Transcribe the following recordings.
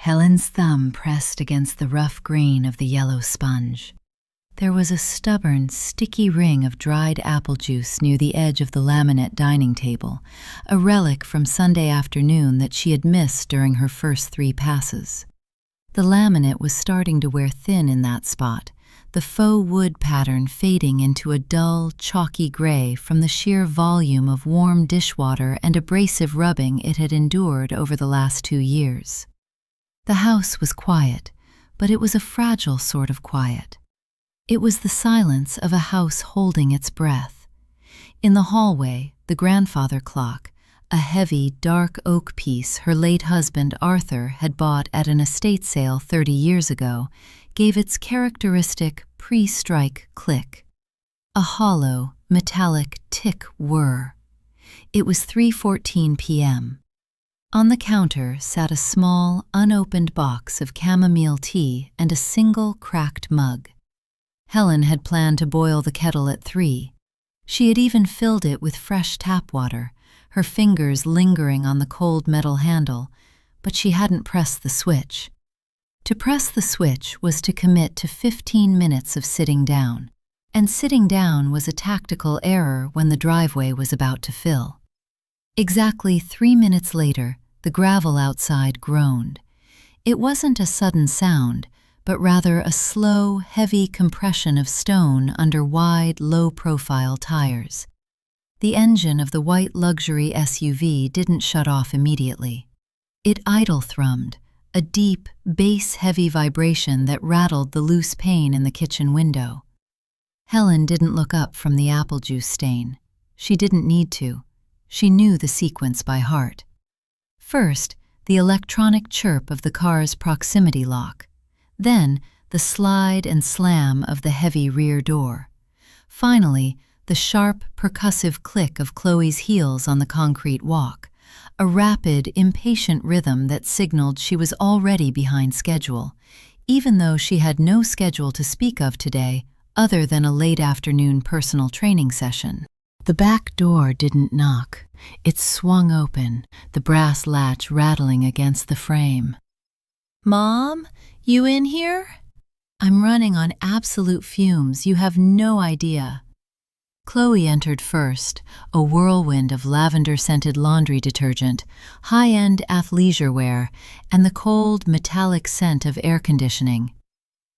Helen's thumb pressed against the rough grain of the yellow sponge. There was a stubborn, sticky ring of dried apple juice near the edge of the laminate dining table, a relic from Sunday afternoon that she had missed during her first 3 passes. The laminate was starting to wear thin in that spot, the faux wood pattern fading into a dull, chalky gray from the sheer volume of warm dishwater and abrasive rubbing it had endured over the last 2 years. The house was quiet, but it was a fragile sort of quiet. It was the silence of a house holding its breath. In the hallway, the grandfather clock, a heavy, dark oak piece her late husband Arthur had bought at an estate sale 30 years ago, gave its characteristic pre-strike click. A hollow, metallic tick whir. It was 3:14 p.m. On the counter sat a small, unopened box of chamomile tea and a single cracked mug. Helen had planned to boil the kettle at 3. She had even filled it with fresh tap water, her fingers lingering on the cold metal handle, but she hadn't pressed the switch. To press the switch was to commit to 15 minutes of sitting down, and sitting down was a tactical error when the driveway was about to fill. Exactly 3 minutes later, the gravel outside groaned. It wasn't a sudden sound, but rather a slow, heavy compression of stone under wide, low-profile tires. The engine of the white luxury SUV didn't shut off immediately. It idle-thrummed, a deep, bass-heavy vibration that rattled the loose pane in the kitchen window. Helen didn't look up from the apple juice stain. She didn't need to. She knew the sequence by heart. First, the electronic chirp of the car's proximity lock. Then, the slide and slam of the heavy rear door. Finally, the sharp, percussive click of Chloe's heels on the concrete walk, a rapid, impatient rhythm that signaled she was already behind schedule, even though she had no schedule to speak of today other than a late-afternoon personal training session. The back door didn't knock. It swung open, the brass latch rattling against the frame. "Mom, you in here?" "I'm running on absolute fumes, you have no idea." Chloe entered first, a whirlwind of lavender-scented laundry detergent, high-end athleisure wear, and the cold, metallic scent of air conditioning.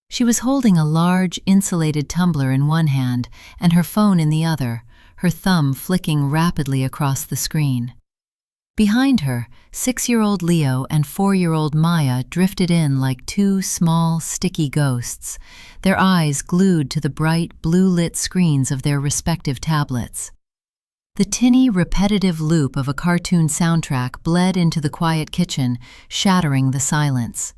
She was holding a large, insulated tumbler in one hand and her phone in the other, her thumb flicking rapidly across the screen. Behind her, 6-year-old Leo and 4-year-old Maya drifted in like 2 small, sticky ghosts, their eyes glued to the bright, blue-lit screens of their respective tablets. The tinny, repetitive loop of a cartoon soundtrack bled into the quiet kitchen, shattering the silence.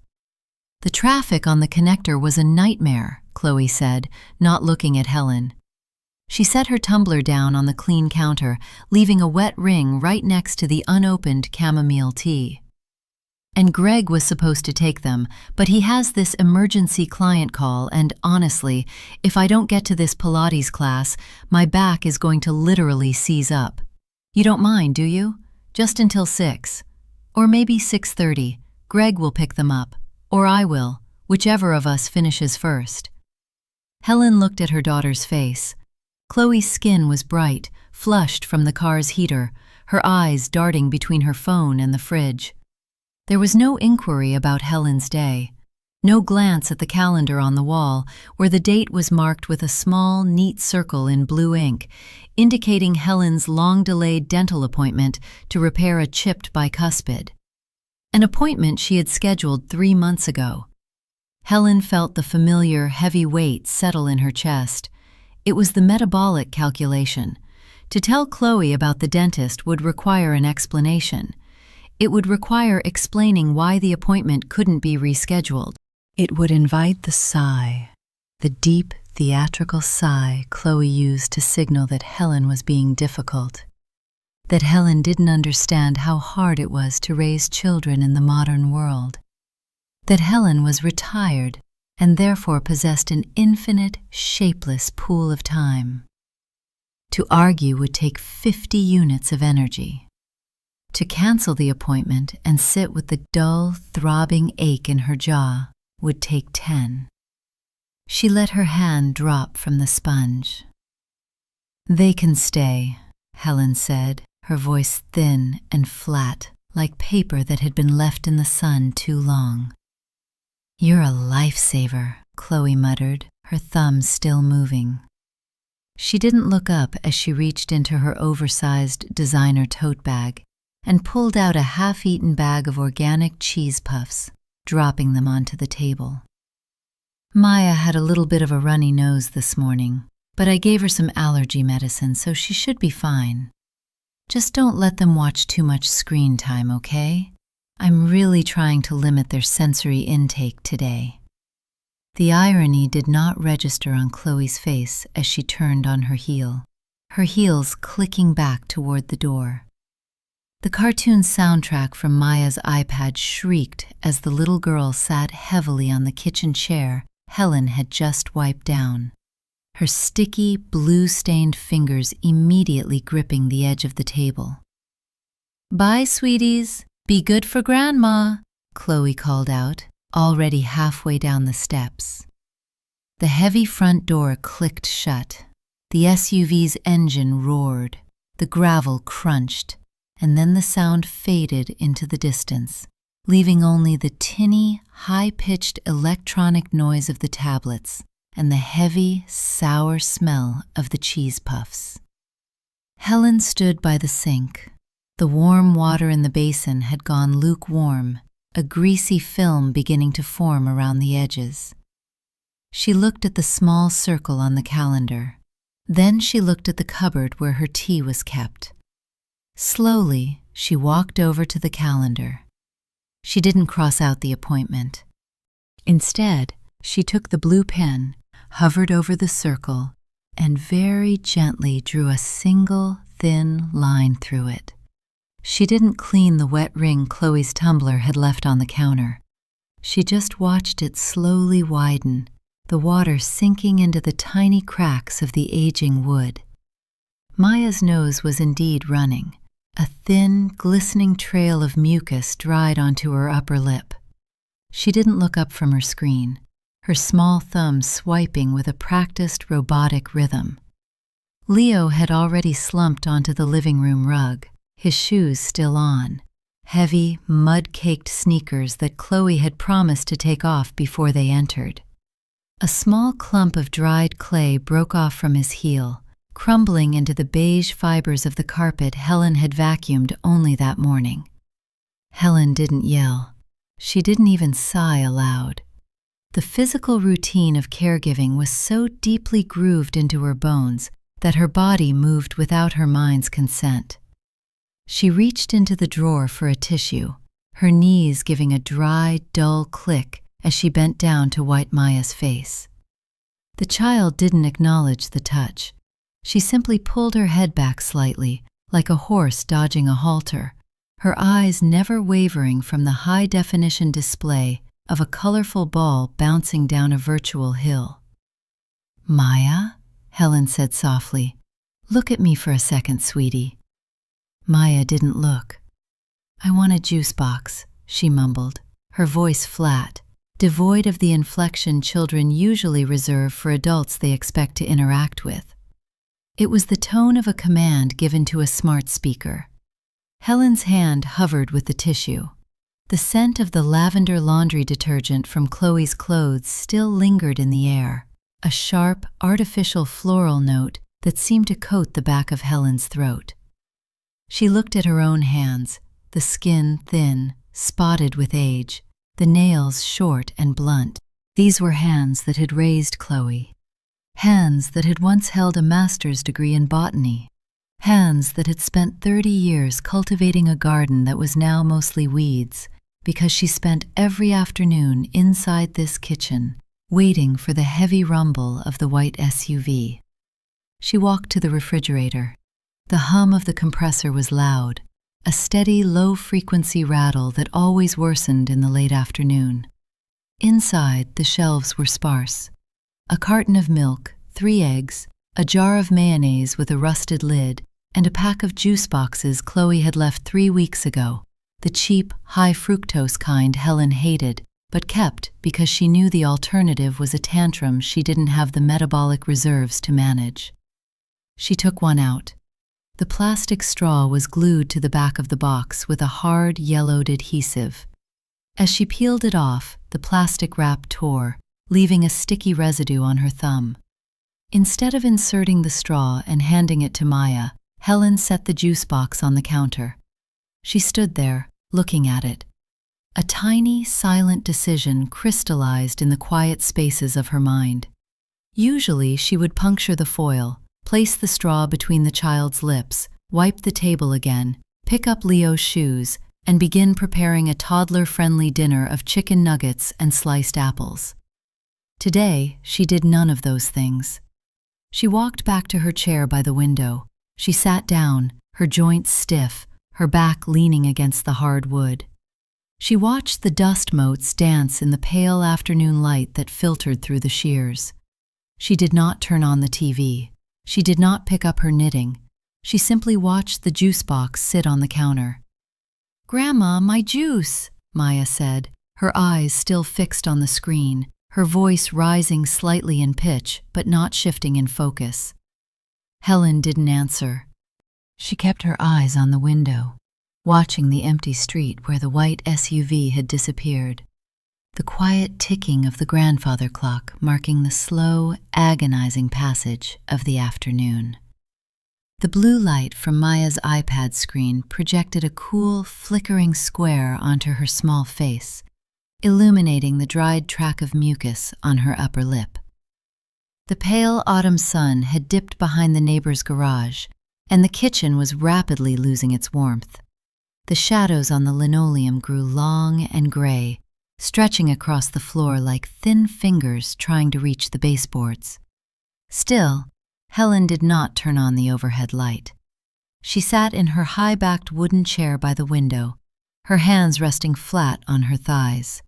"The traffic on the connector was a nightmare," Chloe said, not looking at Helen. She set her tumbler down on the clean counter, leaving a wet ring right next to the unopened chamomile tea. "And Greg was supposed to take them, but he has this emergency client call and honestly, if I don't get to this Pilates class, my back is going to literally seize up. You don't mind, do you? Just until 6. Or maybe 6:30. Greg will pick them up. Or I will, whichever of us finishes first." Helen looked at her daughter's face. Chloe's skin was bright, flushed from the car's heater, her eyes darting between her phone and the fridge. There was no inquiry about Helen's day, no glance at the calendar on the wall, where the date was marked with a small, neat circle in blue ink, indicating Helen's long-delayed dental appointment to repair a chipped bicuspid. An appointment she had scheduled 3 months ago. Helen felt the familiar, heavy weight settle in her chest. It was the metabolic calculation. To tell Chloe about the dentist would require an explanation. It would require explaining why the appointment couldn't be rescheduled. It would invite the sigh, the deep, theatrical sigh Chloe used to signal that Helen was being difficult, that Helen didn't understand how hard it was to raise children in the modern world, that Helen was retired and therefore possessed an infinite, shapeless pool of time. To argue would take 50 units of energy. To cancel the appointment and sit with the dull, throbbing ache in her jaw would take 10. She let her hand drop from the sponge. "They can stay," Helen said, her voice thin and flat, like paper that had been left in the sun too long. "You're a lifesaver," Chloe muttered, her thumb still moving. She didn't look up as she reached into her oversized designer tote bag and pulled out a half-eaten bag of organic cheese puffs, dropping them onto the table. "Maya had a little bit of a runny nose this morning, but I gave her some allergy medicine, so she should be fine. Just don't let them watch too much screen time, okay? I'm really trying to limit their sensory intake today." The irony did not register on Chloe's face as she turned on her heel, her heels clicking back toward the door. The cartoon soundtrack from Maya's iPad shrieked as the little girl sat heavily on the kitchen chair Helen had just wiped down, her sticky, blue-stained fingers immediately gripping the edge of the table. "Bye, sweeties. Be good for Grandma," Chloe called out, already halfway down the steps. The heavy front door clicked shut. The SUV's engine roared. The gravel crunched, and then the sound faded into the distance, leaving only the tinny, high-pitched electronic noise of the tablets and the heavy, sour smell of the cheese puffs. Helen stood by the sink. The warm water in the basin had gone lukewarm, a greasy film beginning to form around the edges. She looked at the small circle on the calendar. Then she looked at the cupboard where her tea was kept. Slowly, she walked over to the calendar. She didn't cross out the appointment. Instead, she took the blue pen, hovered over the circle, and very gently drew a single, thin line through it. She didn't clean the wet ring Chloe's tumbler had left on the counter. She just watched it slowly widen, the water sinking into the tiny cracks of the aging wood. Maya's nose was indeed running. A thin, glistening trail of mucus dried onto her upper lip. She didn't look up from her screen, her small thumb swiping with a practiced robotic rhythm. Leo had already slumped onto the living room rug, his shoes still on, heavy, mud-caked sneakers that Chloe had promised to take off before they entered. A small clump of dried clay broke off from his heel, crumbling into the beige fibers of the carpet Helen had vacuumed only that morning. Helen didn't yell. She didn't even sigh aloud. The physical routine of caregiving was so deeply grooved into her bones that her body moved without her mind's consent. She reached into the drawer for a tissue, her knees giving a dry, dull click as she bent down to wipe Maya's face. The child didn't acknowledge the touch. She simply pulled her head back slightly, like a horse dodging a halter, her eyes never wavering from the high-definition display of a colorful ball bouncing down a virtual hill. "Maya," Helen said softly, "look at me for a second, sweetie." Maya didn't look. "I want a juice box," she mumbled, her voice flat, devoid of the inflection children usually reserve for adults they expect to interact with. It was the tone of a command given to a smart speaker. Helen's hand hovered with the tissue. The scent of the lavender laundry detergent from Chloe's clothes still lingered in the air, a sharp, artificial floral note that seemed to coat the back of Helen's throat. She looked at her own hands, the skin thin, spotted with age, the nails short and blunt. These were hands that had raised Chloe. Hands that had once held a master's degree in botany. Hands that had spent 30 years cultivating a garden that was now mostly weeds, because she spent every afternoon inside this kitchen, waiting for the heavy rumble of the white SUV. She walked to the refrigerator. The hum of the compressor was loud, a steady, low-frequency rattle that always worsened in the late afternoon. Inside, the shelves were sparse. A carton of milk, 3 eggs, a jar of mayonnaise with a rusted lid, and a pack of juice boxes Chloe had left 3 weeks ago, the cheap, high-fructose kind Helen hated, but kept because she knew the alternative was a tantrum she didn't have the metabolic reserves to manage. She took one out. The plastic straw was glued to the back of the box with a hard, yellowed adhesive. As she peeled it off, the plastic wrap tore, leaving a sticky residue on her thumb. Instead of inserting the straw and handing it to Maya, Helen set the juice box on the counter. She stood there, looking at it. A tiny, silent decision crystallized in the quiet spaces of her mind. Usually, she would puncture the foil, place the straw between the child's lips, wipe the table again, pick up Leo's shoes, and begin preparing a toddler-friendly dinner of chicken nuggets and sliced apples. Today, she did none of those things. She walked back to her chair by the window. She sat down, her joints stiff, her back leaning against the hard wood. She watched the dust motes dance in the pale afternoon light that filtered through the shears. She did not turn on the TV. She did not pick up her knitting. She simply watched the juice box sit on the counter. "Grandma, my juice," Maya said, her eyes still fixed on the screen, her voice rising slightly in pitch but not shifting in focus. Helen didn't answer. She kept her eyes on the window, watching the empty street where the white SUV had disappeared, the quiet ticking of the grandfather clock marking the slow, agonizing passage of the afternoon. The blue light from Maya's iPad screen projected a cool, flickering square onto her small face, illuminating the dried track of mucus on her upper lip. The pale autumn sun had dipped behind the neighbor's garage, and the kitchen was rapidly losing its warmth. The shadows on the linoleum grew long and gray, stretching across the floor like thin fingers trying to reach the baseboards. Still, Helen did not turn on the overhead light. She sat in her high-backed wooden chair by the window, her hands resting flat on her thighs.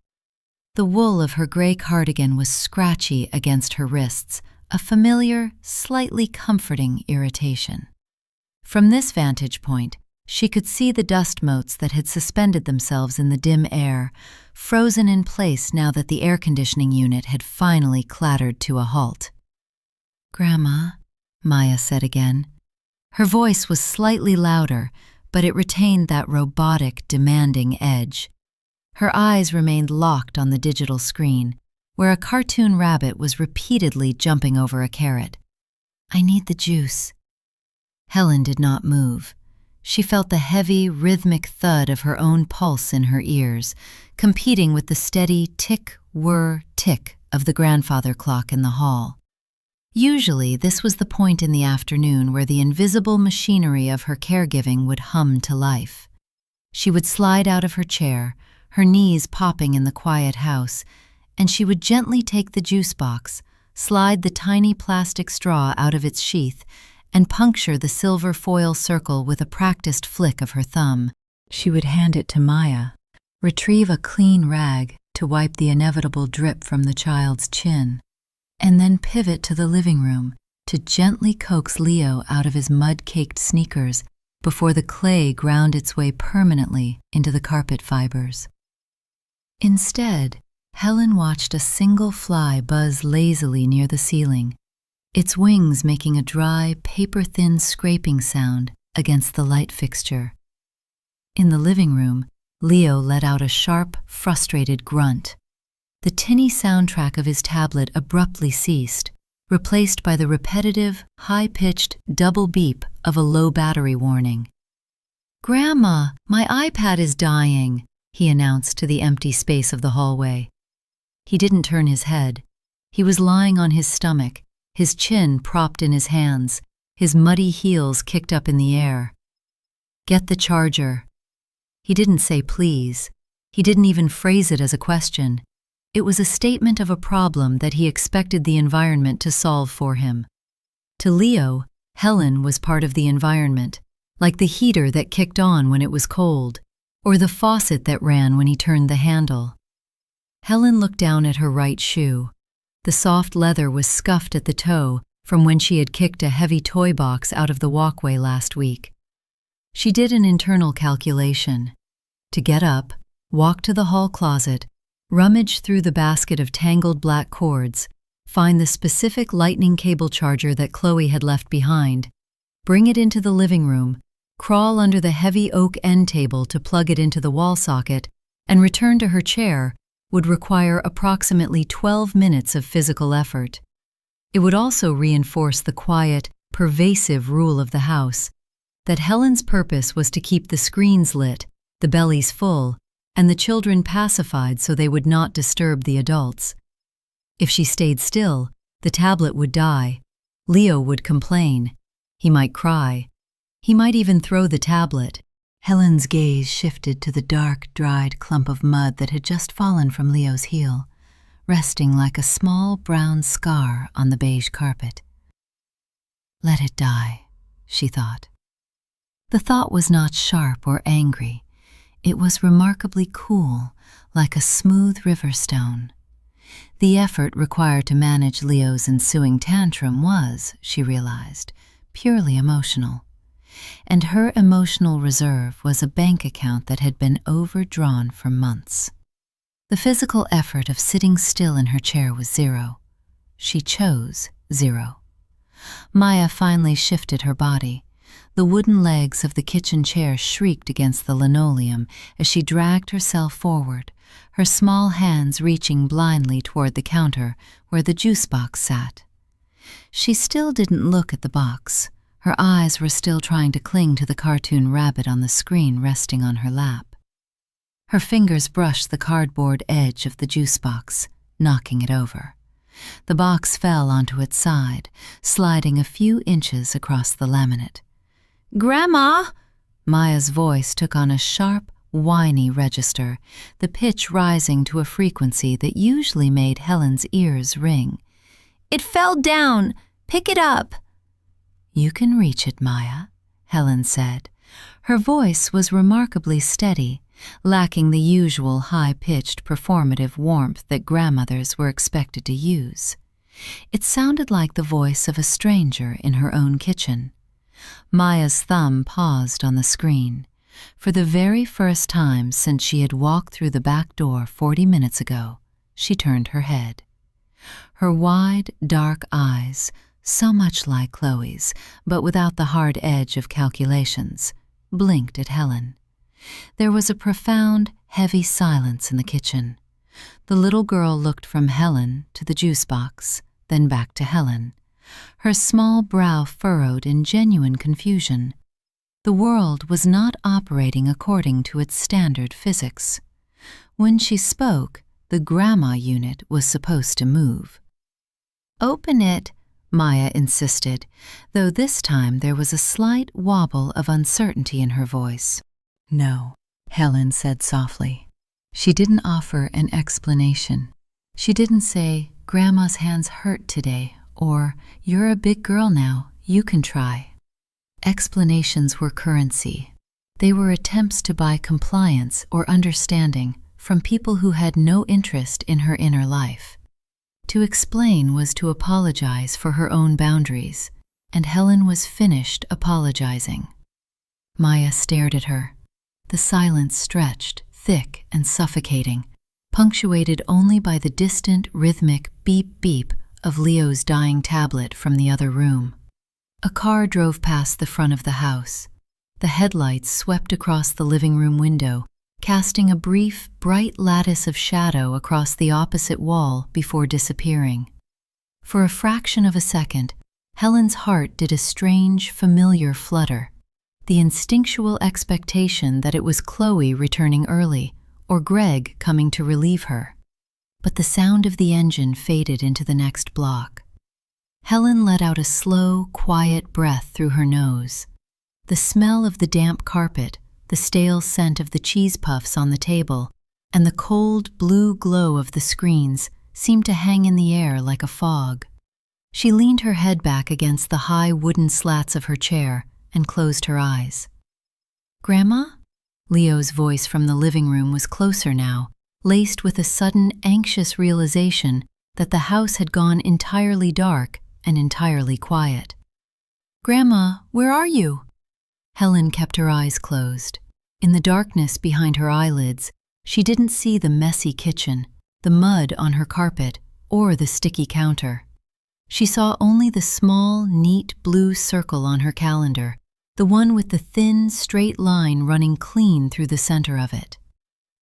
The wool of her gray cardigan was scratchy against her wrists, a familiar, slightly comforting irritation. From this vantage point, she could see the dust motes that had suspended themselves in the dim air, frozen in place now that the air conditioning unit had finally clattered to a halt. "Grandma," Maya said again. Her voice was slightly louder, but it retained that robotic, demanding edge. Her eyes remained locked on the digital screen, where a cartoon rabbit was repeatedly jumping over a carrot. "I need the juice." Helen did not move. She felt the heavy, rhythmic thud of her own pulse in her ears, competing with the steady tick-whir-tick of the grandfather clock in the hall. Usually, this was the point in the afternoon where the invisible machinery of her caregiving would hum to life. She would slide out of her chair, her knees popping in the quiet house, and she would gently take the juice box, slide the tiny plastic straw out of its sheath, and puncture the silver foil circle with a practiced flick of her thumb. She would hand it to Maya, retrieve a clean rag to wipe the inevitable drip from the child's chin, and then pivot to the living room to gently coax Leo out of his mud-caked sneakers before the clay ground its way permanently into the carpet fibers. Instead, Helen watched a single fly buzz lazily near the ceiling, its wings making a dry, paper-thin scraping sound against the light fixture. In the living room, Leo let out a sharp, frustrated grunt. The tinny soundtrack of his tablet abruptly ceased, replaced by the repetitive, high-pitched double beep of a low battery warning. "Grandma, my iPad is dying," he announced to the empty space of the hallway. He didn't turn his head. He was lying on his stomach, his chin propped in his hands, his muddy heels kicked up in the air. "Get the charger." He didn't say please. He didn't even phrase it as a question. It was a statement of a problem that he expected the environment to solve for him. To Leo, Helen was part of the environment, like the heater that kicked on when it was cold, or the faucet that ran when he turned the handle. Helen looked down at her right shoe. The soft leather was scuffed at the toe from when she had kicked a heavy toy box out of the walkway last week. She did an internal calculation. To get up, walk to the hall closet, rummage through the basket of tangled black cords, find the specific lightning cable charger that Chloe had left behind, bring it into the living room, crawl under the heavy oak end table to plug it into the wall socket, and return to her chair would require approximately 12 minutes of physical effort. It would also reinforce the quiet, pervasive rule of the house, that Helen's purpose was to keep the screens lit, the bellies full, and the children pacified so they would not disturb the adults. If she stayed still, the tablet would die. Leo would complain. He might cry. He might even throw the tablet. Helen's gaze shifted to the dark, dried clump of mud that had just fallen from Leo's heel, resting like a small brown scar on the beige carpet. Let it die, she thought. The thought was not sharp or angry. It was remarkably cool, like a smooth river stone. The effort required to manage Leo's ensuing tantrum was, she realized, purely emotional. And her emotional reserve was a bank account that had been overdrawn for months. The physical effort of sitting still in her chair was zero. She chose zero. Maya finally shifted her body. The wooden legs of the kitchen chair shrieked against the linoleum as she dragged herself forward, her small hands reaching blindly toward the counter where the juice box sat. She still didn't look at the box. Her eyes were still trying to cling to the cartoon rabbit on the screen resting on her lap. Her fingers brushed the cardboard edge of the juice box, knocking it over. The box fell onto its side, sliding a few inches across the laminate. "Grandma!" Maya's voice took on a sharp, whiny register, the pitch rising to a frequency that usually made Helen's ears ring. "It fell down! Pick it up!" "You can reach it, Maya," Helen said. Her voice was remarkably steady, lacking the usual high-pitched performative warmth that grandmothers were expected to use. It sounded like the voice of a stranger in her own kitchen. Maya's thumb paused on the screen. For the very first time since she had walked through the back door 40 minutes ago, she turned her head. Her wide, dark eyes, so much like Chloe's, but without the hard edge of calculations, blinked at Helen. There was a profound, heavy silence in the kitchen. The little girl looked from Helen to the juice box, then back to Helen, her small brow furrowed in genuine confusion. The world was not operating according to its standard physics. When she spoke, the grandma unit was supposed to move. "Open it," Maya insisted, though this time there was a slight wobble of uncertainty in her voice. "No," Helen said softly. She didn't offer an explanation. She didn't say, "Grandma's hands hurt today," or "You're a big girl now, you can try." Explanations were currency. They were attempts to buy compliance or understanding from people who had no interest in her inner life. To explain was to apologize for her own boundaries, and Helen was finished apologizing. Maya stared at her. The silence stretched, thick and suffocating, punctuated only by the distant, rhythmic beep-beep of Leo's dying tablet from the other room. A car drove past the front of the house. The headlights swept across the living room window, casting a brief, bright lattice of shadow across the opposite wall before disappearing. For a fraction of a second, Helen's heart did a strange, familiar flutter, the instinctual expectation that it was Chloe returning early or Greg coming to relieve her. But the sound of the engine faded into the next block. Helen let out a slow, quiet breath through her nose. The smell of the damp carpet, the stale scent of the cheese puffs on the table, and the cold blue glow of the screens seemed to hang in the air like a fog. She leaned her head back against the high wooden slats of her chair and closed her eyes. "Grandma?" Leo's voice from the living room was closer now, laced with a sudden, anxious realization that the house had gone entirely dark and entirely quiet. "Grandma, where are you?" Helen kept her eyes closed. In the darkness behind her eyelids, she didn't see the messy kitchen, the mud on her carpet, or the sticky counter. She saw only the small, neat blue circle on her calendar, the one with the thin, straight line running clean through the center of it.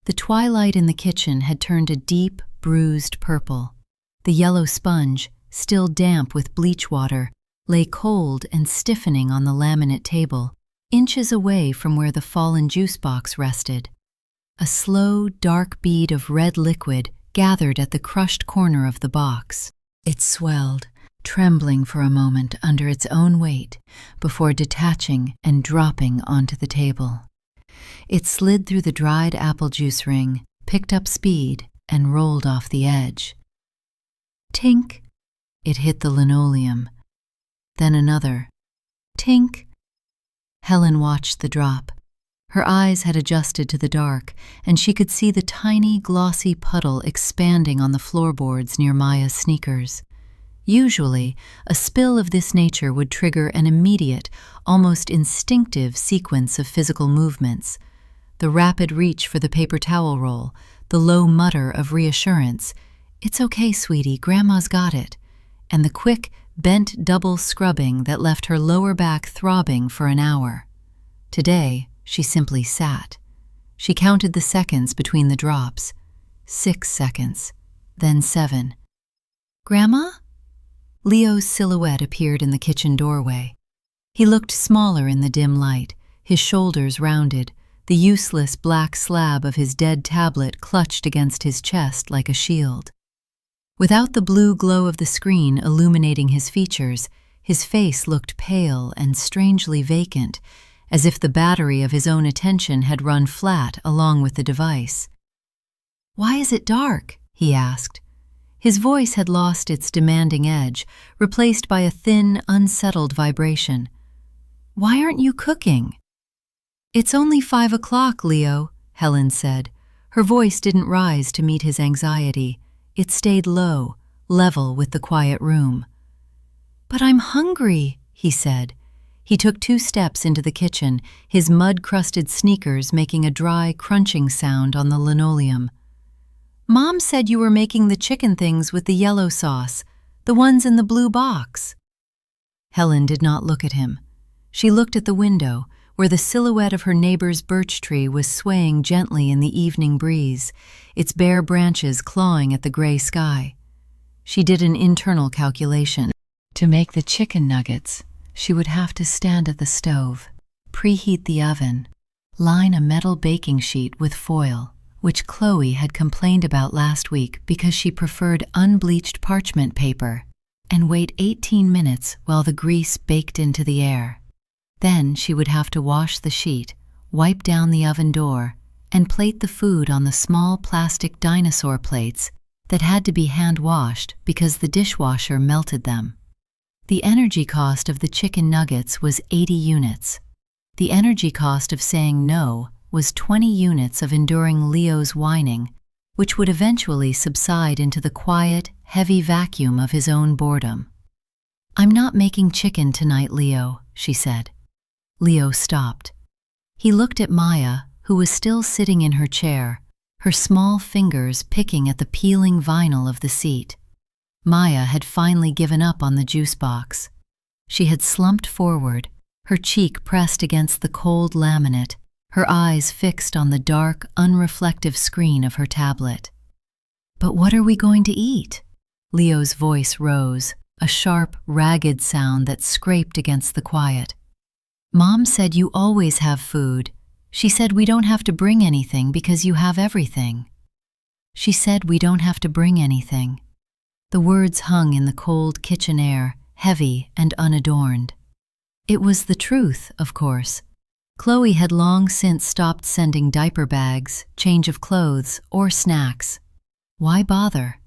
The twilight in the kitchen had turned a deep, bruised purple. The yellow sponge, still damp with bleach water, lay cold and stiffening on the laminate table, inches away from where the fallen juice box rested. A slow, dark bead of red liquid gathered at the crushed corner of the box. It swelled, trembling for a moment under its own weight before detaching and dropping onto the table. It slid through the dried apple juice ring, picked up speed, and rolled off the edge. Tink! It hit the linoleum. Then another. Tink! Helen watched the drop. Her eyes had adjusted to the dark, and she could see the tiny, glossy puddle expanding on the floorboards near Maya's sneakers. Usually, a spill of this nature would trigger an immediate, almost instinctive sequence of physical movements. The rapid reach for the paper towel roll, the low mutter of reassurance, "It's okay, sweetie, Grandma's got it," and the quick, bent double scrubbing that left her lower back throbbing for an hour. Today, she simply sat. She counted the seconds between the drops. 6 seconds, then 7. "Grandma?" Leo's silhouette appeared in the kitchen doorway. He looked smaller in the dim light, his shoulders rounded, the useless black slab of his dead tablet clutched against his chest like a shield. Without the blue glow of the screen illuminating his features, his face looked pale and strangely vacant, as if the battery of his own attention had run flat along with the device. "Why is it dark?" he asked. His voice had lost its demanding edge, replaced by a thin, unsettled vibration. "Why aren't you cooking?" "It's only 5 o'clock, Leo," Helen said. Her voice didn't rise to meet his anxiety. It stayed low, level with the quiet room. "But I'm hungry," he said. He took 2 steps into the kitchen, his mud-crusted sneakers making a dry, crunching sound on the linoleum. "Mom said you were making the chicken things with the yellow sauce, the ones in the blue box." Helen did not look at him. She looked at the window, where the silhouette of her neighbor's birch tree was swaying gently in the evening breeze, its bare branches clawing at the gray sky. She did an internal calculation. To make the chicken nuggets, she would have to stand at the stove, preheat the oven, line a metal baking sheet with foil, which Chloe had complained about last week because she preferred unbleached parchment paper, and wait 18 minutes while the grease baked into the air. Then she would have to wash the sheet, wipe down the oven door, and plate the food on the small plastic dinosaur plates that had to be hand-washed because the dishwasher melted them. The energy cost of the chicken nuggets was 80 units. The energy cost of saying no was 20 units of enduring Leo's whining, which would eventually subside into the quiet, heavy vacuum of his own boredom. "I'm not making chicken tonight, Leo," she said. Leo stopped. He looked at Maya, who was still sitting in her chair, her small fingers picking at the peeling vinyl of the seat. Maya had finally given up on the juice box. She had slumped forward, her cheek pressed against the cold laminate, her eyes fixed on the dark, unreflective screen of her tablet. "But what are we going to eat?" Leo's voice rose, a sharp, ragged sound that scraped against the quiet. "Mom said you always have food. She said we don't have to bring anything because you have everything." She said we don't have to bring anything. The words hung in the cold kitchen air, heavy and unadorned. It was the truth, of course. Chloe had long since stopped sending diaper bags, change of clothes, or snacks. Why bother?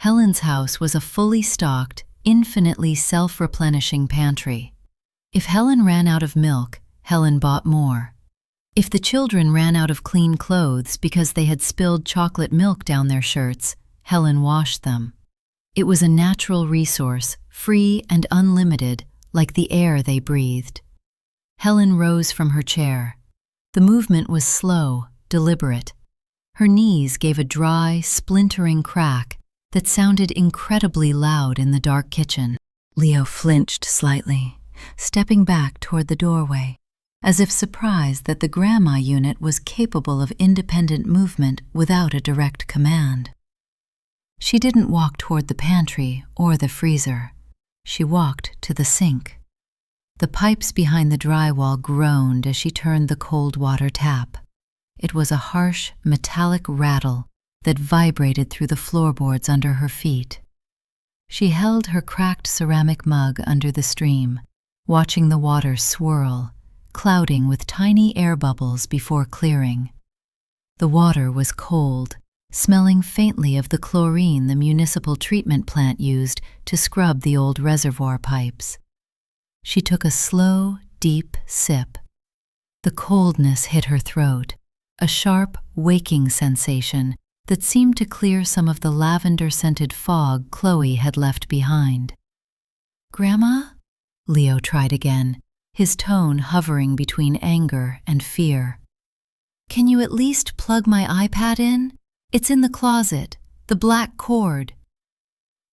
Helen's house was a fully stocked, infinitely self-replenishing pantry. If Helen ran out of milk, Helen bought more. If the children ran out of clean clothes because they had spilled chocolate milk down their shirts, Helen washed them. It was a natural resource, free and unlimited, like the air they breathed. Helen rose from her chair. The movement was slow, deliberate. Her knees gave a dry, splintering crack that sounded incredibly loud in the dark kitchen. Leo flinched slightly, stepping back toward the doorway, as if surprised that the grandma unit was capable of independent movement without a direct command. She didn't walk toward the pantry or the freezer. She walked to the sink. The pipes behind the drywall groaned as she turned the cold water tap. It was a harsh, metallic rattle that vibrated through the floorboards under her feet. She held her cracked ceramic mug under the stream, watching the water swirl, clouding with tiny air bubbles before clearing. The water was cold, smelling faintly of the chlorine the municipal treatment plant used to scrub the old reservoir pipes. She took a slow, deep sip. The coldness hit her throat, a sharp, waking sensation that seemed to clear some of the lavender-scented fog Chloe had left behind. "Grandma?" Leo tried again, his tone hovering between anger and fear. "Can you at least plug my iPad in? It's in the closet, the black cord."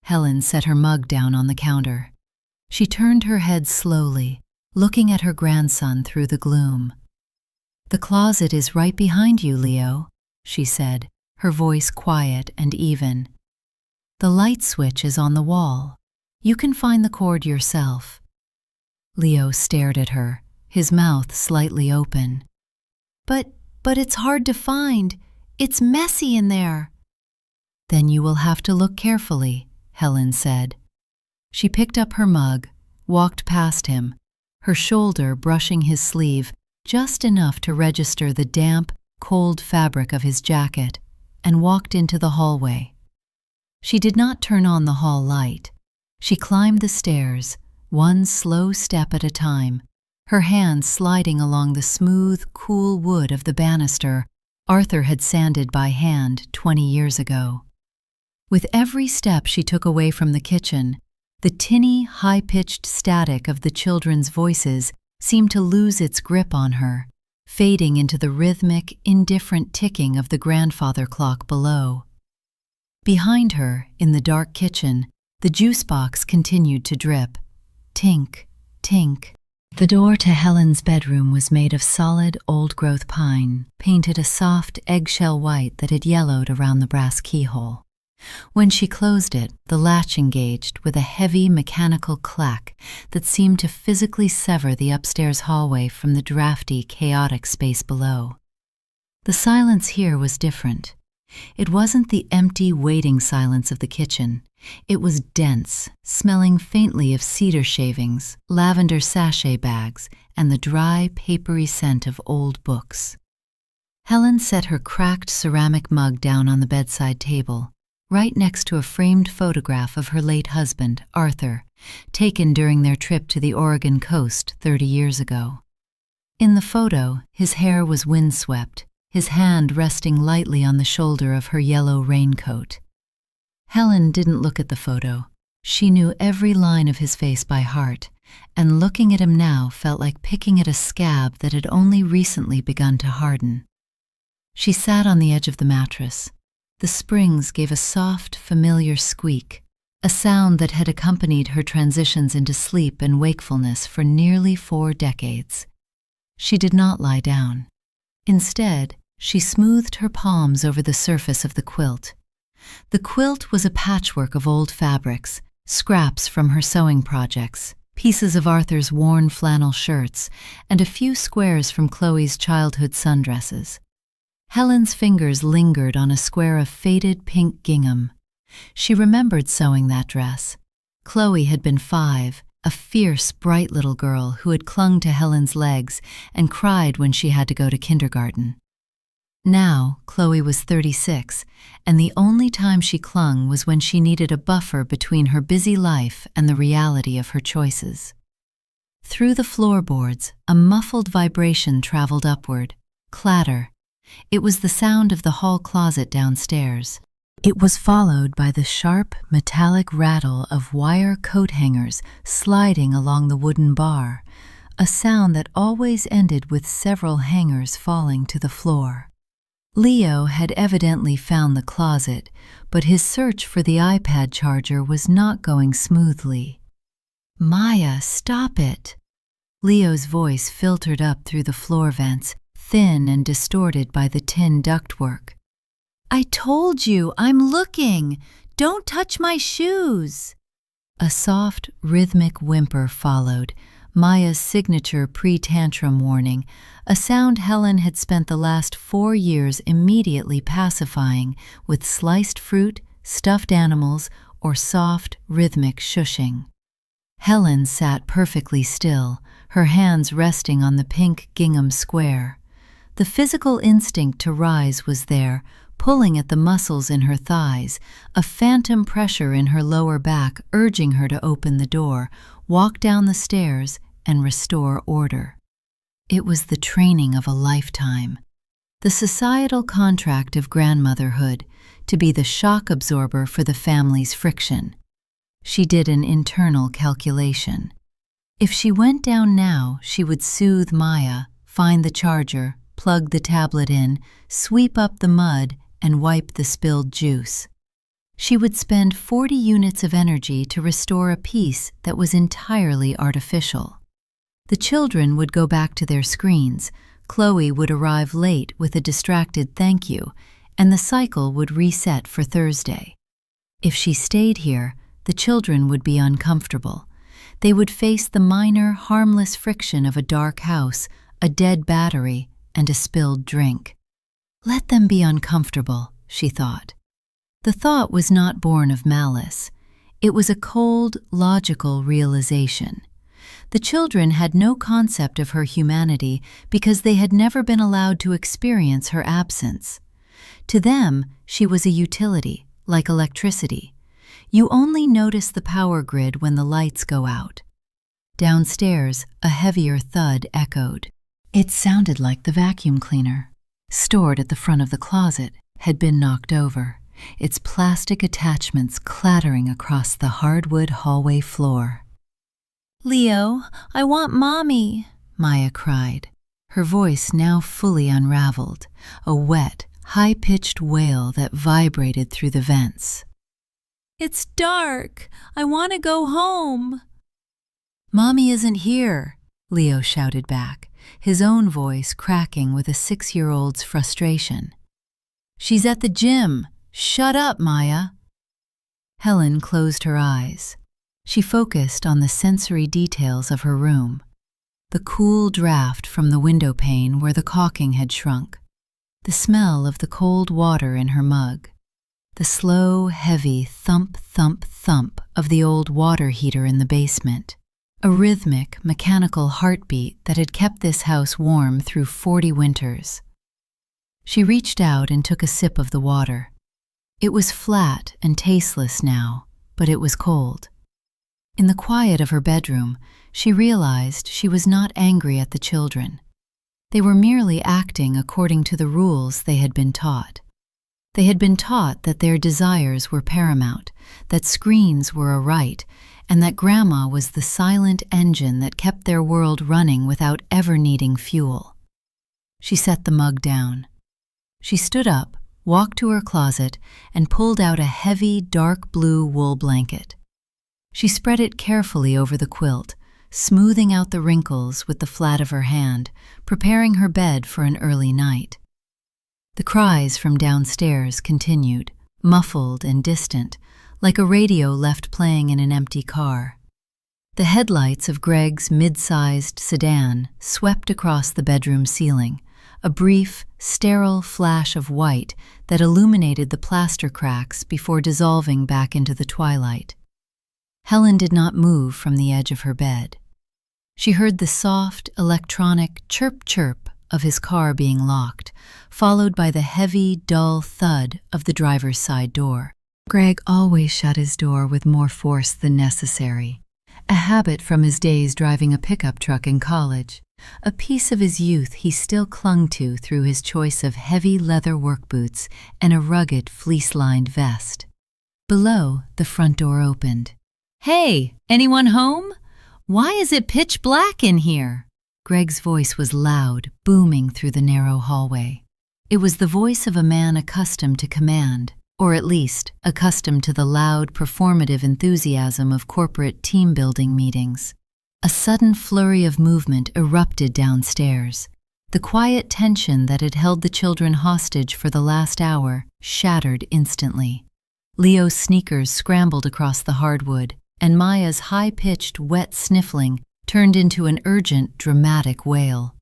Helen set her mug down on the counter. She turned her head slowly, looking at her grandson through the gloom. "The closet is right behind you, Leo," she said, her voice quiet and even. "The light switch is on the wall. You can find the cord yourself." Leo stared at her, his mouth slightly open. But it's hard to find. It's messy in there." "Then you will have to look carefully," Helen said. She picked up her mug, walked past him, her shoulder brushing his sleeve just enough to register the damp, cold fabric of his jacket, and walked into the hallway. She did not turn on the hall light. She climbed the stairs, one slow step at a time, her hands sliding along the smooth, cool wood of the banister Arthur had sanded by hand 20 years ago. With every step she took away from the kitchen, the tinny, high-pitched static of the children's voices seemed to lose its grip on her, fading into the rhythmic, indifferent ticking of the grandfather clock below. Behind her, in the dark kitchen, the juice box continued to drip. Tink, tink. The door to Helen's bedroom was made of solid, old-growth pine, painted a soft, eggshell white that had yellowed around the brass keyhole. When she closed it, the latch engaged with a heavy mechanical clack that seemed to physically sever the upstairs hallway from the drafty, chaotic space below. The silence here was different. It wasn't the empty, waiting silence of the kitchen. It was dense, smelling faintly of cedar shavings, lavender sachet bags, and the dry, papery scent of old books. Helen set her cracked ceramic mug down on the bedside table, right next to a framed photograph of her late husband, Arthur, taken during their trip to the Oregon coast 30 years ago. In the photo, his hair was windswept, his hand resting lightly on the shoulder of her yellow raincoat. Helen didn't look at the photo. She knew every line of his face by heart, and looking at him now felt like picking at a scab that had only recently begun to harden. She sat on the edge of the mattress. The springs gave a soft, familiar squeak, a sound that had accompanied her transitions into sleep and wakefulness for nearly 4 decades. She did not lie down. Instead, she smoothed her palms over the surface of the quilt. The quilt was a patchwork of old fabrics, scraps from her sewing projects, pieces of Arthur's worn flannel shirts, and a few squares from Chloe's childhood sundresses. Helen's fingers lingered on a square of faded pink gingham. She remembered sewing that dress. Chloe had been 5, a fierce, bright little girl who had clung to Helen's legs and cried when she had to go to kindergarten. Now, Chloe was 36, and the only time she clung was when she needed a buffer between her busy life and the reality of her choices. Through the floorboards, a muffled vibration traveled upward. Clatter. It was the sound of the hall closet downstairs. It was followed by the sharp, metallic rattle of wire coat hangers sliding along the wooden bar, a sound that always ended with several hangers falling to the floor. Leo had evidently found the closet, but his search for the iPad charger was not going smoothly. "Maya, stop it!" Leo's voice filtered up through the floor vents, thin and distorted by the tin ductwork. "I told you, I'm looking! Don't touch my shoes!" A soft, rhythmic whimper followed, Maya's signature pre-tantrum warning, a sound Helen had spent the last 4 years immediately pacifying with sliced fruit, stuffed animals, or soft, rhythmic shushing. Helen sat perfectly still, her hands resting on the pink gingham square. The physical instinct to rise was there, pulling at the muscles in her thighs, a phantom pressure in her lower back urging her to open the door, walk down the stairs, and restore order. It was the training of a lifetime. The societal contract of grandmotherhood, to be the shock absorber for the family's friction. She did an internal calculation. If she went down now, she would soothe Maya, find the charger, plug the tablet in, sweep up the mud, and wipe the spilled juice. She would spend 40 units of energy to restore a peace that was entirely artificial. The children would go back to their screens, Chloe would arrive late with a distracted thank you, and the cycle would reset for Thursday. If she stayed here, the children would be uncomfortable. They would face the minor, harmless friction of a dark house, a dead battery, and a spilled drink. Let them be uncomfortable, she thought. The thought was not born of malice. It was a cold, logical realization. The children had no concept of her humanity because they had never been allowed to experience her absence. To them, she was a utility, like electricity. You only notice the power grid when the lights go out. Downstairs, a heavier thud echoed. It sounded like the vacuum cleaner, stored at the front of the closet, had been knocked over, its plastic attachments clattering across the hardwood hallway floor. "Leo, I want Mommy," Maya cried, her voice now fully unraveled, a wet, high-pitched wail that vibrated through the vents. "It's dark. I want to go home." "Mommy isn't here," Leo shouted back, his own voice cracking with a 6-year-old's frustration. "She's at the gym. Shut up, Maya." Helen closed her eyes. She focused on the sensory details of her room. The cool draft from the window pane where the caulking had shrunk. The smell of the cold water in her mug. The slow, heavy thump, thump, thump of the old water heater in the basement. A rhythmic, mechanical heartbeat that had kept this house warm through 40 winters. She reached out and took a sip of the water. It was flat and tasteless now, but it was cold. In the quiet of her bedroom, she realized she was not angry at the children. They were merely acting according to the rules they had been taught. They had been taught that their desires were paramount, that screens were a right, and that Grandma was the silent engine that kept their world running without ever needing fuel. She set the mug down. She stood up, walked to her closet, and pulled out a heavy, dark blue wool blanket. She spread it carefully over the quilt, smoothing out the wrinkles with the flat of her hand, preparing her bed for an early night. The cries from downstairs continued, muffled and distant, like a radio left playing in an empty car. The headlights of Greg's mid-sized sedan swept across the bedroom ceiling, a brief, sterile flash of white that illuminated the plaster cracks before dissolving back into the twilight. Helen did not move from the edge of her bed. She heard the soft, electronic chirp-chirp of his car being locked, followed by the heavy, dull thud of the driver's side door. Greg always shut his door with more force than necessary, a habit from his days driving a pickup truck in college. a piece of his youth he still clung to through his choice of heavy leather work boots and a rugged fleece-lined vest. Below, the front door opened. "Hey, anyone home? Why is it pitch black in here?" Greg's voice was loud, booming through the narrow hallway. It was the voice of a man accustomed to command, or at least accustomed to the loud, performative enthusiasm of corporate team-building meetings. A sudden flurry of movement erupted downstairs. The quiet tension that had held the children hostage for the last hour shattered instantly. Leo's sneakers scrambled across the hardwood, and Maya's high-pitched, wet sniffling turned into an urgent, dramatic wail.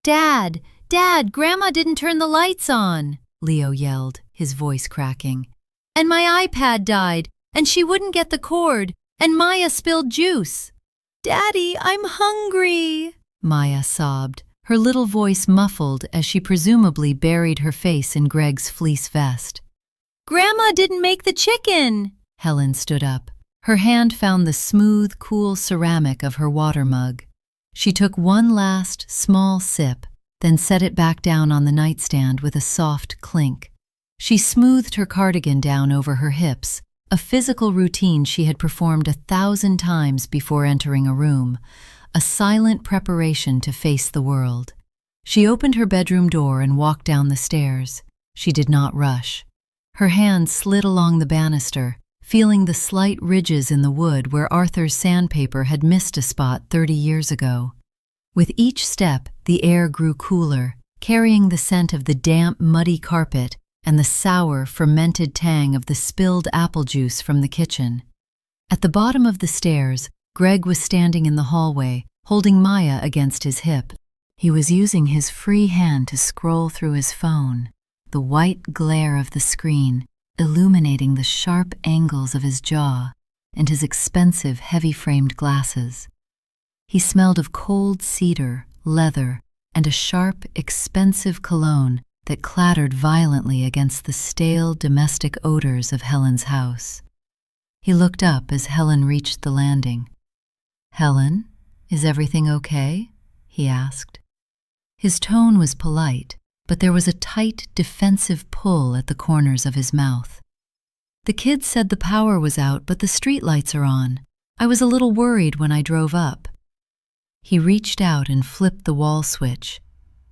"Dad! Dad! Grandma didn't turn the lights on!" Leo yelled, his voice cracking. "And my iPad died, and she wouldn't get the cord, and Maya spilled juice." "Daddy, I'm hungry," Maya sobbed, her little voice muffled as she presumably buried her face in Greg's fleece vest. "Grandma didn't make the chicken!" Helen stood up. Her hand found the smooth, cool ceramic of her water mug. She took one last, small sip, then set it back down on the nightstand with a soft clink. She smoothed her cardigan down over her hips, a physical routine she had performed 1,000 times before entering a room, a silent preparation to face the world. She opened her bedroom door and walked down the stairs. She did not rush. Her hand slid along the banister, feeling the slight ridges in the wood where Arthur's sandpaper had missed a spot 30 years ago. With each step, the air grew cooler, carrying the scent of the damp, muddy carpet and the sour, fermented tang of the spilled apple juice from the kitchen. At the bottom of the stairs, Greg was standing in the hallway, holding Maya against his hip. He was using his free hand to scroll through his phone, the white glare of the screen illuminating the sharp angles of his jaw and his expensive, heavy-framed glasses. He smelled of cold cedar, leather, and a sharp, expensive cologne that clattered violently against the stale, domestic odors of Helen's house. He looked up as Helen reached the landing. "Helen, is everything okay?" he asked. His tone was polite, but there was a tight, defensive pull at the corners of his mouth. "The kids said the power was out, but the streetlights are on. I was a little worried when I drove up." He reached out and flipped the wall switch.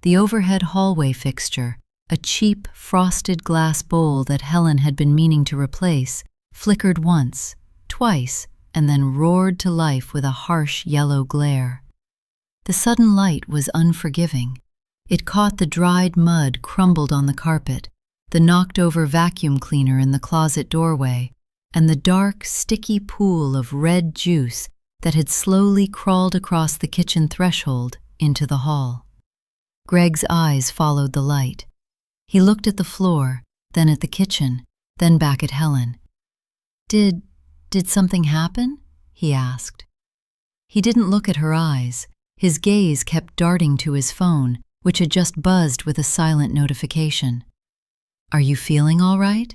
The overhead hallway fixture, a cheap, frosted glass bowl that Helen had been meaning to replace, flickered once, twice, and then roared to life with a harsh yellow glare. The sudden light was unforgiving. It caught the dried mud crumbled on the carpet, the knocked-over vacuum cleaner in the closet doorway, and the dark, sticky pool of red juice that had slowly crawled across the kitchen threshold into the hall. Greg's eyes followed the light. He looked at the floor, then at the kitchen, then back at Helen. Did something happen?" he asked. He didn't look at her eyes. His gaze kept darting to his phone, which had just buzzed with a silent notification. "Are you feeling all right?"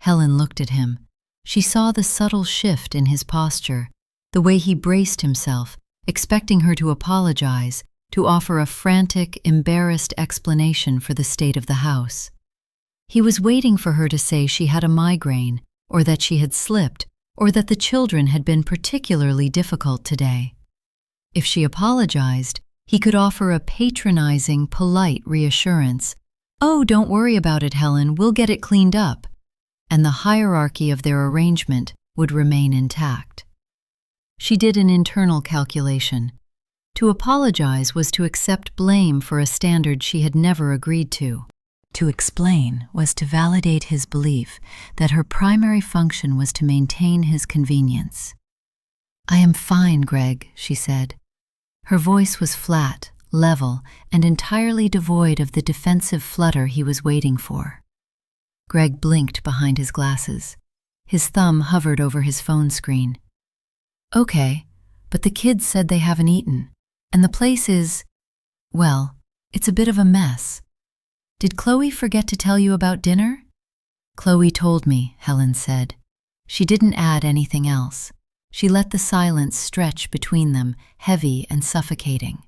Helen looked at him. She saw the subtle shift in his posture, the way he braced himself, expecting her to apologize, to offer a frantic, embarrassed explanation for the state of the house. He was waiting for her to say she had a migraine, or that she had slipped, or that the children had been particularly difficult today. If she apologized, he could offer a patronizing, polite reassurance. "Oh, don't worry about it, Helen, we'll get it cleaned up." And the hierarchy of their arrangement would remain intact. She did an internal calculation. To apologize was to accept blame for a standard she had never agreed to. To explain was to validate his belief that her primary function was to maintain his convenience. "I am fine, Greg," she said. Her voice was flat, level, and entirely devoid of the defensive flutter he was waiting for. Greg blinked behind his glasses. His thumb hovered over his phone screen. "Okay, but the kids said they haven't eaten, and the place is, well, it's a bit of a mess. Did Chloe forget to tell you about dinner?" "Chloe told me," Helen said. She didn't add anything else. She let the silence stretch between them, heavy and suffocating.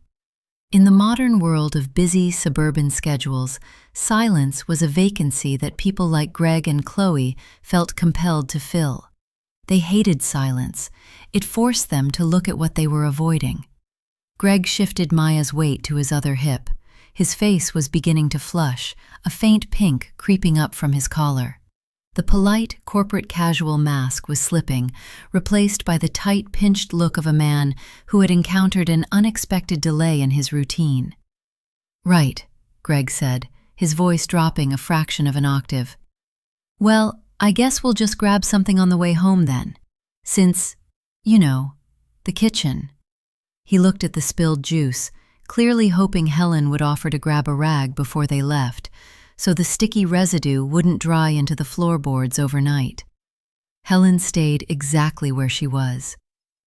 In the modern world of busy suburban schedules, silence was a vacancy that people like Greg and Chloe felt compelled to fill. They hated silence. It forced them to look at what they were avoiding. Greg shifted Maya's weight to his other hip. His face was beginning to flush, a faint pink creeping up from his collar. The polite, corporate casual mask was slipping, replaced by the tight, pinched look of a man who had encountered an unexpected delay in his routine. "Right," Greg said, his voice dropping a fraction of an octave. "Well, I guess we'll just grab something on the way home then. Since, the kitchen." He looked at the spilled juice, clearly hoping Helen would offer to grab a rag before they left, so the sticky residue wouldn't dry into the floorboards overnight. Helen stayed exactly where she was.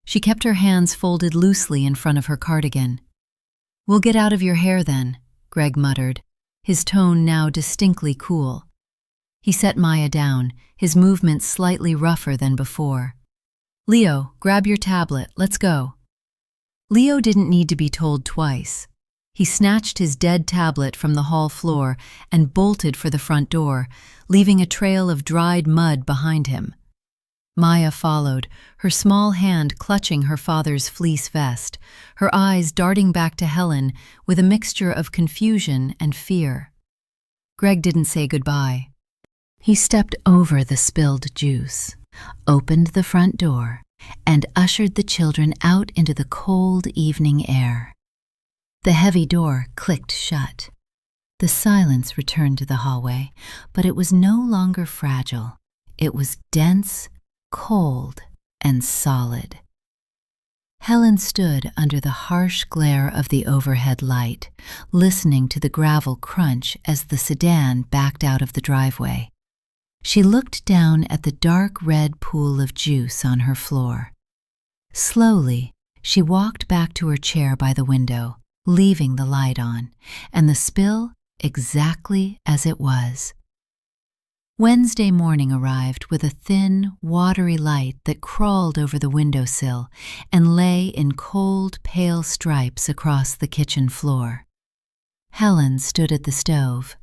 She kept her hands folded loosely in front of her cardigan. "We'll get out of your hair then," Greg muttered, his tone now distinctly cool. He set Maya down, his movements slightly rougher than before. "Leo, grab your tablet, let's go." Leo didn't need to be told twice. He snatched his dead tablet from the hall floor and bolted for the front door, leaving a trail of dried mud behind him. Maya followed, her small hand clutching her father's fleece vest, her eyes darting back to Helen with a mixture of confusion and fear. Greg didn't say goodbye. He stepped over the spilled juice, opened the front door, and ushered the children out into the cold evening air. The heavy door clicked shut. The silence returned to the hallway, but it was no longer fragile. It was dense, cold, and solid. Helen stood under the harsh glare of the overhead light, listening to the gravel crunch as the sedan backed out of the driveway. She looked down at the dark red pool of juice on her floor. Slowly, she walked back to her chair by the window, leaving the light on, and the spill exactly as it was. Wednesday morning arrived with a thin, watery light that crawled over the windowsill and lay in cold, pale stripes across the kitchen floor. Helen stood at the stove.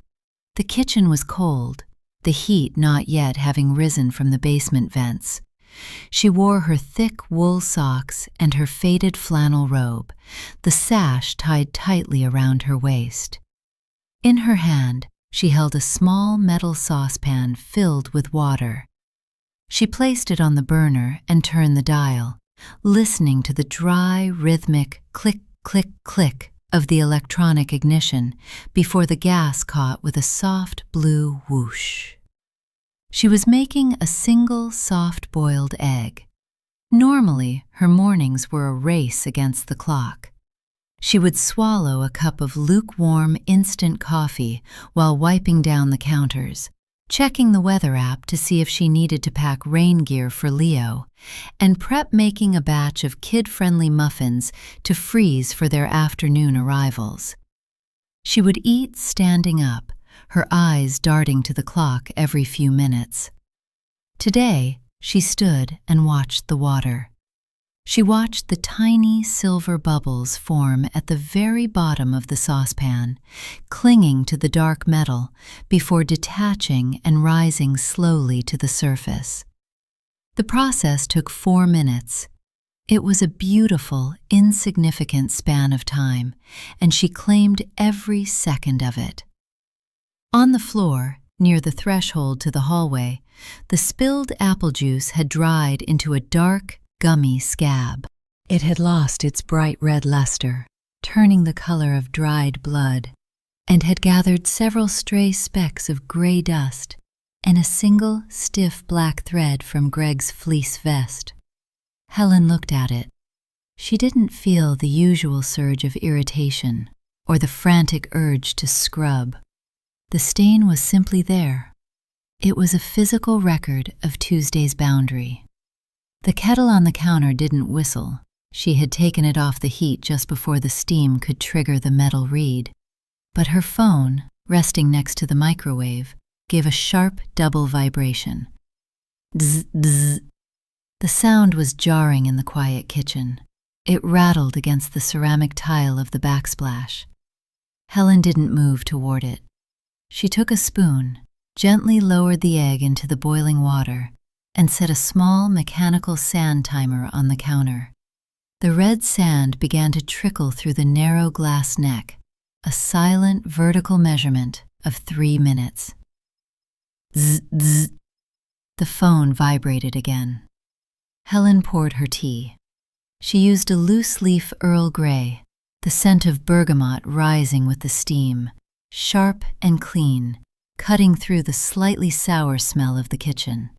The kitchen was cold, the heat not yet having risen from the basement vents. She wore her thick wool socks and her faded flannel robe, the sash tied tightly around her waist. In her hand, she held a small metal saucepan filled with water. She placed it on the burner and turned the dial, listening to the dry, rhythmic click, click, click of the electronic ignition before the gas caught with a soft blue whoosh. She was making a single soft-boiled egg. Normally, her mornings were a race against the clock. She would swallow a cup of lukewarm instant coffee while wiping down the counters, checking the weather app to see if she needed to pack rain gear for Leo, and prep making a batch of kid-friendly muffins to freeze for their afternoon arrivals. She would eat standing up, her eyes darting to the clock every few minutes. Today, she stood and watched the water. She watched the tiny silver bubbles form at the very bottom of the saucepan, clinging to the dark metal before detaching and rising slowly to the surface. The process took 4 minutes. It was a beautiful, insignificant span of time, and she claimed every second of it. On the floor, near the threshold to the hallway, the spilled apple juice had dried into a dark, gummy scab. It had lost its bright red luster, turning the color of dried blood, and had gathered several stray specks of gray dust and a single stiff black thread from Greg's fleece vest. Helen looked at it. She didn't feel the usual surge of irritation or the frantic urge to scrub. The stain was simply there. It was a physical record of Tuesday's boundary. The kettle on the counter didn't whistle. She had taken it off the heat just before the steam could trigger the metal reed. But her phone, resting next to the microwave, gave a sharp double vibration. Bzz, bzz. The sound was jarring in the quiet kitchen. It rattled against the ceramic tile of the backsplash. Helen didn't move toward it. She took a spoon, gently lowered the egg into the boiling water, and set a small mechanical sand timer on the counter. The red sand began to trickle through the narrow glass neck, a silent vertical measurement of 3 minutes. Zzz, zzz. The phone vibrated again. Helen poured her tea. She used a loose-leaf Earl Grey, the scent of bergamot rising with the steam, sharp and clean, cutting through the slightly sour smell of the kitchen.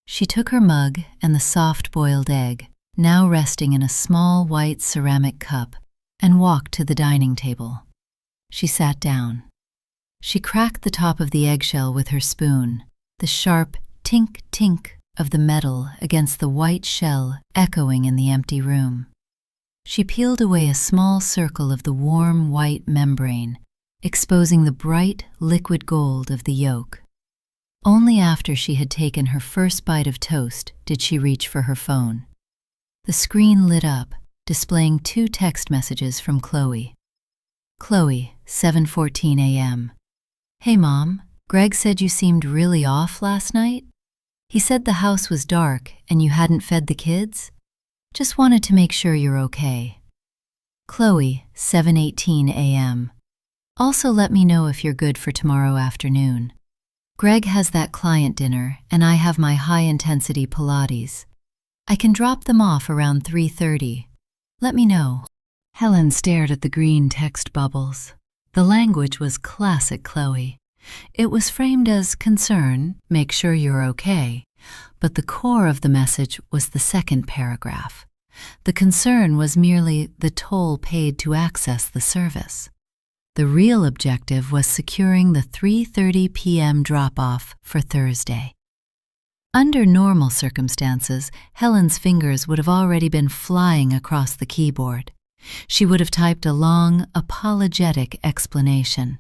She took her mug and the soft-boiled egg, now resting in a small white ceramic cup, and walked to the dining table. She sat down. She cracked the top of the eggshell with her spoon, the sharp tink-tink of the metal against the white shell echoing in the empty room. She peeled away a small circle of the warm white membrane, exposing the bright liquid gold of the yolk. Only after she had taken her first bite of toast did she reach for her phone. The screen lit up, displaying 2 text messages from Chloe. Chloe, 7:14 a.m. Hey Mom, Greg said you seemed really off last night? He said the house was dark and you hadn't fed the kids? Just wanted to make sure you're okay. Chloe, 7:18 a.m. Also let me know if you're good for tomorrow afternoon. Greg has that client dinner and I have my high-intensity Pilates. I can drop them off around 3:30. Let me know. Helen stared at the green text bubbles. The language was classic Chloe. It was framed as concern, make sure you're okay, but the core of the message was the second paragraph. The concern was merely the toll paid to access the service. The real objective was securing the 3:30 p.m. drop-off for Thursday. Under normal circumstances, Helen's fingers would have already been flying across the keyboard. She would have typed a long, apologetic explanation.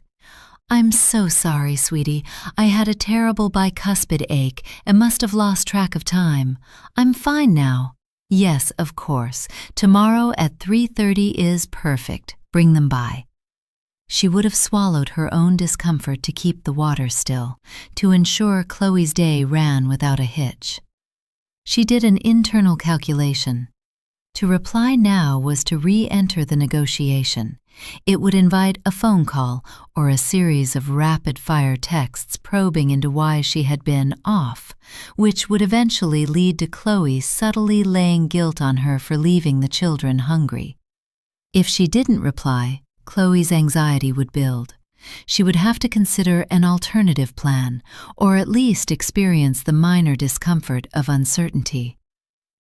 I'm so sorry, sweetie. I had a terrible bicuspid ache and must have lost track of time. I'm fine now. Yes, of course. Tomorrow at 3:30 is perfect. Bring them by. She would have swallowed her own discomfort to keep the water still, to ensure Chloe's day ran without a hitch. She did an internal calculation. To reply now was to re-enter the negotiation. It would invite a phone call or a series of rapid-fire texts probing into why she had been off, which would eventually lead to Chloe subtly laying guilt on her for leaving the children hungry. If she didn't reply, Chloe's anxiety would build. She would have to consider an alternative plan, or at least experience the minor discomfort of uncertainty.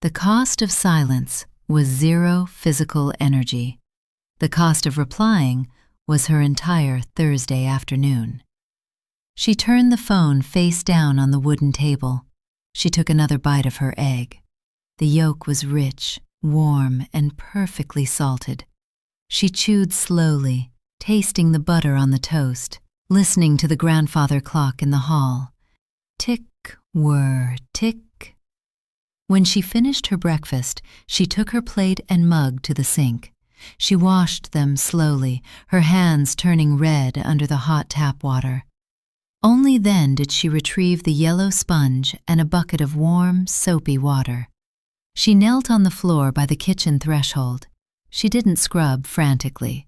The cost of silence was 0 physical energy. The cost of replying was her entire Thursday afternoon. She turned the phone face down on the wooden table. She took another bite of her egg. The yolk was rich, warm, and perfectly salted. She chewed slowly, tasting the butter on the toast, listening to the grandfather clock in the hall. Tick-whir, tick. When she finished her breakfast, she took her plate and mug to the sink. She washed them slowly, her hands turning red under the hot tap water. Only then did she retrieve the yellow sponge and a bucket of warm, soapy water. She knelt on the floor by the kitchen threshold. She didn't scrub frantically.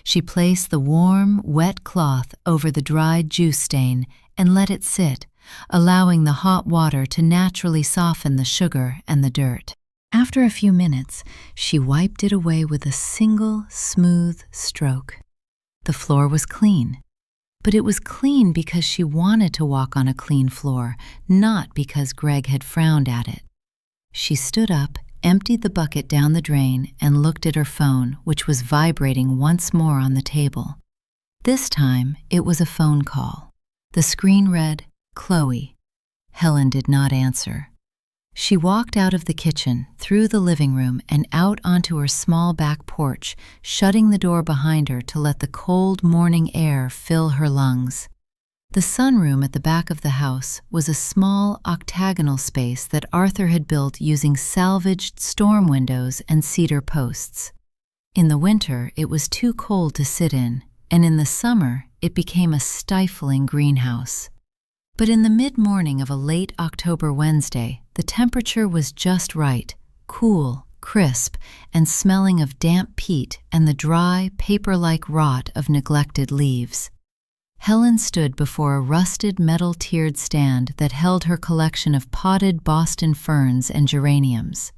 She placed the warm, wet cloth over the dried juice stain and let it sit, allowing the hot water to naturally soften the sugar and the dirt. After a few minutes, she wiped it away with a single, smooth stroke. The floor was clean. But it was clean because she wanted to walk on a clean floor, not because Greg had frowned at it. She stood up, emptied the bucket down the drain, and looked at her phone, which was vibrating once more on the table. This time, it was a phone call. The screen read, Chloe. Helen did not answer. She walked out of the kitchen, through the living room, and out onto her small back porch, shutting the door behind her to let the cold morning air fill her lungs. The sunroom at the back of the house was a small octagonal space that Arthur had built using salvaged storm windows and cedar posts. In the winter, it was too cold to sit in, and in the summer, it became a stifling greenhouse. But in the mid-morning of a late October Wednesday, the temperature was just right, cool, crisp, and smelling of damp peat and the dry, paper-like rot of neglected leaves. Helen stood before a rusted metal-tiered stand that held her collection of potted Boston ferns and geraniums.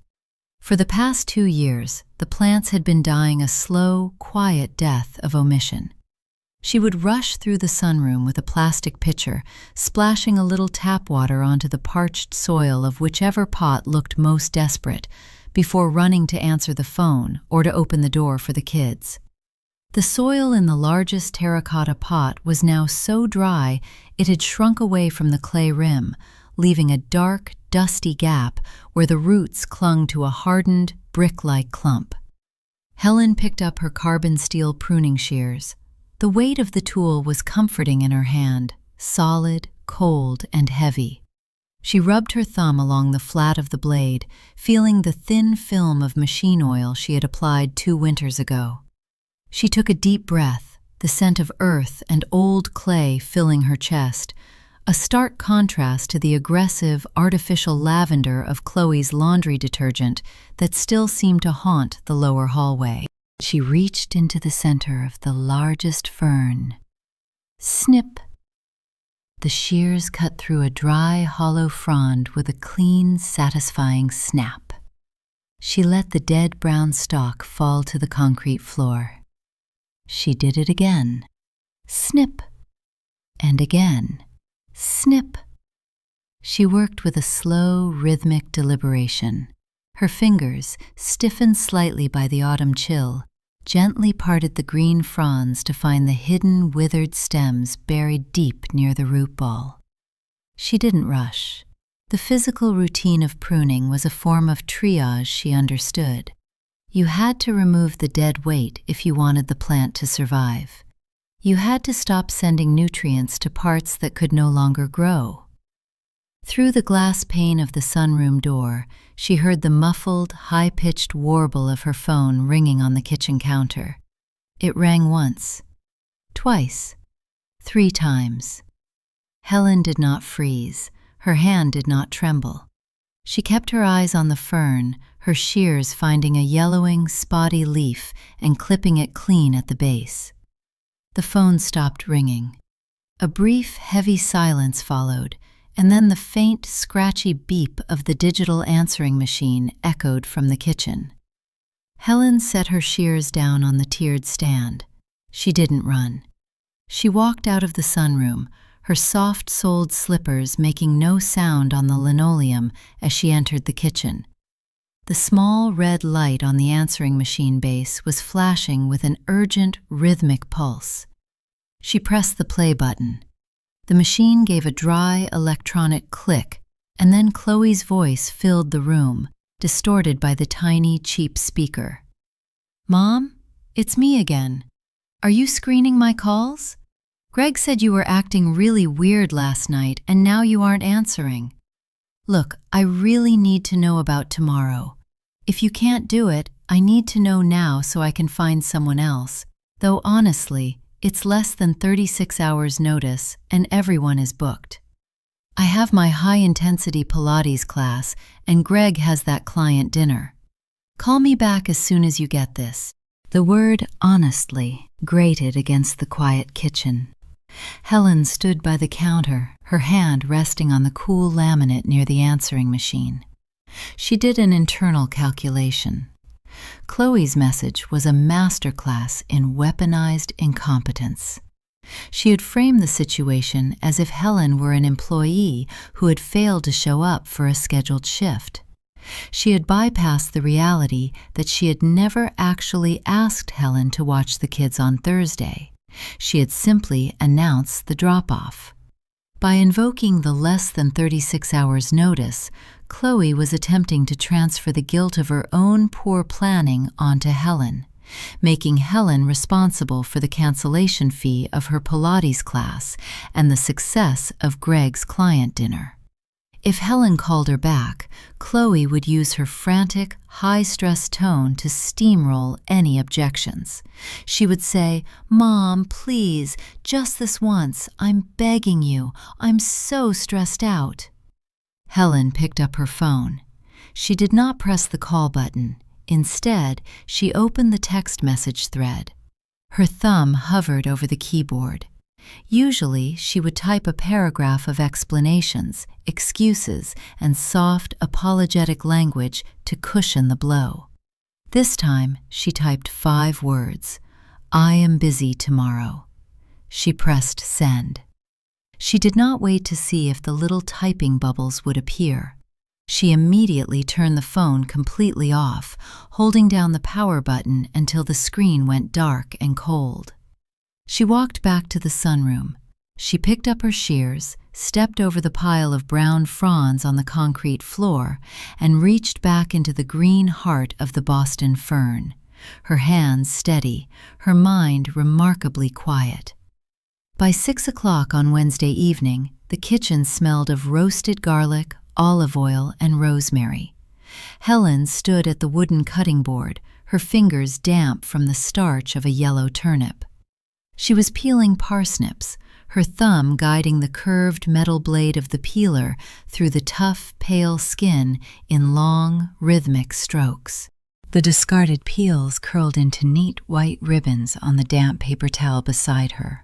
For the past 2 years, the plants had been dying a slow, quiet death of omission. She would rush through the sunroom with a plastic pitcher, splashing a little tap water onto the parched soil of whichever pot looked most desperate, before running to answer the phone or to open the door for the kids. The soil in the largest terracotta pot was now so dry it had shrunk away from the clay rim, leaving a dark, dusty gap where the roots clung to a hardened, brick-like clump. Helen picked up her carbon steel pruning shears. The weight of the tool was comforting in her hand, solid, cold, and heavy. She rubbed her thumb along the flat of the blade, feeling the thin film of machine oil she had applied 2 winters ago. She took a deep breath, the scent of earth and old clay filling her chest, a stark contrast to the aggressive, artificial lavender of Chloe's laundry detergent that still seemed to haunt the lower hallway. She reached into the center of the largest fern. Snip! The shears cut through a dry, hollow frond with a clean, satisfying snap. She let the dead brown stalk fall to the concrete floor. She did it again. Snip! And again. Snip! She worked with a slow, rhythmic deliberation. Her fingers, stiffened slightly by the autumn chill, gently parted the green fronds to find the hidden, withered stems buried deep near the root ball. She didn't rush. The physical routine of pruning was a form of triage she understood. You had to remove the dead weight if you wanted the plant to survive. You had to stop sending nutrients to parts that could no longer grow. Through the glass pane of the sunroom door, she heard the muffled, high-pitched warble of her phone ringing on the kitchen counter. It rang once, twice, 3 times. Helen did not freeze. Her hand did not tremble. She kept her eyes on the fern, her shears finding a yellowing, spotty leaf and clipping it clean at the base. The phone stopped ringing. A brief, heavy silence followed, and then the faint, scratchy beep of the digital answering machine echoed from the kitchen. Helen set her shears down on the tiered stand. She didn't run. She walked out of the sunroom, her soft-soled slippers making no sound on the linoleum as she entered the kitchen. The small red light on the answering machine base was flashing with an urgent, rhythmic pulse. She pressed the play button. The machine gave a dry, electronic click, and then Chloe's voice filled the room, distorted by the tiny, cheap speaker. "Mom, it's me again. Are you screening my calls? Greg said you were acting really weird last night, and now you aren't answering. Look, I really need to know about tomorrow. If you can't do it, I need to know now so I can find someone else. Though honestly, it's less than 36 hours notice, and everyone is booked. I have my high-intensity Pilates class, and Greg has that client dinner. Call me back as soon as you get this." The word honestly grated against the quiet kitchen. Helen stood by the counter, her hand resting on the cool laminate near the answering machine. She did an internal calculation. Chloe's message was a masterclass in weaponized incompetence. She had framed the situation as if Helen were an employee who had failed to show up for a scheduled shift. She had bypassed the reality that she had never actually asked Helen to watch the kids on Thursday. She had simply announced the drop-off. By invoking the less than 36 hours notice, Chloe was attempting to transfer the guilt of her own poor planning onto Helen. making Helen responsible for the cancellation fee of her Pilates class and the success of Greg's client dinner. If Helen called her back, Chloe would use her frantic, high-stress tone to steamroll any objections. She would say, "Mom, please, just this once, I'm begging you, I'm so stressed out." Helen picked up her phone. She did not press the call button. Instead, she opened the text message thread. Her thumb hovered over the keyboard. Usually, she would type a paragraph of explanations, excuses, and soft, apologetic language to cushion the blow. This time, she typed 5 words: "I am busy tomorrow." She pressed send. She did not wait to see if the little typing bubbles would appear. She immediately turned the phone completely off, holding down the power button until the screen went dark and cold. She walked back to the sunroom. She picked up her shears, stepped over the pile of brown fronds on the concrete floor, and reached back into the green heart of the Boston fern, her hands steady, her mind remarkably quiet. By 6 o'clock on Wednesday evening, the kitchen smelled of roasted garlic, olive oil, and rosemary. Helen stood at the wooden cutting board, her fingers damp from the starch of a yellow turnip. She was peeling parsnips, her thumb guiding the curved metal blade of the peeler through the tough, pale skin in long, rhythmic strokes. The discarded peels curled into neat white ribbons on the damp paper towel beside her.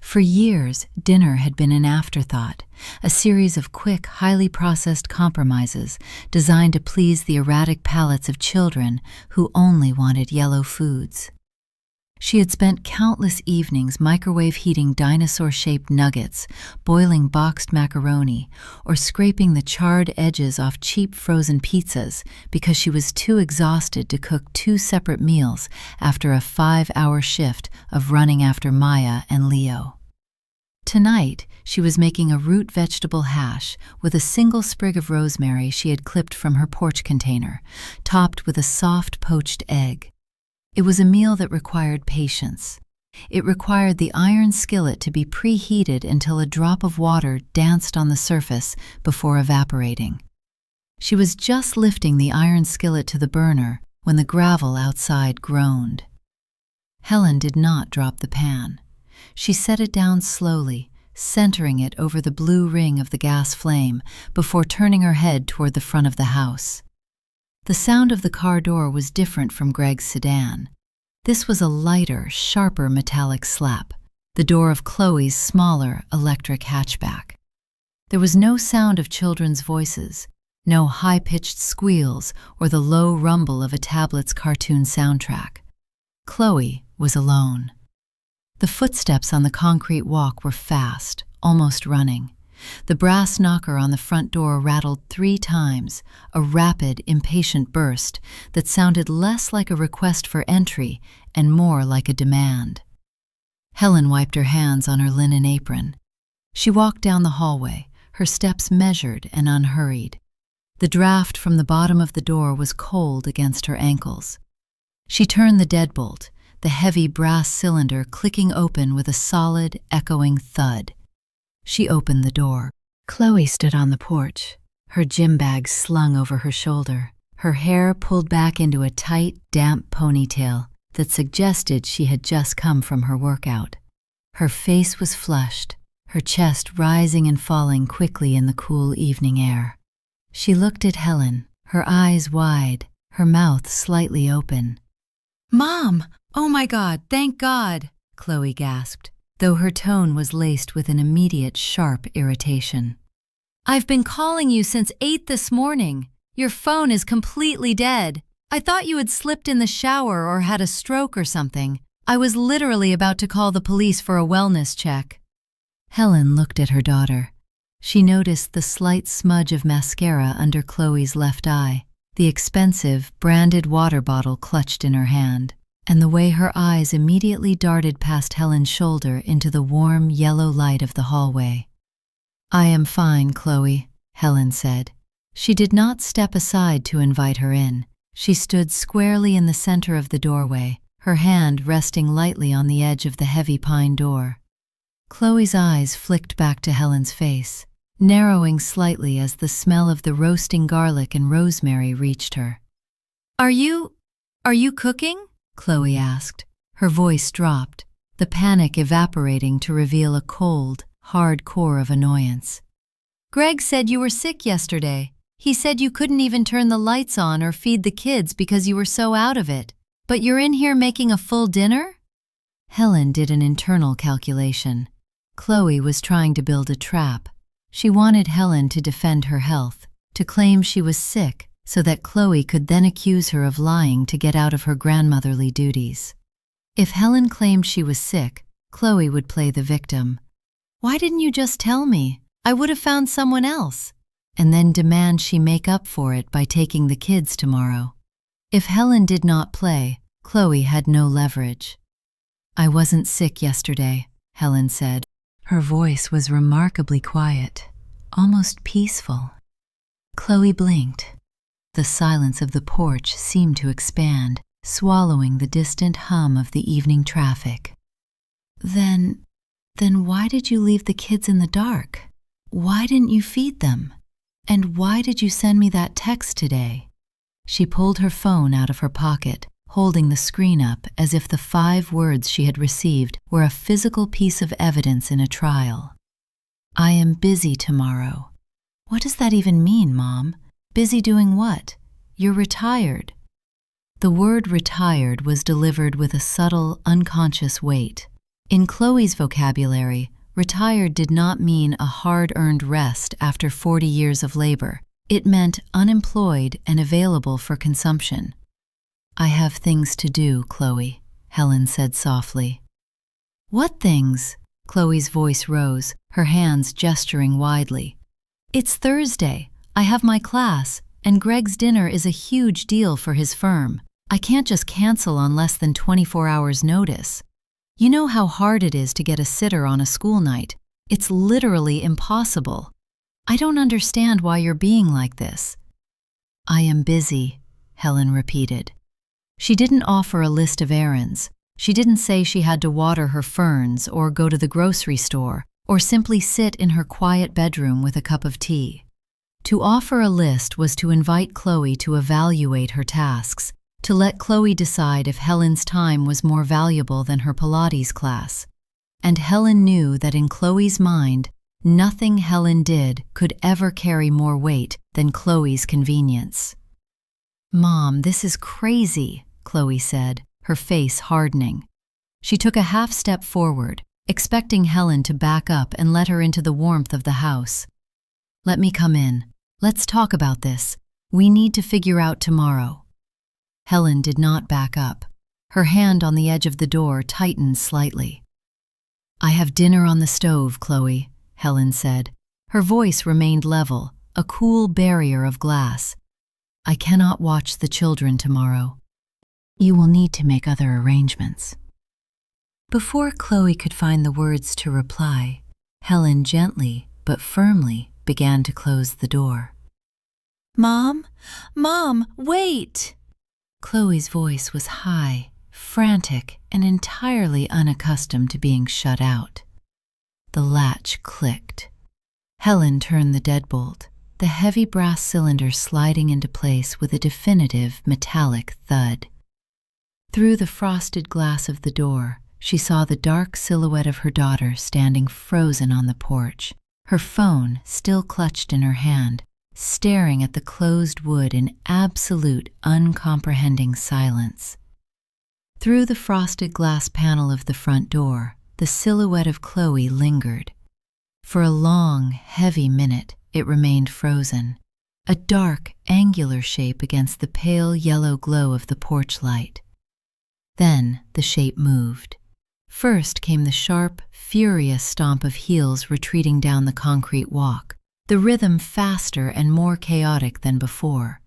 For years, dinner had been an afterthought, a series of quick, highly processed compromises designed to please the erratic palates of children who only wanted yellow foods. She had spent countless evenings microwave heating dinosaur-shaped nuggets, boiling boxed macaroni, or scraping the charred edges off cheap frozen pizzas because she was too exhausted to cook 2 separate meals after a 5-hour shift of running after Maya and Leo. Tonight, she was making a root vegetable hash with a single sprig of rosemary she had clipped from her porch container, topped with a soft poached egg. It was a meal that required patience. It required the iron skillet to be preheated until a drop of water danced on the surface before evaporating. She was just lifting the iron skillet to the burner when the gravel outside groaned. Helen did not drop the pan. She set it down slowly, centering it over the blue ring of the gas flame before turning her head toward the front of the house. The sound of the car door was different from Greg's sedan. This was a lighter, sharper metallic slap, the door of Chloe's smaller electric hatchback. There was no sound of children's voices, no high-pitched squeals or the low rumble of a tablet's cartoon soundtrack. Chloe was alone. The footsteps on the concrete walk were fast, almost running. The brass knocker on the front door rattled 3 times, a rapid, impatient burst that sounded less like a request for entry and more like a demand. Helen wiped her hands on her linen apron. She walked down the hallway, her steps measured and unhurried. The draft from the bottom of the door was cold against her ankles. She turned the deadbolt, the heavy brass cylinder clicking open with a solid, echoing thud. She opened the door. Chloe stood on the porch, her gym bag slung over her shoulder, her hair pulled back into a tight, damp ponytail that suggested she had just come from her workout. Her face was flushed, her chest rising and falling quickly in the cool evening air. She looked at Helen, her eyes wide, her mouth slightly open. "Mom! Oh my God, thank God!" Chloe gasped, though her tone was laced with an immediate sharp irritation. "I've been calling you since 8 this morning. Your phone is completely dead. I thought you had slipped in the shower or had a stroke or something. I was literally about to call the police for a wellness check." Helen looked at her daughter. She noticed the slight smudge of mascara under Chloe's left eye, the expensive, branded water bottle clutched in her hand, and the way her eyes immediately darted past Helen's shoulder into the warm, yellow light of the hallway. "I am fine, Chloe," Helen said. She did not step aside to invite her in. She stood squarely in the center of the doorway, her hand resting lightly on the edge of the heavy pine door. Chloe's eyes flicked back to Helen's face, narrowing slightly as the smell of the roasting garlic and rosemary reached her. Are you cooking?" Chloe asked. Her voice dropped, the panic evaporating to reveal a cold, hard core of annoyance. "Greg said you were sick yesterday. He said you couldn't even turn the lights on or feed the kids because you were so out of it. But you're in here making a full dinner?" Helen did an internal calculation. Chloe was trying to build a trap. She wanted Helen to defend her health, to claim she was sick so that Chloe could then accuse her of lying to get out of her grandmotherly duties. If Helen claimed she was sick, Chloe would play the victim. "Why didn't you just tell me? I would have found someone else," and then demand she make up for it by taking the kids tomorrow. If Helen did not play, Chloe had no leverage. "I wasn't sick yesterday," Helen said. Her voice was remarkably quiet, almost peaceful. Chloe blinked. The silence of the porch seemed to expand, swallowing the distant hum of the evening traffic. Then why did you leave the kids in the dark? Why didn't you feed them? And why did you send me that text today?" She pulled her phone out of her pocket, holding the screen up as if the 5 words she had received were a physical piece of evidence in a trial. "I am busy tomorrow." What does that even mean, Mom? Busy doing what? You're retired. The word retired was delivered with a subtle, unconscious weight. In Chloe's vocabulary, retired did not mean a hard-earned rest after 40 years of labor. It meant unemployed and available for consumption. "I have things to do, Chloe," Helen said softly. "What things?" Chloe's voice rose, her hands gesturing widely. "It's Thursday. I have my class, and Greg's dinner is a huge deal for his firm. I can't just cancel on less than 24 hours' notice. You know how hard it is to get a sitter on a school night. It's literally impossible. I don't understand why you're being like this." "I am busy," Helen repeated. She didn't offer a list of errands. She didn't say she had to water her ferns or go to the grocery store or simply sit in her quiet bedroom with a cup of tea. To offer a list was to invite Chloe to evaluate her tasks, to let Chloe decide if Helen's time was more valuable than her Pilates class. And Helen knew that in Chloe's mind, nothing Helen did could ever carry more weight than Chloe's convenience. "Mom, this is crazy," Chloe said, her face hardening. She took a half step forward, expecting Helen to back up and let her into the warmth of the house. "Let me come in. Let's talk about this. We need to figure out tomorrow." Helen did not back up. Her hand on the edge of the door tightened slightly. "I have dinner on the stove, Chloe," Helen said. Her voice remained level, a cool barrier of glass. "I cannot watch the children tomorrow. You will need to make other arrangements." Before Chloe could find the words to reply, Helen gently but firmly began to close the door. "Mom, wait!" Chloe's voice was high, frantic, and entirely unaccustomed to being shut out. The latch clicked. Helen turned the deadbolt, the heavy brass cylinder sliding into place with a definitive metallic thud. Through the frosted glass of the door, she saw the dark silhouette of her daughter standing frozen on the porch, her phone still clutched in her hand, staring at the closed wood in absolute, uncomprehending silence. Through the frosted glass panel of the front door, the silhouette of Chloe lingered. For a long, heavy minute, it remained frozen, a dark, angular shape against the pale yellow glow of the porch light. Then the shape moved. First came the sharp, furious stomp of heels retreating down the concrete walk, the rhythm faster and more chaotic than before.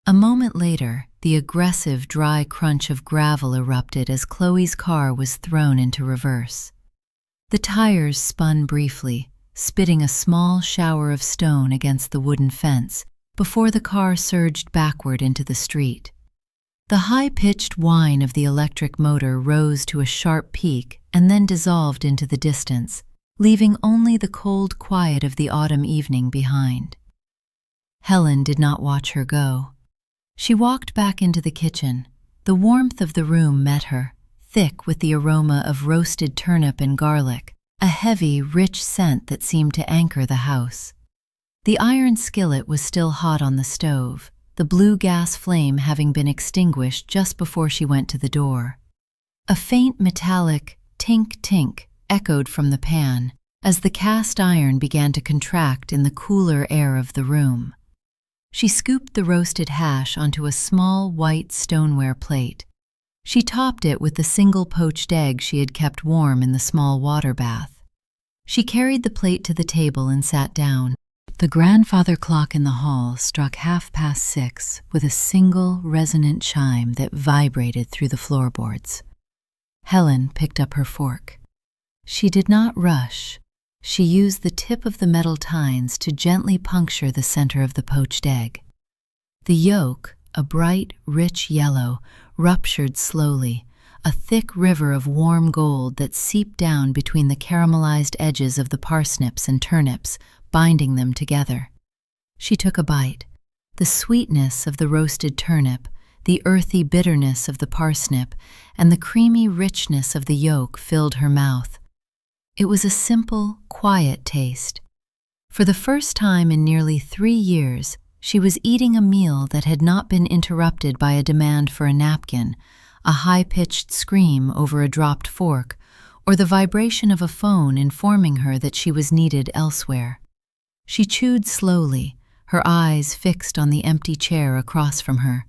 A moment later, the aggressive, dry crunch of gravel erupted as Chloe's car was thrown into reverse. The tires spun briefly, spitting a small shower of stone against the wooden fence before the car surged backward into the street. The high-pitched whine of the electric motor rose to a sharp peak and then dissolved into the distance, leaving only the cold quiet of the autumn evening behind. Helen did not watch her go. She walked back into the kitchen. The warmth of the room met her, thick with the aroma of roasted turnip and garlic, a heavy, rich scent that seemed to anchor the house. The iron skillet was still hot on the stove, the blue gas flame having been extinguished just before she went to the door. A faint metallic tink-tink echoed from the pan as the cast iron began to contract in the cooler air of the room. She scooped the roasted hash onto a small white stoneware plate. She topped it with the single poached egg she had kept warm in the small water bath. She carried the plate to the table and sat down. The grandfather clock in the hall struck 6:30 with a single resonant chime that vibrated through the floorboards. Helen picked up her fork. She did not rush. She used the tip of the metal tines to gently puncture the center of the poached egg. The yolk, a bright, rich yellow, ruptured slowly, a thick river of warm gold that seeped down between the caramelized edges of the parsnips and turnips, binding them together. She took a bite. The sweetness of the roasted turnip, the earthy bitterness of the parsnip, and the creamy richness of the yolk filled her mouth. It was a simple, quiet taste. For the first time in nearly 3 years, she was eating a meal that had not been interrupted by a demand for a napkin, a high-pitched scream over a dropped fork, or the vibration of a phone informing her that she was needed elsewhere. She chewed slowly, her eyes fixed on the empty chair across from her.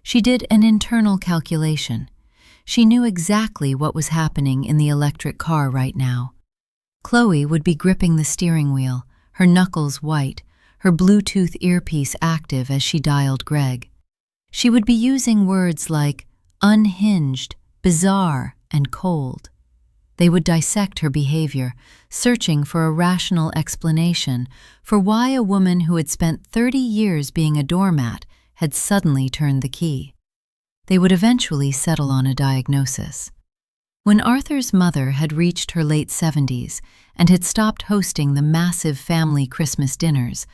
She did an internal calculation. She knew exactly what was happening in the electric car right now. Chloe would be gripping the steering wheel, her knuckles white, her Bluetooth earpiece active as she dialed Greg. She would be using words like unhinged, bizarre, and cold. They would dissect her behavior, searching for a rational explanation for why a woman who had spent 30 years being a doormat had suddenly turned the key. They would eventually settle on a diagnosis. When Arthur's mother had reached her late 70s and had stopped hosting the massive family Christmas dinners,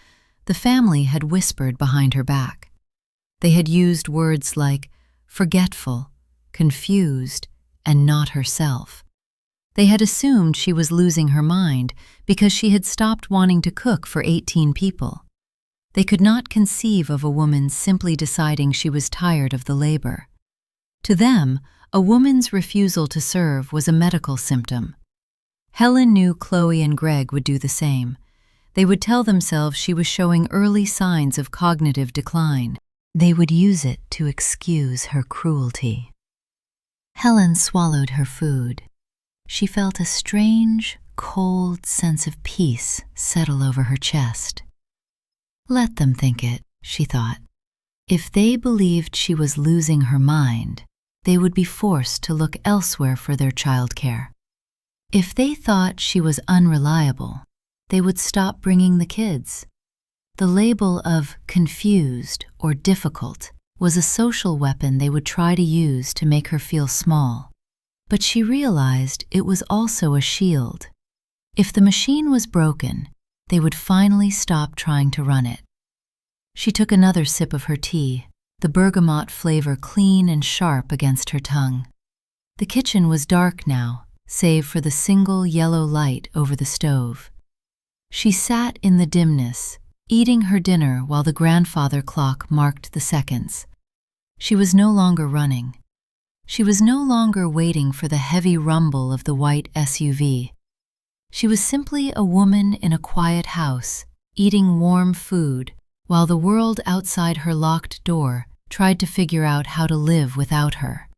the family had whispered behind her back. They had used words like forgetful, confused, and not herself. They had assumed she was losing her mind because she had stopped wanting to cook for 18 people. They could not conceive of a woman simply deciding she was tired of the labor. To them, a woman's refusal to serve was a medical symptom. Helen knew Chloe and Greg would do the same. They would tell themselves she was showing early signs of cognitive decline. They would use it to excuse her cruelty. Helen swallowed her food. She felt a strange, cold sense of peace settle over her chest. Let them think it, she thought. If they believed she was losing her mind, they would be forced to look elsewhere for their childcare. If they thought she was unreliable, they would stop bringing the kids. The label of confused or difficult was a social weapon they would try to use to make her feel small. But she realized it was also a shield. If the machine was broken, they would finally stop trying to run it. She took another sip of her tea, the bergamot flavor clean and sharp against her tongue. The kitchen was dark now, save for the single yellow light over the stove. She sat in the dimness, eating her dinner while the grandfather clock marked the seconds. She was no longer running. She was no longer waiting for the heavy rumble of the white SUV. She was simply a woman in a quiet house, eating warm food, while the world outside her locked door tried to figure out how to live without her.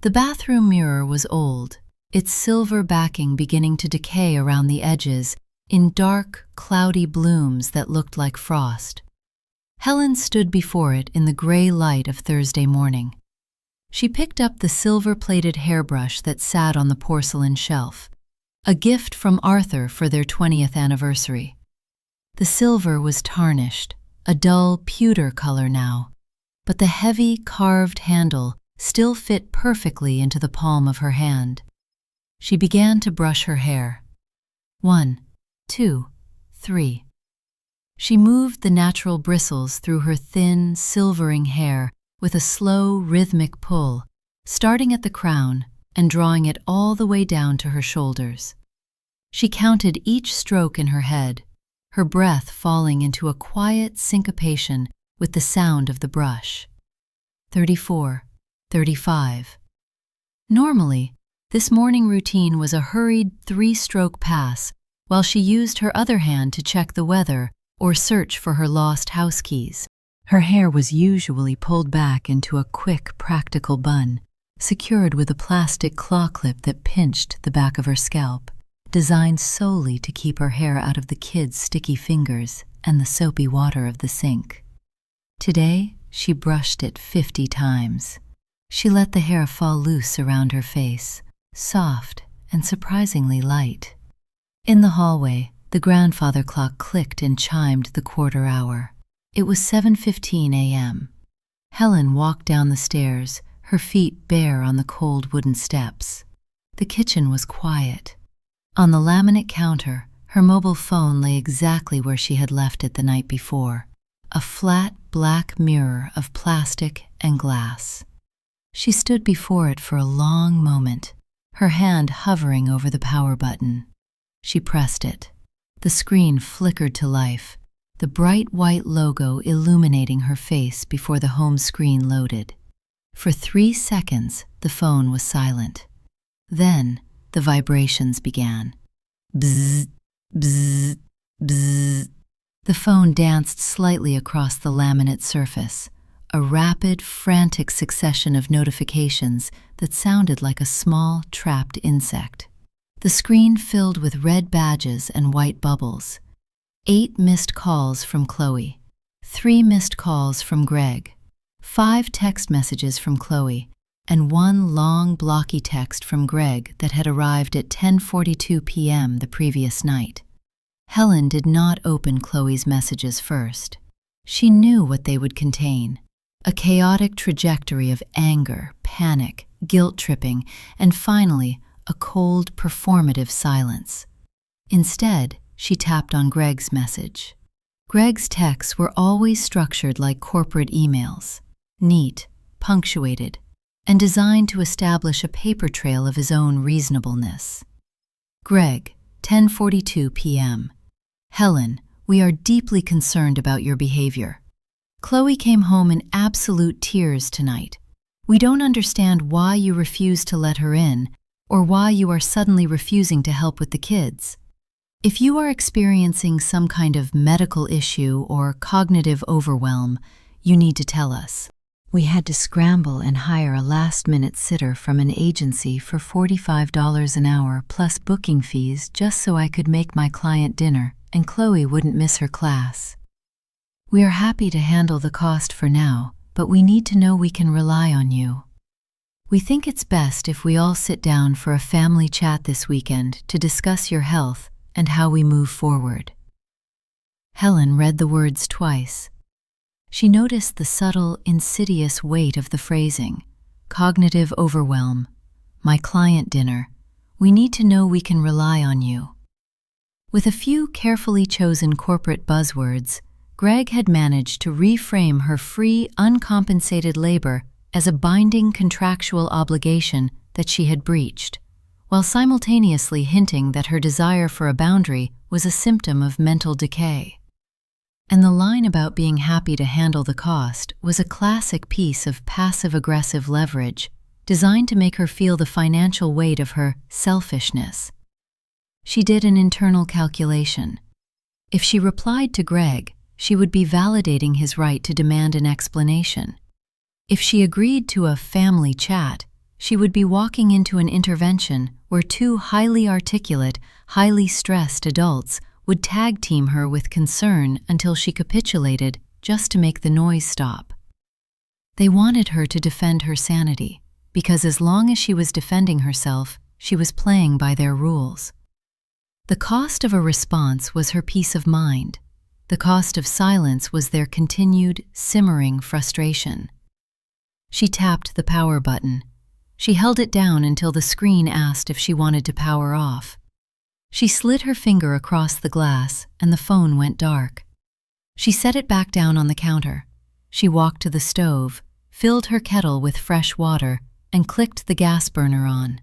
The bathroom mirror was old, its silver backing beginning to decay around the edges in dark, cloudy blooms that looked like frost. Helen stood before it in the gray light of Thursday morning. She picked up the silver-plated hairbrush that sat on the porcelain shelf, a gift from Arthur for their 20th anniversary. The silver was tarnished, a dull pewter color now. but the heavy, carved handle still fit perfectly into the palm of her hand. She began to brush her hair. 1, 2, 3. She moved the natural bristles through her thin, silvering hair with a slow, rhythmic pull, starting at the crown and drawing it all the way down to her shoulders. She counted each stroke in her head, her breath falling into a quiet syncopation with the sound of the brush. 34, 35. Normally, this morning routine was a hurried 3-stroke pass while she used her other hand to check the weather or search for her lost house keys. Her hair was usually pulled back into a quick, practical bun, secured with a plastic claw clip that pinched the back of her scalp, designed solely to keep her hair out of the kids' sticky fingers and the soapy water of the sink. Today, she brushed it 50 times. She let the hair fall loose around her face, soft and surprisingly light. In the hallway, the grandfather clock clicked and chimed the quarter hour. It was 7:15 a.m. Helen walked down the stairs, her feet bare on the cold wooden steps. The kitchen was quiet. On the laminate counter, her mobile phone lay exactly where she had left it the night before, a flat black mirror of plastic and glass. She stood before it for a long moment, her hand hovering over the power button. She pressed it. The screen flickered to life, the bright white logo illuminating her face before the home screen loaded. For 3 seconds, the phone was silent. Then, the vibrations began. Bzzz, bzzz, bzzz. The phone danced slightly across the laminate surface, a rapid, frantic succession of notifications that sounded like a small, trapped insect. The screen filled with red badges and white bubbles. 8 missed calls from Chloe, 3 missed calls from Greg, 5 text messages from Chloe, and 1 long, blocky text from Greg that had arrived at 10:42 p.m. the previous night. Helen did not open Chloe's messages first. She knew what they would contain: a chaotic trajectory of anger, panic, guilt-tripping, and finally, a cold, performative silence. Instead, she tapped on Greg's message. Greg's texts were always structured like corporate emails, neat, punctuated, and designed to establish a paper trail of his own reasonableness. Greg, 10:42 p.m. Helen, we are deeply concerned about your behavior. Chloe came home in absolute tears tonight. We don't understand why you refused to let her in, or why you are suddenly refusing to help with the kids. If you are experiencing some kind of medical issue or cognitive overwhelm, you need to tell us. We had to scramble and hire a last-minute sitter from an agency for $45 an hour plus booking fees just so I could make my client dinner and Chloe wouldn't miss her class. We are happy to handle the cost for now, but we need to know we can rely on you. We think it's best if we all sit down for a family chat this weekend to discuss your health and how we move forward. Helen read the words twice. She noticed the subtle, insidious weight of the phrasing: cognitive overwhelm, my client dinner, we need to know we can rely on you. With a few carefully chosen corporate buzzwords, Greg had managed to reframe her free, uncompensated labor as a binding contractual obligation that she had breached, while simultaneously hinting that her desire for a boundary was a symptom of mental decay. And the line about being happy to handle the cost was a classic piece of passive-aggressive leverage designed to make her feel the financial weight of her selfishness. She did an internal calculation. If she replied to Greg, she would be validating his right to demand an explanation. If she agreed to a family chat, she would be walking into an intervention where 2 highly articulate, highly stressed adults would tag-team her with concern until she capitulated just to make the noise stop. They wanted her to defend her sanity, because as long as she was defending herself, she was playing by their rules. The cost of a response was her peace of mind. The cost of silence was their continued, simmering frustration. She tapped the power button. She held it down until the screen asked if she wanted to power off. She slid her finger across the glass and the phone went dark. She set it back down on the counter. She walked to the stove, filled her kettle with fresh water, and clicked the gas burner on.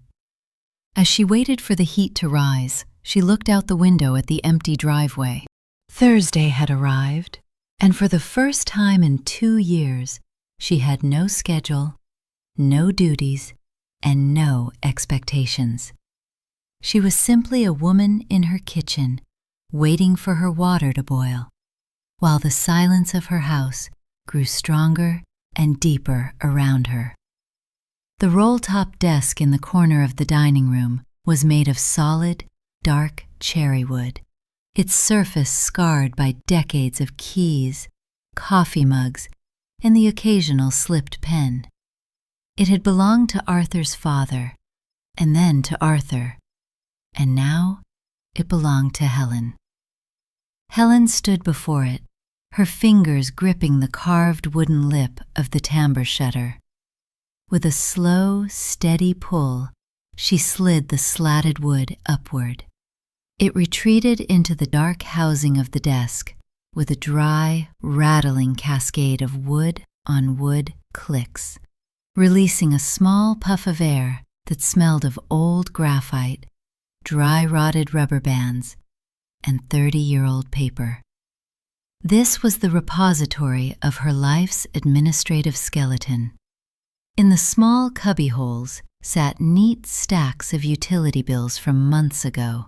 As she waited for the heat to rise, she looked out the window at the empty driveway. Thursday had arrived, and for the first time in 2 years, she had no schedule, no duties, and no expectations. She was simply a woman in her kitchen, waiting for her water to boil, while the silence of her house grew stronger and deeper around her. The roll-top desk in the corner of the dining room was made of solid, dark cherry wood, its surface scarred by decades of keys, coffee mugs, and the occasional slipped pen. It had belonged to Arthur's father, and then to Arthur, and now it belonged to Helen. Helen stood before it, her fingers gripping the carved wooden lip of the timbre shutter. With a slow, steady pull, she slid the slatted wood upward. It retreated into the dark housing of the desk with a dry, rattling cascade of wood-on-wood clicks, releasing a small puff of air that smelled of old graphite, dry-rotted rubber bands, and 30-year-old paper. This was the repository of her life's administrative skeleton. In the small cubbyholes sat neat stacks of utility bills from months ago,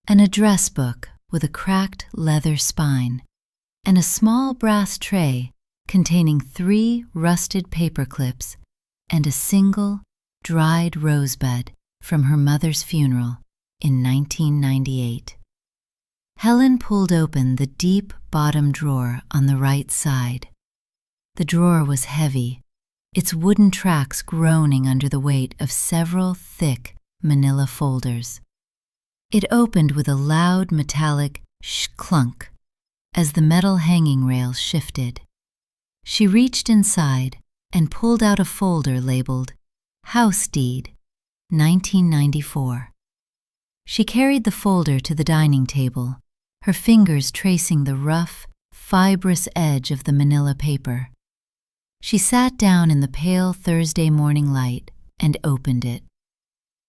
an address book with a cracked leather spine, and a small brass tray containing 3 rusted paper clips and a single, dried rosebud from her mother's funeral in 1998. Helen pulled open the deep bottom drawer on the right side. The drawer was heavy, its wooden tracks groaning under the weight of several thick manila folders. It opened with a loud metallic sh-clunk as the metal hanging rails shifted. She reached inside and pulled out a folder labeled House Deed, 1994. She carried the folder to the dining table, her fingers tracing the rough, fibrous edge of the manila paper. She sat down in the pale Thursday morning light and opened it.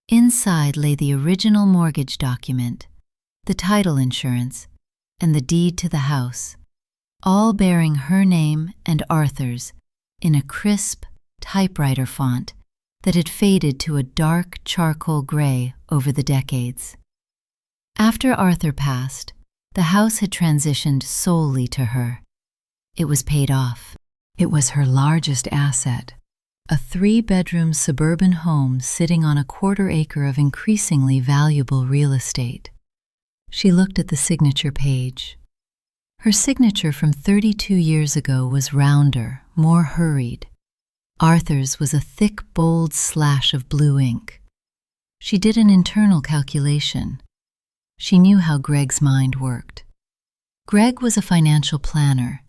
Inside lay the original mortgage document, the title insurance, and the deed to the house, all bearing her name and Arthur's in a crisp typewriter font that had faded to a dark charcoal gray over the decades. After Arthur passed, the house had transitioned solely to her. It was paid off. It was her largest asset, a 3-bedroom suburban home sitting on a 1/4 acre of increasingly valuable real estate. She looked at the signature page. Her signature from 32 years ago was rounder, more hurried. Arthur's was a thick, bold slash of blue ink. She did an internal calculation. She knew how Greg's mind worked. Greg was a financial planner.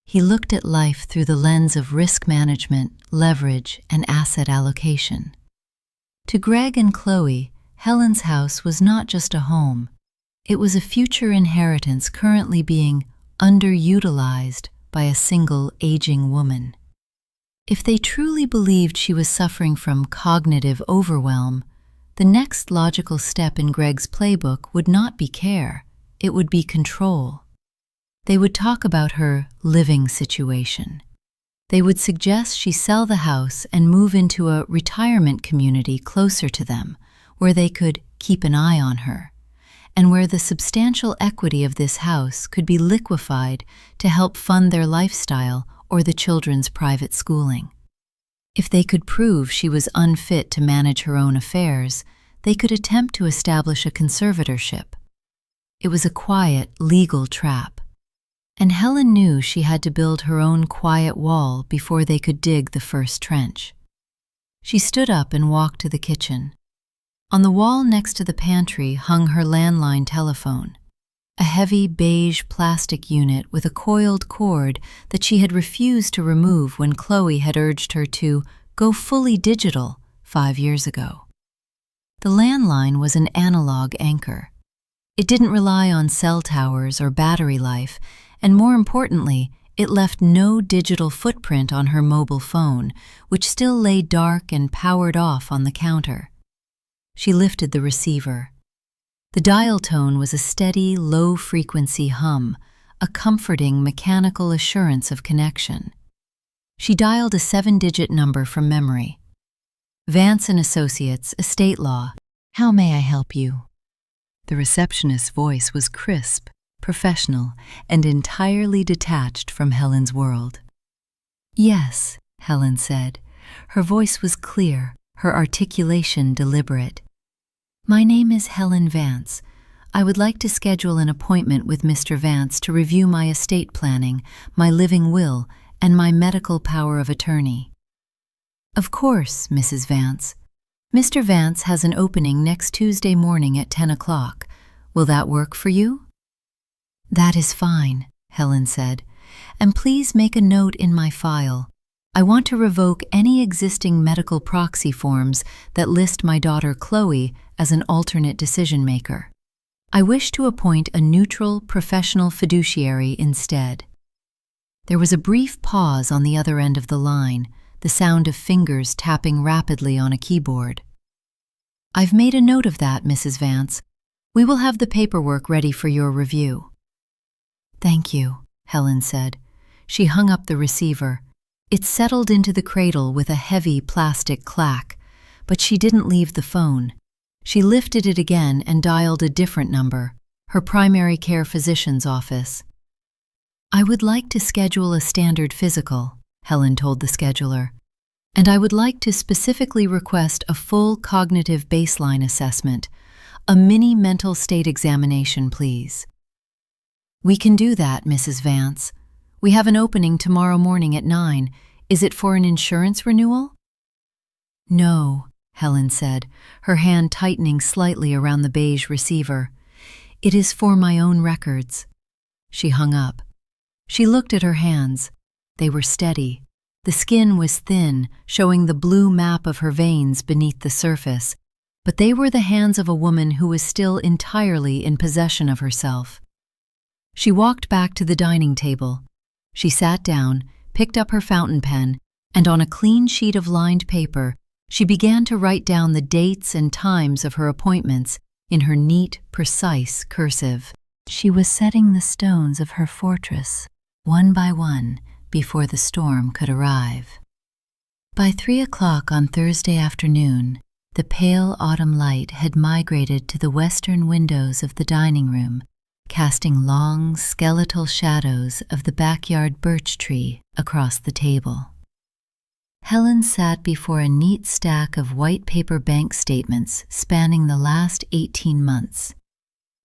He looked at life through the lens of risk management, leverage, and asset allocation. To Greg and Chloe, Helen's house was not just a home. It was a future inheritance currently being underutilized by a single aging woman. If they truly believed she was suffering from cognitive overwhelm, the next logical step in Greg's playbook would not be care, it would be control. They would talk about her living situation. They would suggest she sell the house and move into a retirement community closer to them, where they could keep an eye on her, and where the substantial equity of this house could be liquefied to help fund their lifestyle or the children's private schooling. If they could prove she was unfit to manage her own affairs, they could attempt to establish a conservatorship. It was a quiet, legal trap, and Helen knew she had to build her own quiet wall before they could dig the first trench. She stood up and walked to the kitchen. On the wall next to the pantry hung her landline telephone. a heavy beige plastic unit with a coiled cord that she had refused to remove when Chloe had urged her to go fully digital 5 years ago. The landline was an analog anchor. It didn't rely on cell towers or battery life, and more importantly, it left no digital footprint on her mobile phone, which still lay dark and powered off on the counter. She lifted the receiver. The dial tone was a steady, low-frequency hum, a comforting, mechanical assurance of connection. She dialed a 7-digit number from memory. Vance & Associates, Estate Law. How may I help you? The receptionist's voice was crisp, professional, and entirely detached from Helen's world. Yes, Helen said. Her voice was clear, her articulation deliberate. My name is Helen Vance. I would like to schedule an appointment with Mr. Vance to review my estate planning, my living will, and my medical power of attorney. Of course, Mrs. Vance. Mr. Vance has an opening next Tuesday morning at 10 o'clock. Will that work for you? That is fine, Helen said, and please make a note in my file. I want to revoke any existing medical proxy forms that list my daughter Chloe as an alternate decision-maker. I wish to appoint a neutral, professional fiduciary instead. There was a brief pause on the other end of the line, the sound of fingers tapping rapidly on a keyboard. I've made a note of that, Mrs. Vance. We will have the paperwork ready for your review. Thank you, Helen said. She hung up the receiver. It settled into the cradle with a heavy plastic clack, but she didn't leave the phone. She lifted it again and dialed a different number, her primary care physician's office. I would like to schedule a standard physical, Helen told the scheduler, and I would like to specifically request a full cognitive baseline assessment, a mini mental state examination, please. We can do that, Mrs. Vance. We have an opening tomorrow morning at 9. Is it for an insurance renewal? No, Helen said, her hand tightening slightly around the beige receiver. It is for my own records. She hung up. She looked at her hands. They were steady. The skin was thin, showing the blue map of her veins beneath the surface, but they were the hands of a woman who was still entirely in possession of herself. She walked back to the dining table. She sat down, picked up her fountain pen, and on a clean sheet of lined paper, she began to write down the dates and times of her appointments in her neat, precise cursive. She was setting the stones of her fortress, one by one, before the storm could arrive. By 3 o'clock on Thursday afternoon, the pale autumn light had migrated to the western windows of the dining room, casting long, skeletal shadows of the backyard birch tree across the table. Helen sat before a neat stack of white paper bank statements spanning the last 18 months.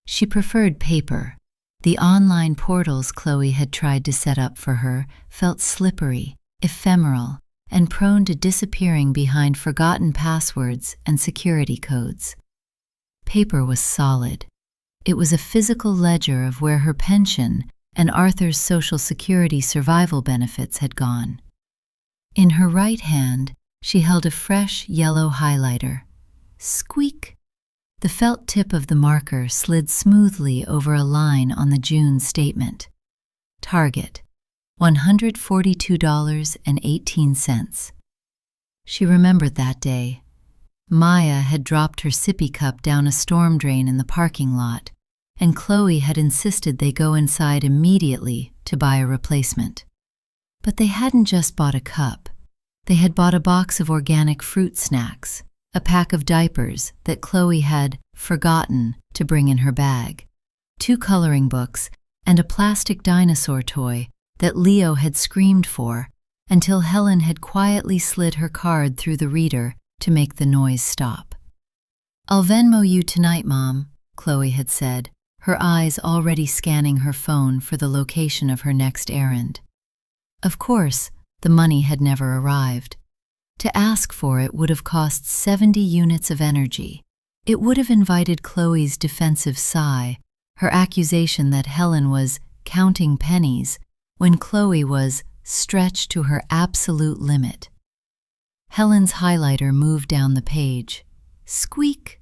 She preferred paper. The online portals Chloe had tried to set up for her felt slippery, ephemeral, and prone to disappearing behind forgotten passwords and security codes. Paper was solid. It was a physical ledger of where her pension and Arthur's Social Security survival benefits had gone. In her right hand, she held a fresh yellow highlighter. Squeak! The felt tip of the marker slid smoothly over a line on the June statement. Target, $142.18. She remembered that day. Maya had dropped her sippy cup down a storm drain in the parking lot, and Chloe had insisted they go inside immediately to buy a replacement. But they hadn't just bought a cup. They had bought a box of organic fruit snacks, a pack of diapers that Chloe had forgotten to bring in her bag, 2 coloring books, and a plastic dinosaur toy that Leo had screamed for until Helen had quietly slid her card through the reader to make the noise stop. I'll Venmo you tonight, Mom, Chloe had said, her eyes already scanning her phone for the location of her next errand. Of course, the money had never arrived. To ask for it would have cost 70 units of energy. It would have invited Chloe's defensive sigh, her accusation that Helen was counting pennies when Chloe was stretched to her absolute limit. Helen's highlighter moved down the page. Squeak!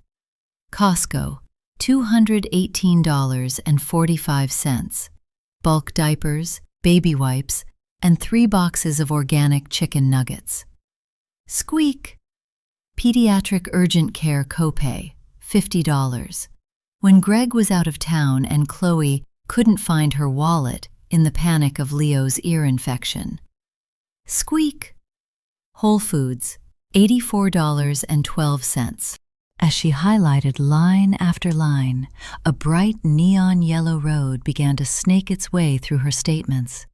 Costco, $218.45. Bulk diapers, baby wipes, and 3 boxes of organic chicken nuggets. Squeak! Pediatric urgent care copay, $50. When Greg was out of town and Chloe couldn't find her wallet in the panic of Leo's ear infection. Squeak! Whole Foods, $84.12. As she highlighted line after line, a bright neon yellow road began to snake its way through her statements.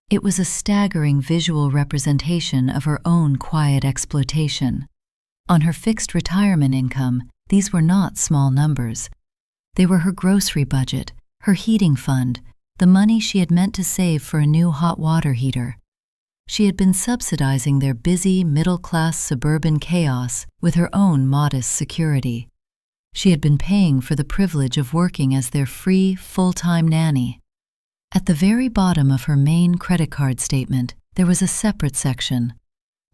It was a staggering visual representation of her own quiet exploitation. On her fixed retirement income, these were not small numbers. They were her grocery budget, her heating fund, the money she had meant to save for a new hot water heater. She had been subsidizing their busy, middle-class suburban chaos with her own modest security. She had been paying for the privilege of working as their free, full-time nanny. At the very bottom of her main credit card statement, there was a separate section,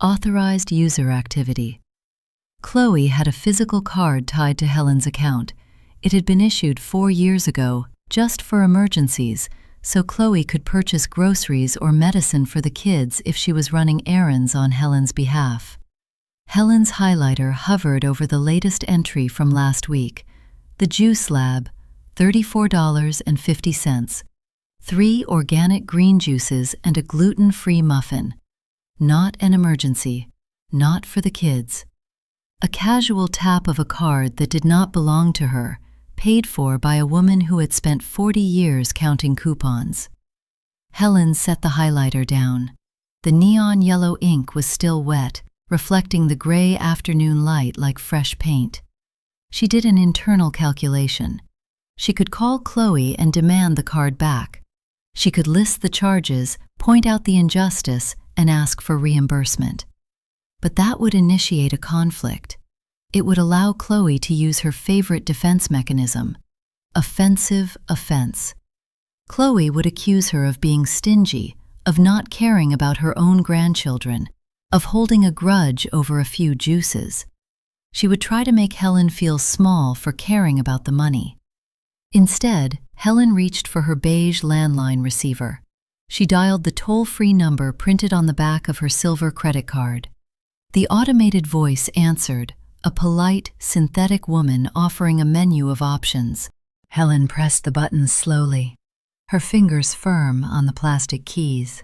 Authorized User Activity. Chloe had a physical card tied to Helen's account. It had been issued 4 years ago, just for emergencies, so Chloe could purchase groceries or medicine for the kids if she was running errands on Helen's behalf. Helen's highlighter hovered over the latest entry from last week. The Juice Lab, $34.50. 3 organic green juices and a gluten-free muffin. Not an emergency. Not for the kids. A casual tap of a card that did not belong to her, paid for by a woman who had spent 40 years counting coupons. Helen set the highlighter down. The neon yellow ink was still wet, reflecting the gray afternoon light like fresh paint. She did an internal calculation. She could call Chloe and demand the card back. She could list the charges, point out the injustice, and ask for reimbursement. But that would initiate a conflict. It would allow Chloe to use her favorite defense mechanism, offensive offense. Chloe would accuse her of being stingy, of not caring about her own grandchildren, of holding a grudge over a few juices. She would try to make Helen feel small for caring about the money. Instead, Helen reached for her beige landline receiver. She dialed the toll-free number printed on the back of her silver credit card. The automated voice answered, a polite, synthetic woman offering a menu of options. Helen pressed the buttons slowly, her fingers firm on the plastic keys.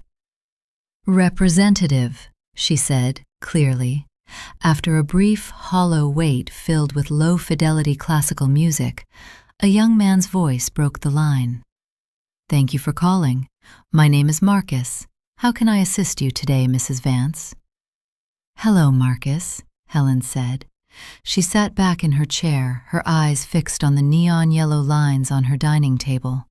"Representative," she said, clearly. After a brief, hollow wait filled with low-fidelity classical music, a young man's voice broke the line. "Thank you for calling. My name is Marcus. How can I assist you today, Mrs. Vance?" "Hello, Marcus," Helen said. She sat back in her chair, her eyes fixed on the neon yellow lines on her dining table.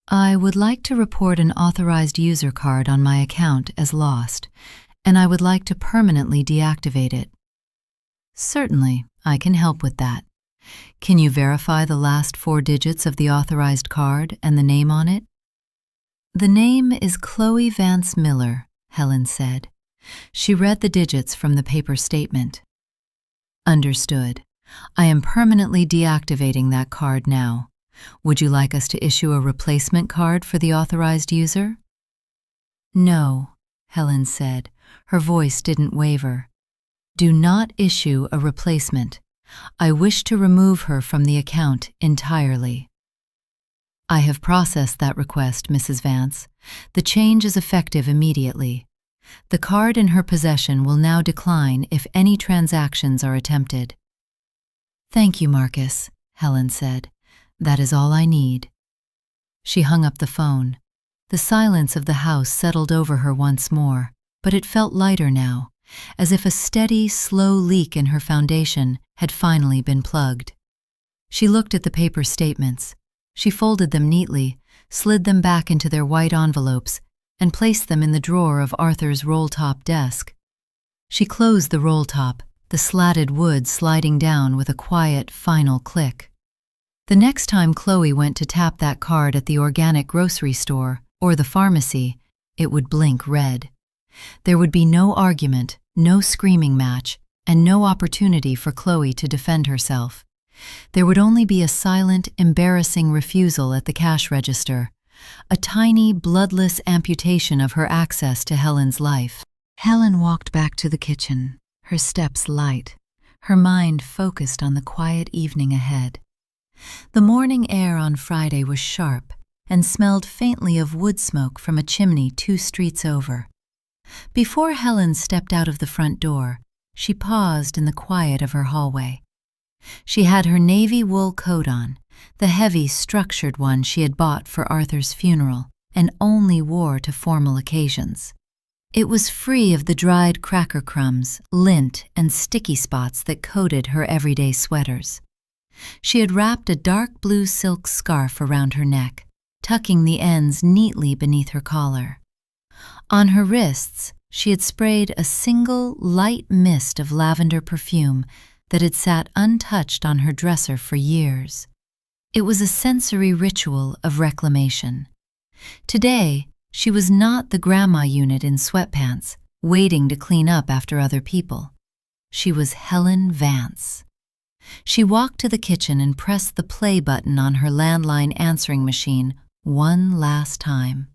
"I would like to report an authorized user card on my account as lost, and I would like to permanently deactivate it." "Certainly, I can help with that. Can you verify the last 4 digits of the authorized card and the name on it?" "The name is Chloe Vance Miller," Helen said. She read the digits from the paper statement. "Understood. I am permanently deactivating that card now. Would you like us to issue a replacement card for the authorized user?" "No," Helen said. Her voice didn't waver. "Do not issue a replacement. I wish to remove her from the account entirely." "I have processed that request, Mrs. Vance. The change is effective immediately. The card in her possession will now decline if any transactions are attempted." "Thank you, Marcus," Helen said. "That is all I need." She hung up the phone. The silence of the house settled over her once more, but it felt lighter now, as if a steady, slow leak in her foundation had finally been plugged. She looked at the paper statements. She folded them neatly, slid them back into their white envelopes, and placed them in the drawer of Arthur's roll-top desk. She closed the roll-top, the slatted wood sliding down with a quiet, final click. The next time Chloe went to tap that card at the organic grocery store or the pharmacy, it would blink red. There would be no argument, no screaming match, and no opportunity for Chloe to defend herself. There would only be a silent, embarrassing refusal at the cash register, a tiny, bloodless amputation of her access to Helen's life. Helen walked back to the kitchen, her steps light, her mind focused on the quiet evening ahead. The morning air on Friday was sharp and smelled faintly of wood smoke from a chimney 2 streets over. Before Helen stepped out of the front door, she paused in the quiet of her hallway. She had her navy wool coat on, the heavy, structured one she had bought for Arthur's funeral and only wore to formal occasions. It was free of the dried cracker crumbs, lint, and sticky spots that coated her everyday sweaters. She had wrapped a dark blue silk scarf around her neck, tucking the ends neatly beneath her collar. On her wrists, she had sprayed a single light mist of lavender perfume that had sat untouched on her dresser for years. It was a sensory ritual of reclamation. Today, she was not the grandma unit in sweatpants, waiting to clean up after other people. She was Helen Vance. She walked to the kitchen and pressed the play button on her landline answering machine one last time.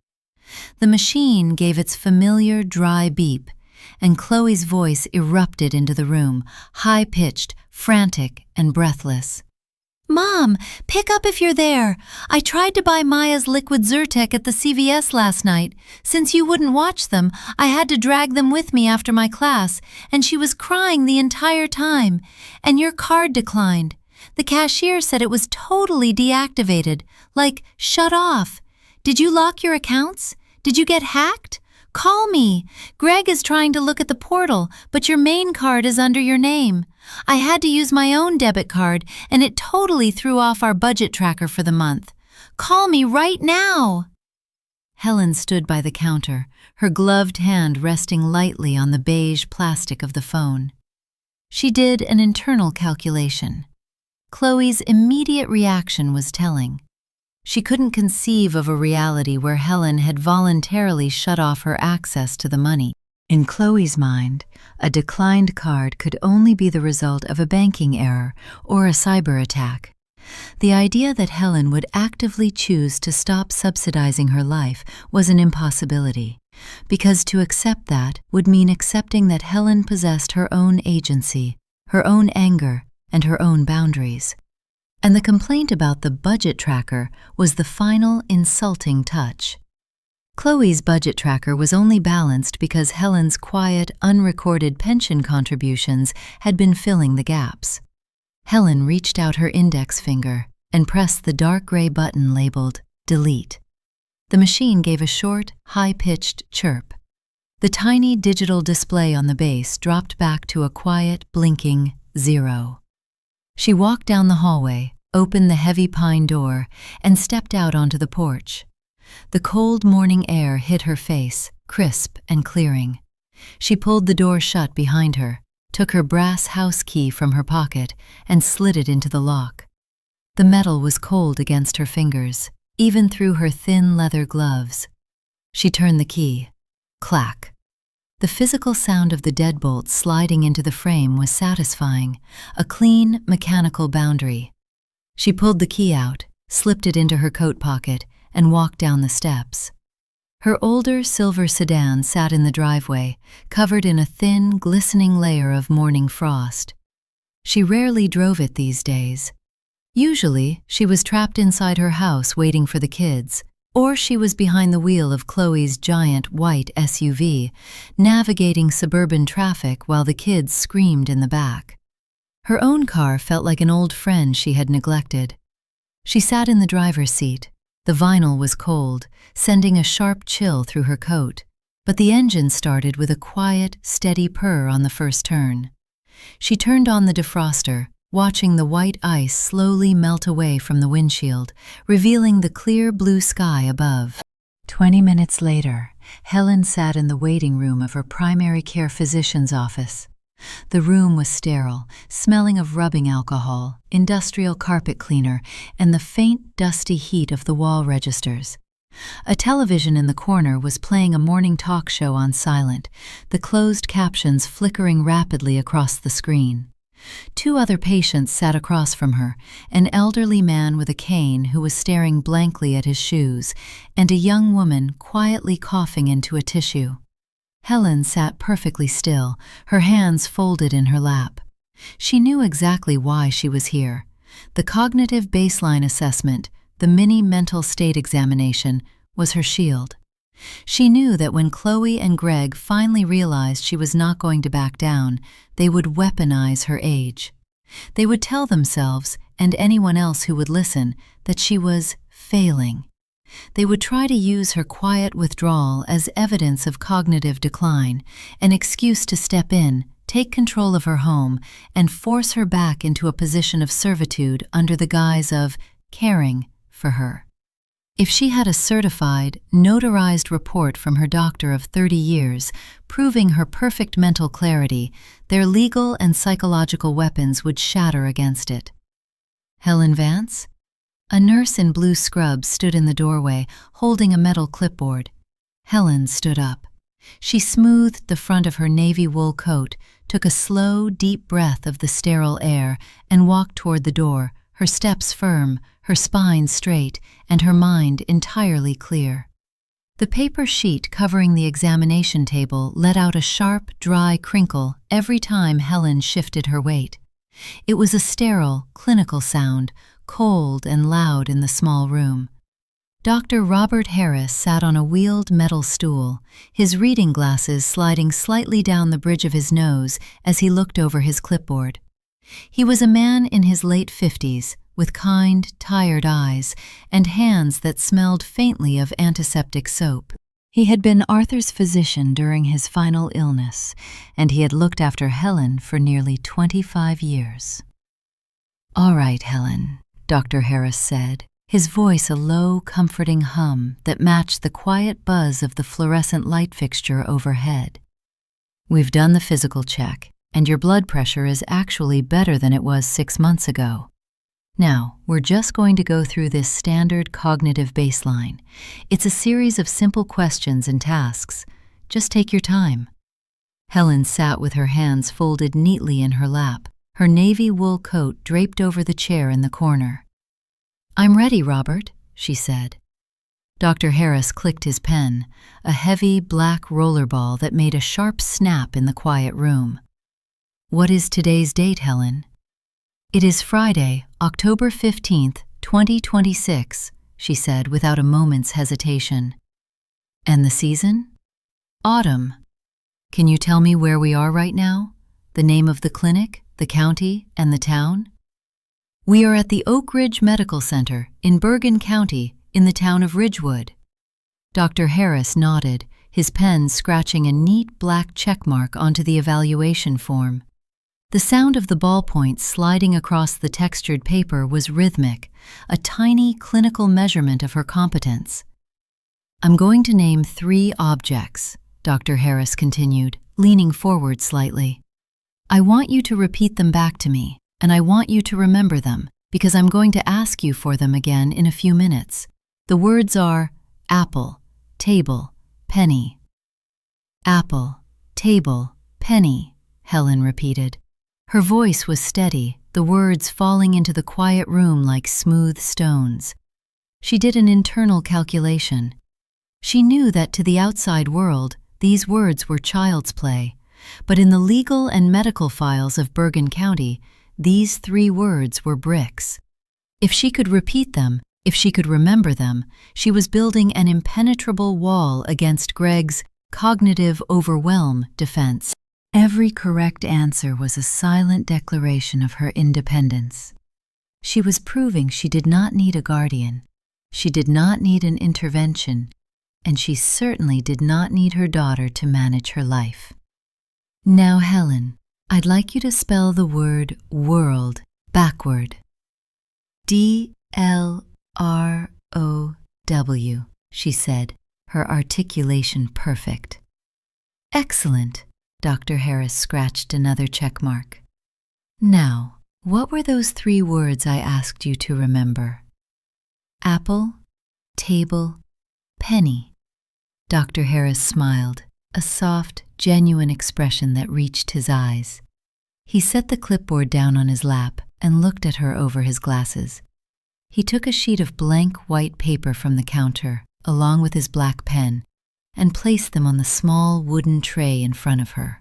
The machine gave its familiar dry beep, and Chloe's voice erupted into the room, high-pitched, frantic, and breathless. "Mom, pick up if you're there. I tried to buy Maya's liquid Zyrtec at the CVS last night. Since you wouldn't watch them, I had to drag them with me after my class, and she was crying the entire time. And your card declined. The cashier said it was totally deactivated, like shut off. Did you lock your accounts? Did you get hacked? Call me. Greg is trying to look at the portal, but your main card is under your name. I had to use my own debit card, and it totally threw off our budget tracker for the month. Call me right now." Helen stood by the counter, her gloved hand resting lightly on the beige plastic of the phone. She did an internal calculation. Chloe's immediate reaction was telling. She couldn't conceive of a reality where Helen had voluntarily shut off her access to the money. In Chloe's mind, a declined card could only be the result of a banking error or a cyber attack. The idea that Helen would actively choose to stop subsidizing her life was an impossibility, because to accept that would mean accepting that Helen possessed her own agency, her own anger, and her own boundaries. And the complaint about the budget tracker was the final insulting touch. Chloe's budget tracker was only balanced because Helen's quiet, unrecorded pension contributions had been filling the gaps. Helen reached out her index finger and pressed the dark gray button labeled Delete. The machine gave a short, high-pitched chirp. The tiny digital display on the base dropped back to a quiet, blinking 0. She walked down the hallway, opened the heavy pine door, and stepped out onto the porch. The cold morning air hit her face, crisp and clearing. She pulled the door shut behind her, took her brass house key from her pocket, and slid it into the lock. The metal was cold against her fingers, even through her thin leather gloves. She turned the key. Clack. The physical sound of the deadbolt sliding into the frame was satisfying, a clean, mechanical boundary. She pulled the key out, slipped it into her coat pocket, and walked down the steps. Her older silver sedan sat in the driveway, covered in a thin, glistening layer of morning frost. She rarely drove it these days. Usually, she was trapped inside her house waiting for the kids, or she was behind the wheel of Chloe's giant white SUV, navigating suburban traffic while the kids screamed in the back. Her own car felt like an old friend she had neglected. She sat in the driver's seat. The vinyl was cold, sending a sharp chill through her coat, but the engine started with a quiet, steady purr on the first turn. She turned on the defroster, watching the white ice slowly melt away from the windshield, revealing the clear blue sky above. 20 minutes later, Helen sat in the waiting room of her primary care physician's office. The room was sterile, smelling of rubbing alcohol, industrial carpet cleaner, and the faint, dusty heat of the wall registers. A television in the corner was playing a morning talk show on silent, the closed captions flickering rapidly across the screen. Two other patients sat across from her, an elderly man with a cane who was staring blankly at his shoes, and a young woman quietly coughing into a tissue. Helen sat perfectly still, her hands folded in her lap. She knew exactly why she was here. The cognitive baseline assessment, the mini mental state examination, was her shield. She knew that when Chloe and Greg finally realized she was not going to back down, they would weaponize her age. They would tell themselves, and anyone else who would listen, that she was failing. They would try to use her quiet withdrawal as evidence of cognitive decline, an excuse to step in, take control of her home, and force her back into a position of servitude under the guise of caring for her. If she had a certified, notarized report from her doctor of 30 years proving her perfect mental clarity, their legal and psychological weapons would shatter against it. Helen Vance? A nurse in blue scrubs stood in the doorway, holding a metal clipboard. Helen stood up. She smoothed the front of her navy wool coat, took a slow, deep breath of the sterile air, and walked toward the door, her steps firm, her spine straight, and her mind entirely clear. The paper sheet covering the examination table let out a sharp, dry crinkle every time Helen shifted her weight. It was a sterile, clinical sound, cold and loud in the small room. Dr. Robert Harris sat on a wheeled metal stool, his reading glasses sliding slightly down the bridge of his nose as he looked over his clipboard. He was a man in his late 50s, with kind, tired eyes and hands that smelled faintly of antiseptic soap. He had been Arthur's physician during his final illness, and he had looked after Helen for nearly 25 years. "All right, Helen," Dr. Harris said, his voice a low, comforting hum that matched the quiet buzz of the fluorescent light fixture overhead. "We've done the physical check, and your blood pressure is actually better than it was 6 months ago. Now, we're just going to go through this standard cognitive baseline. It's a series of simple questions and tasks. Just take your time." Helen sat with her hands folded neatly in her lap, her navy wool coat draped over the chair in the corner. "I'm ready, Robert," she said. Dr. Harris clicked his pen, a heavy black rollerball that made a sharp snap in the quiet room. "What is today's date, Helen?" "It is Friday, October 15th, 2026, she said without a moment's hesitation. "And the season?" "Autumn." "Can you tell me where we are right now? The name of the clinic, the county, and the town?" "We are at the Oak Ridge Medical Center in Bergen County, in the town of Ridgewood." Dr. Harris nodded, his pen scratching a neat black checkmark onto the evaluation form. The sound of the ballpoint sliding across the textured paper was rhythmic, a tiny clinical measurement of her competence. "I'm going to name 3 objects," Dr. Harris continued, leaning forward slightly. "I want you to repeat them back to me, and I want you to remember them, because I'm going to ask you for them again in a few minutes. The words are apple, table, penny." "Apple, table, penny," Helen repeated. Her voice was steady, the words falling into the quiet room like smooth stones. She did an internal calculation. She knew that to the outside world, these words were child's play, but in the legal and medical files of Bergen County, these 3 words were bricks. If she could repeat them, if she could remember them, she was building an impenetrable wall against Greg's cognitive overwhelm defense. Every correct answer was a silent declaration of her independence. She was proving she did not need a guardian, she did not need an intervention, and she certainly did not need her daughter to manage her life. "Now, Helen, I'd like you to spell the word world backward." "DLROW," she said, her articulation perfect. "Excellent. Dr. Harris scratched another check mark. Now, what were those 3 words I asked you to remember? Apple, table, penny. Dr. Harris smiled, a soft, genuine expression that reached his eyes. He set the clipboard down on his lap and looked at her over his glasses. He took a sheet of blank white paper from the counter, along with his black pen, and placed them on the small wooden tray in front of her.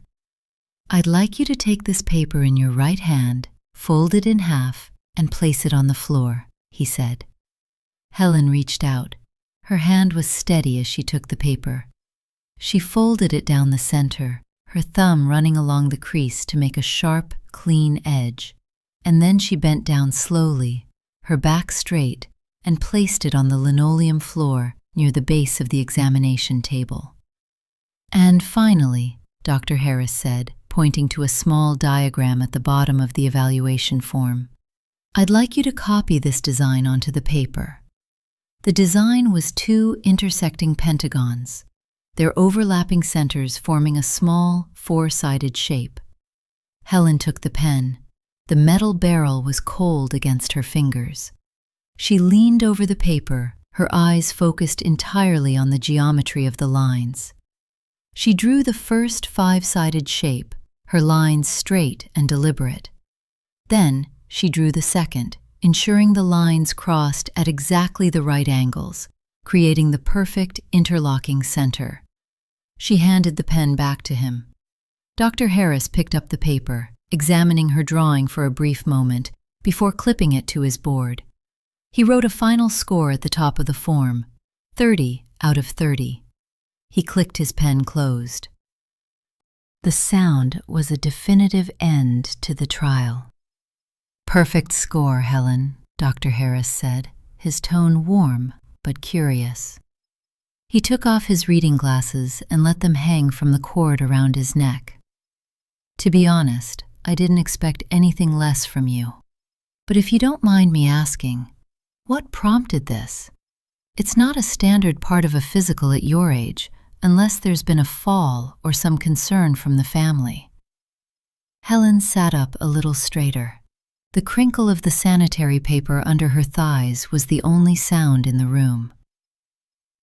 I'd like you to take this paper in your right hand, fold it in half, and place it on the floor, he said. Helen reached out. Her hand was steady as she took the paper. She folded it down the center, her thumb running along the crease to make a sharp, clean edge, and then she bent down slowly, her back straight, and placed it on the linoleum floor near the base of the examination table. And finally, Dr. Harris said, pointing to a small diagram at the bottom of the evaluation form, I'd like you to copy this design onto the paper. The design was 2 intersecting pentagons, their overlapping centers forming a small, 4-sided shape. Helen took the pen. The metal barrel was cold against her fingers. She leaned over the paper, her eyes focused entirely on the geometry of the lines. She drew the first 5-sided shape, her lines straight and deliberate. Then she drew the second, ensuring the lines crossed at exactly the right angles, creating the perfect interlocking center. She handed the pen back to him. Dr. Harris picked up the paper, examining her drawing for a brief moment before clipping it to his board. He wrote a final score at the top of the form, 30 out of 30. He clicked his pen closed. The sound was a definitive end to the trial. Perfect score, Helen, Dr. Harris said, his tone warm but curious. He took off his reading glasses and let them hang from the cord around his neck. To be honest, I didn't expect anything less from you. But if you don't mind me asking, what prompted this? It's not a standard part of a physical at your age, unless there's been a fall or some concern from the family. Helen sat up a little straighter. The crinkle of the sanitary paper under her thighs was the only sound in the room.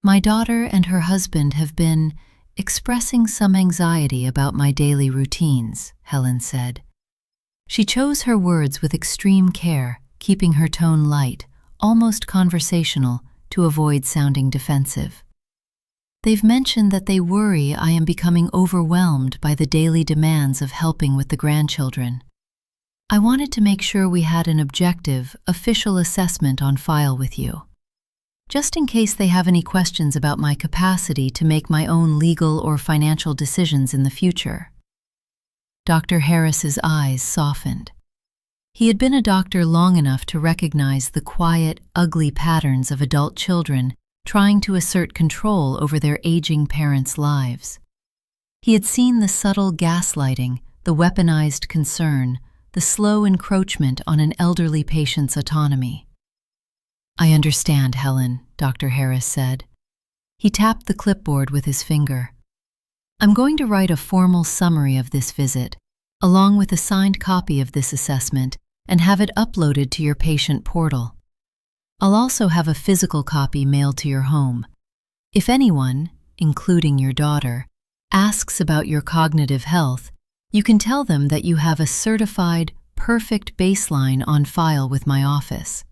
My daughter and her husband have been expressing some anxiety about my daily routines, Helen said. She chose her words with extreme care, keeping her tone light, almost conversational, to avoid sounding defensive. They've mentioned that they worry I am becoming overwhelmed by the daily demands of helping with the grandchildren. I wanted to make sure we had an objective, official assessment on file with you, just in case they have any questions about my capacity to make my own legal or financial decisions in the future. Dr. Harris's eyes softened. He had been a doctor long enough to recognize the quiet, ugly patterns of adult children trying to assert control over their aging parents' lives. He had seen the subtle gaslighting, the weaponized concern, the slow encroachment on an elderly patient's autonomy. I understand, Helen, Dr. Harris said. He tapped the clipboard with his finger. I'm going to write a formal summary of this visit, along with a signed copy of this assessment, and have it uploaded to your patient portal. I'll also have a physical copy mailed to your home. If anyone, including your daughter, asks about your cognitive health, you can tell them that you have a certified, perfect baseline on file with my office.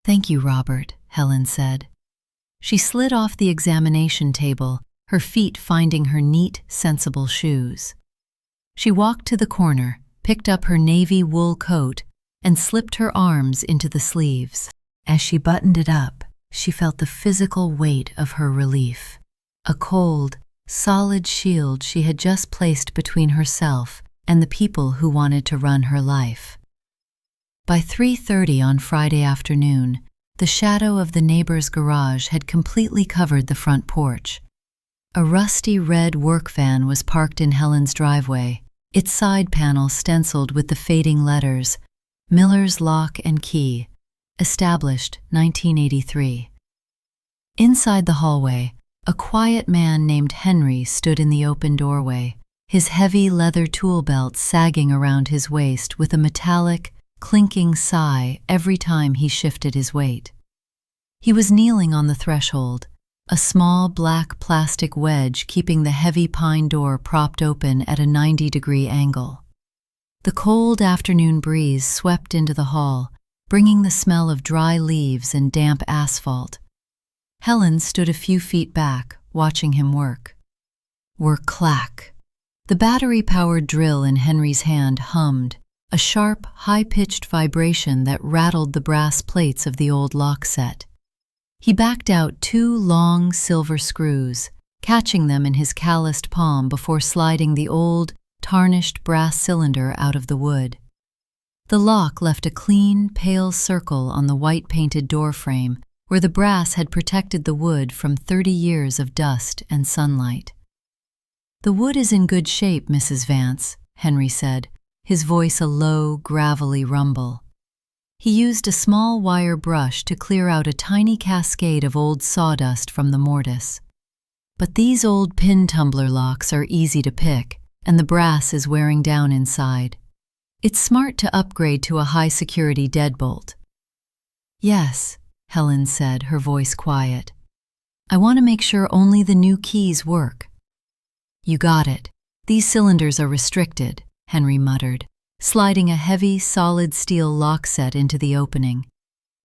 Thank you, Robert, Helen said. She slid off the examination table, her feet finding her neat, sensible shoes. She walked to the corner, picked up her navy wool coat, and slipped her arms into the sleeves. As she buttoned it up, she felt the physical weight of her relief. A cold, solid shield she had just placed between herself and the people who wanted to run her life. By 3:30 on Friday afternoon, the shadow of the neighbor's garage had completely covered the front porch. A rusty red work van was parked in Helen's driveway, its side panel stenciled with the fading letters, Miller's Lock and Key, established 1983. Inside the hallway, a quiet man named Henry stood in the open doorway, his heavy leather tool belt sagging around his waist with a metallic, clinking sigh every time he shifted his weight. He was kneeling on the threshold, a small black plastic wedge keeping the heavy pine door propped open at a 90-degree angle. The cold afternoon breeze swept into the hall, bringing the smell of dry leaves and damp asphalt. Helen stood a few feet back, watching him work. Work clack. The battery-powered drill in Henry's hand hummed, a sharp, high-pitched vibration that rattled the brass plates of the old lock set. He backed out 2 long silver screws, catching them in his calloused palm before sliding the old, tarnished brass cylinder out of the wood. The lock left a clean, pale circle on the white-painted doorframe where the brass had protected the wood from 30 years of dust and sunlight. "The wood is in good shape, Mrs. Vance," Henry said, his voice a low, gravelly rumble. He used a small wire brush to clear out a tiny cascade of old sawdust from the mortise. "But these old pin tumbler locks are easy to pick, and the brass is wearing down inside. It's smart to upgrade to a high-security deadbolt." "Yes," Helen said, her voice quiet. "I want to make sure only the new keys work." "You got it. These cylinders are restricted," Henry muttered, sliding a heavy, solid steel lock set into the opening.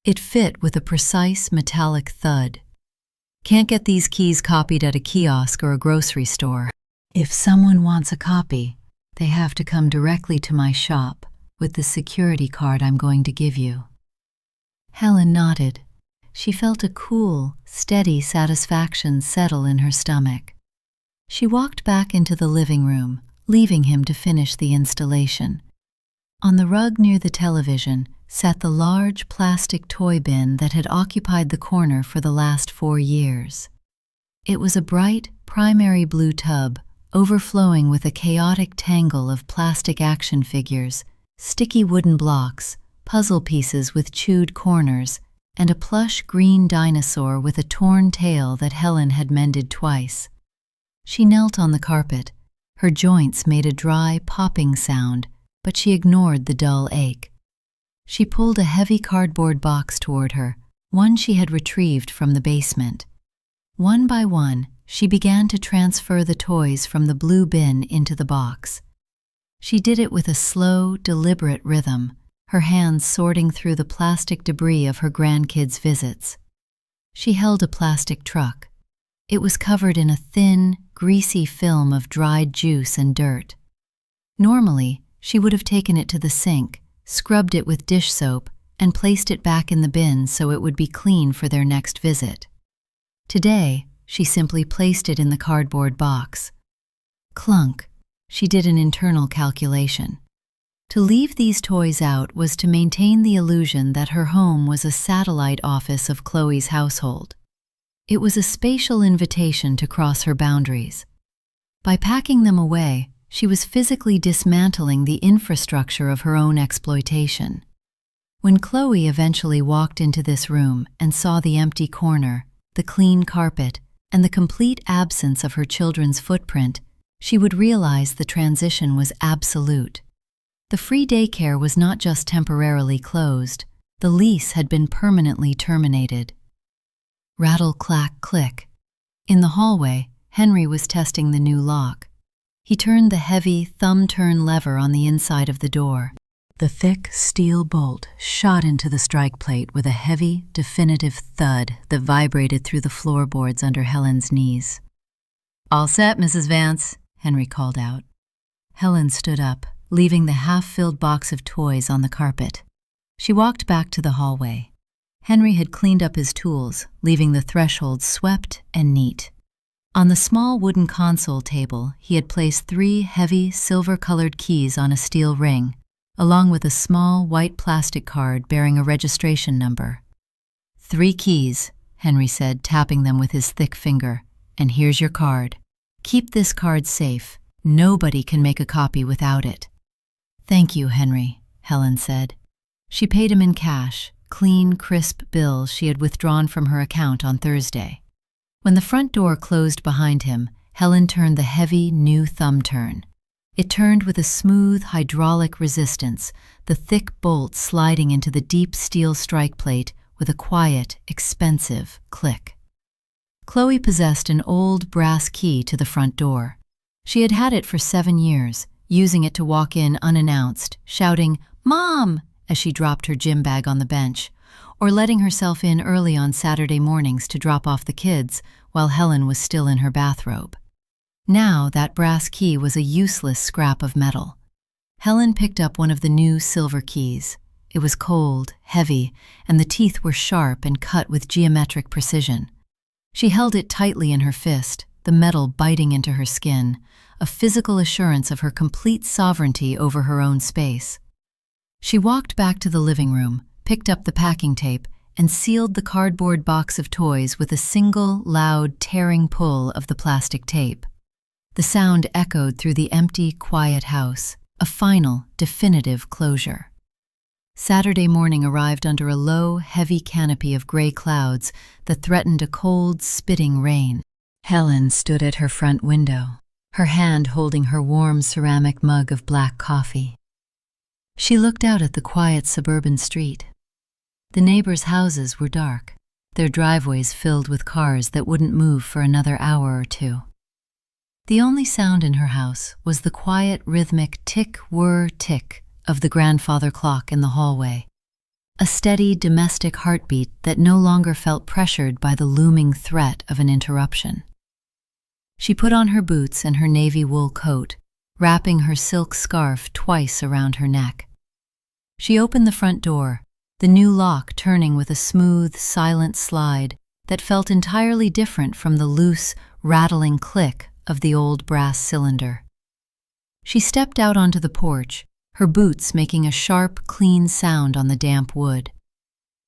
It fit with a precise metallic thud. "Can't get these keys copied at a kiosk or a grocery store. If someone wants a copy, they have to come directly to my shop with the security card I'm going to give you." Helen nodded. She felt a cool, steady satisfaction settle in her stomach. She walked back into the living room, leaving him to finish the installation. On the rug near the television sat the large plastic toy bin that had occupied the corner for the last 4 years. It was a bright, primary blue tub, overflowing with a chaotic tangle of plastic action figures, sticky wooden blocks, puzzle pieces with chewed corners, and a plush green dinosaur with a torn tail that Helen had mended twice. She knelt on the carpet. Her joints made a dry, popping sound, but she ignored the dull ache. She pulled a heavy cardboard box toward her, one she had retrieved from the basement. One by one, she began to transfer the toys from the blue bin into the box. She did it with a slow, deliberate rhythm, her hands sorting through the plastic debris of her grandkids' visits. She held a plastic truck. It was covered in a thin, greasy film of dried juice and dirt. Normally, she would have taken it to the sink, scrubbed it with dish soap, and placed it back in the bin so it would be clean for their next visit. Today, she simply placed it in the cardboard box. Clunk, she did an internal calculation. To leave these toys out was to maintain the illusion that her home was a satellite office of Chloe's household. It was a spatial invitation to cross her boundaries. By packing them away, she was physically dismantling the infrastructure of her own exploitation. When Chloe eventually walked into this room and saw the empty corner, the clean carpet, and the complete absence of her children's footprint, she would realize the transition was absolute. The free daycare was not just temporarily closed, the lease had been permanently terminated. Rattle, clack, click. In the hallway, Henry was testing the new lock. He turned the heavy, thumb-turn lever on the inside of the door. The thick steel bolt shot into the strike plate with a heavy, definitive thud that vibrated through the floorboards under Helen's knees. "All set, Mrs. Vance," Henry called out. Helen stood up, leaving the half-filled box of toys on the carpet. She walked back to the hallway. Henry had cleaned up his tools, leaving the threshold swept and neat. On the small wooden console table, he had placed 3 heavy, silver-colored keys on a steel ring, along with a small white plastic card bearing a registration number. 3 keys, Henry said, tapping them with his thick finger. "And here's your card. Keep this card safe. Nobody can make a copy without it." "Thank you, Henry," Helen said. She paid him in cash, clean, crisp bills she had withdrawn from her account on Thursday. When the front door closed behind him, Helen turned the heavy, new thumb turn. It turned with a smooth hydraulic resistance, the thick bolt sliding into the deep steel strike plate with a quiet, expensive click. Chloe possessed an old brass key to the front door. She had had it for 7 years, using it to walk in unannounced, shouting, "Mom!" as she dropped her gym bag on the bench, or letting herself in early on Saturday mornings to drop off the kids while Helen was still in her bathrobe. Now that brass key was a useless scrap of metal. Helen picked up one of the new silver keys. It was cold, heavy, and the teeth were sharp and cut with geometric precision. She held it tightly in her fist, the metal biting into her skin, a physical assurance of her complete sovereignty over her own space. She walked back to the living room, picked up the packing tape, and sealed the cardboard box of toys with a single, loud, tearing pull of the plastic tape. The sound echoed through the empty, quiet house, a final, definitive closure. Saturday morning arrived under a low, heavy canopy of gray clouds that threatened a cold, spitting rain. Helen stood at her front window, her hand holding her warm ceramic mug of black coffee. She looked out at the quiet suburban street. The neighbors' houses were dark, their driveways filled with cars that wouldn't move for another hour or two. The only sound in her house was the quiet, rhythmic tick-whir-tick of the grandfather clock in the hallway, a steady domestic heartbeat that no longer felt pressured by the looming threat of an interruption. She put on her boots and her navy wool coat, wrapping her silk scarf twice around her neck. She opened the front door, the new lock turning with a smooth, silent slide that felt entirely different from the loose, rattling click of the old brass cylinder. She stepped out onto the porch, her boots making a sharp, clean sound on the damp wood.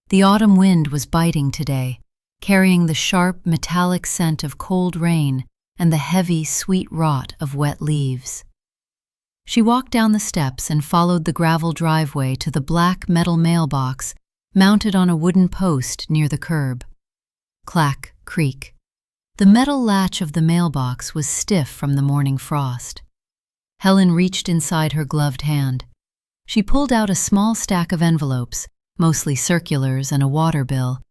The autumn wind was biting today, carrying the sharp, metallic scent of cold rain and the heavy, sweet rot of wet leaves. She walked down the steps and followed the gravel driveway to the black metal mailbox mounted on a wooden post near the curb. Clack, creak. The metal latch of the mailbox was stiff from the morning frost. Helen reached inside her gloved hand. She pulled out a small stack of envelopes, mostly circulars and a water bill,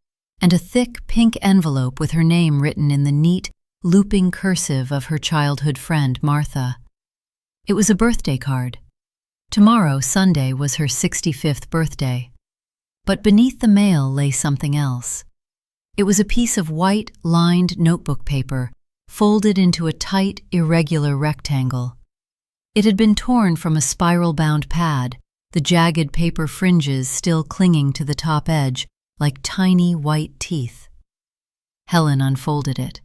and a thick pink envelope with her name written in the neat, looping cursive of her childhood friend, Martha. It was a birthday card. Tomorrow, Sunday, was her 65th birthday. But beneath the mail lay something else. It was a piece of white, lined notebook paper, folded into a tight, irregular rectangle. It had been torn from a spiral-bound pad, the jagged paper fringes still clinging to the top edge like tiny white teeth. Helen unfolded it.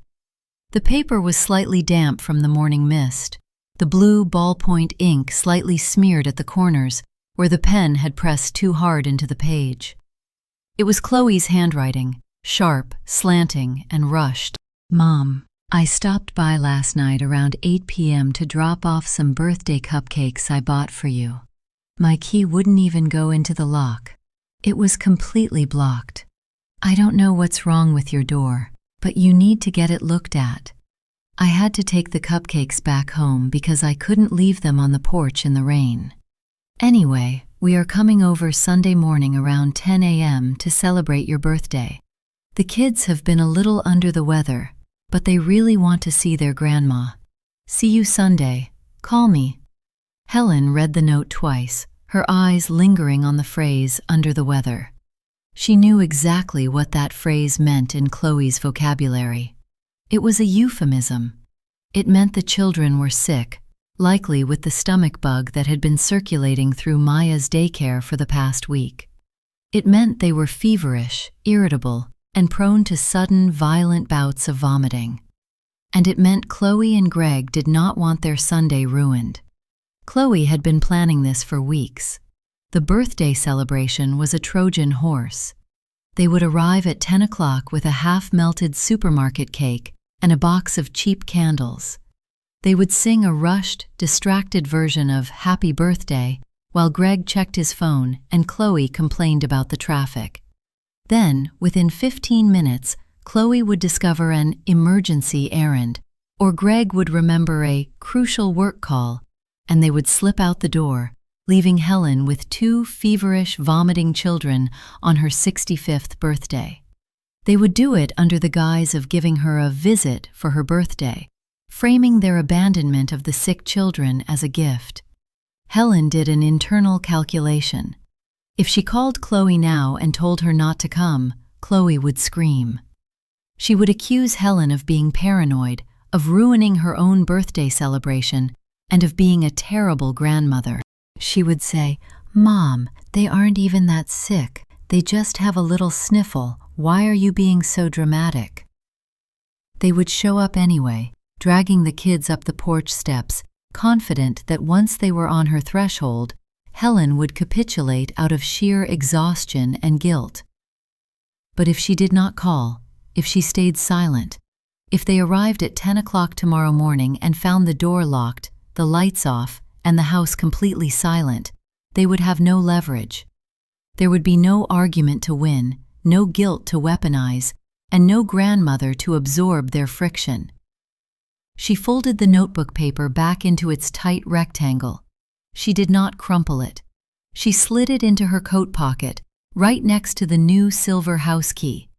The paper was slightly damp from the morning mist, the blue ballpoint ink slightly smeared at the corners where the pen had pressed too hard into the page. It was Chloe's handwriting, sharp, slanting, and rushed. "Mom, I stopped by last night around 8 p.m. to drop off some birthday cupcakes I bought for you. My key wouldn't even go into the lock. It was completely blocked. I don't know what's wrong with your door, but you need to get it looked at. I had to take the cupcakes back home because I couldn't leave them on the porch in the rain. Anyway, we are coming over Sunday morning around 10 a.m. to celebrate your birthday. The kids have been a little under the weather, but they really want to see their grandma. See you Sunday. Call me." Helen read the note twice, her eyes lingering on the phrase "under the weather." She knew exactly what that phrase meant in Chloe's vocabulary. It was a euphemism. It meant the children were sick, likely with the stomach bug that had been circulating through Maya's daycare for the past week. It meant they were feverish, irritable, and prone to sudden, violent bouts of vomiting. And it meant Chloe and Greg did not want their Sunday ruined. Chloe had been planning this for weeks. The birthday celebration was a Trojan horse. They would arrive at 10 o'clock with a half-melted supermarket cake and a box of cheap candles. They would sing a rushed, distracted version of Happy Birthday while Greg checked his phone and Chloe complained about the traffic. Then, within 15 minutes, Chloe would discover an emergency errand, or Greg would remember a crucial work call, and they would slip out the door, leaving Helen with 2 feverish, vomiting children on her 65th birthday. They would do it under the guise of giving her a visit for her birthday, framing their abandonment of the sick children as a gift. Helen did an internal calculation. If she called Chloe now and told her not to come, Chloe would scream. She would accuse Helen of being paranoid, of ruining her own birthday celebration, and of being a terrible grandmother. She would say, "Mom, they aren't even that sick. They just have a little sniffle. Why are you being so dramatic?" They would show up anyway, dragging the kids up the porch steps, confident that once they were on her threshold, Helen would capitulate out of sheer exhaustion and guilt. But if she did not call, if she stayed silent, if they arrived at 10 o'clock tomorrow morning and found the door locked, the lights off, and the house completely silent, they would have no leverage. There would be no argument to win, no guilt to weaponize, and no grandmother to absorb their friction. She folded the notebook paper back into its tight rectangle. She did not crumple it. She slid it into her coat pocket, right next to the new silver house key.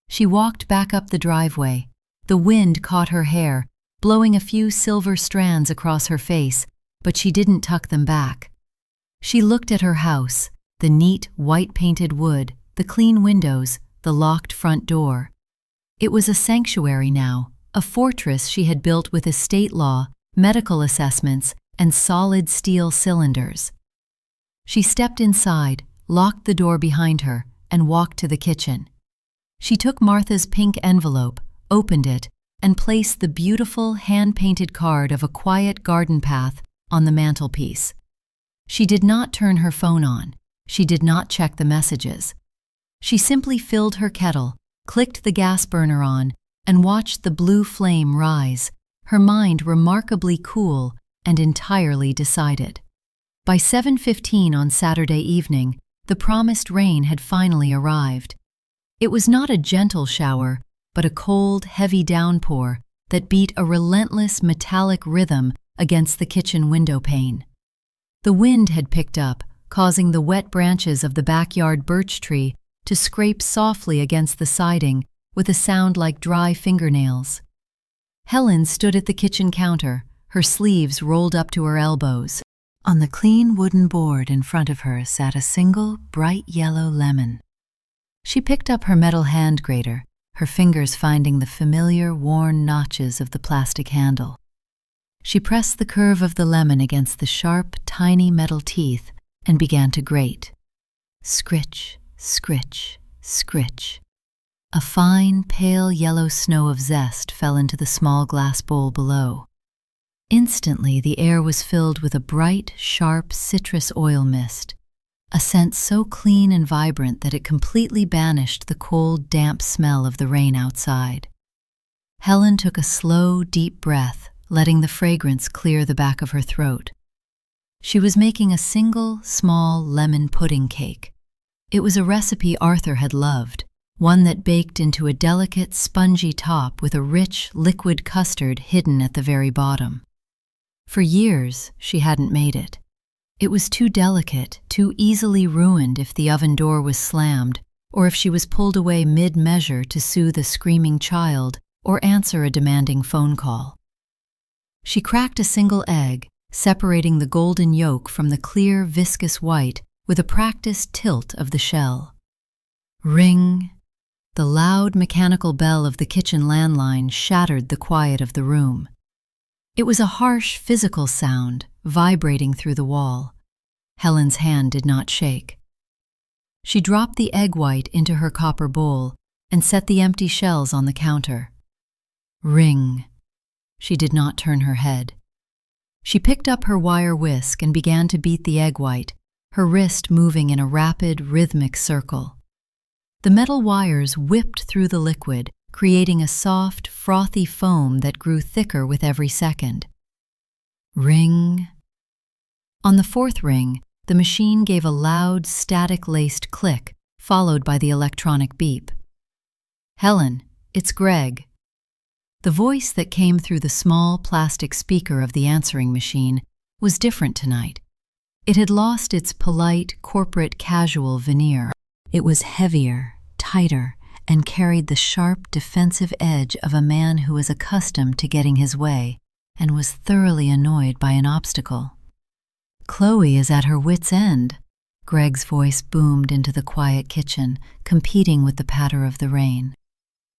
She walked back up the driveway. The wind caught her hair, blowing a few silver strands across her face, but she didn't tuck them back. She looked at her house, the neat, white-painted wood, the clean windows, the locked front door. It was a sanctuary now, a fortress she had built with estate law, medical assessments, and solid steel cylinders. She stepped inside, locked the door behind her, and walked to the kitchen. She took Martha's pink envelope, opened it, and placed the beautiful hand-painted card of a quiet garden path on the mantelpiece. She did not turn her phone on. She did not check the messages. She simply filled her kettle, clicked the gas burner on, and watched the blue flame rise, her mind remarkably cool and entirely decided. By 7:15 on Saturday evening, the promised rain had finally arrived. It was not a gentle shower, but a cold, heavy downpour that beat a relentless metallic rhythm against the kitchen window pane. The wind had picked up, causing the wet branches of the backyard birch tree to scrape softly against the siding with a sound like dry fingernails. Helen stood at the kitchen counter, her sleeves rolled up to her elbows. On the clean wooden board in front of her sat a single, bright yellow lemon. She picked up her metal hand grater, her fingers finding the familiar, worn notches of the plastic handle. She pressed the curve of the lemon against the sharp, tiny metal teeth and began to grate. Scritch, scritch, scritch. A fine, pale yellow snow of zest fell into the small glass bowl below. Instantly, the air was filled with a bright, sharp citrus oil mist, a scent so clean and vibrant that it completely banished the cold, damp smell of the rain outside. Helen took a slow, deep breath, letting the fragrance clear the back of her throat. She was making a single, small lemon pudding cake. It was a recipe Arthur had loved, one that baked into a delicate, spongy top with a rich, liquid custard hidden at the very bottom. For years, she hadn't made it. It was too delicate, too easily ruined if the oven door was slammed, or if she was pulled away mid-measure to soothe a screaming child or answer a demanding phone call. She cracked a single egg, separating the golden yolk from the clear, viscous white with a practiced tilt of the shell. Ring! The loud mechanical bell of the kitchen landline shattered the quiet of the room. It was a harsh, physical sound, vibrating through the wall. Helen's hand did not shake. She dropped the egg white into her copper bowl and set the empty shells on the counter. Ring! She did not turn her head. She picked up her wire whisk and began to beat the egg white, her wrist moving in a rapid, rhythmic circle. The metal wires whipped through the liquid, creating a soft, frothy foam that grew thicker with every second. Ring! On the fourth ring, the machine gave a loud, static-laced click, followed by the electronic beep. "Helen, it's Greg." The voice that came through the small plastic speaker of the answering machine was different tonight. It had lost its polite, corporate, casual veneer. It was heavier, tighter, and carried the sharp, defensive edge of a man who was accustomed to getting his way and was thoroughly annoyed by an obstacle. "Chloe is at her wit's end," Greg's voice boomed into the quiet kitchen, competing with the patter of the rain.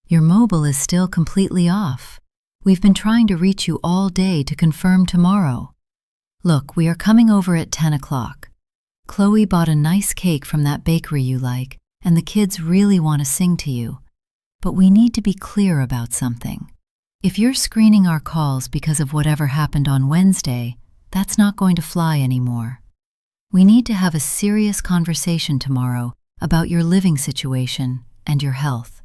"Your mobile is still completely off. We've been trying to reach you all day to confirm tomorrow. Look, we are coming over at 10 o'clock. Chloe bought a nice cake from that bakery you like, and the kids really want to sing to you. But we need to be clear about something. If you're screening our calls because of whatever happened on Wednesday, that's not going to fly anymore. We need to have a serious conversation tomorrow about your living situation and your health.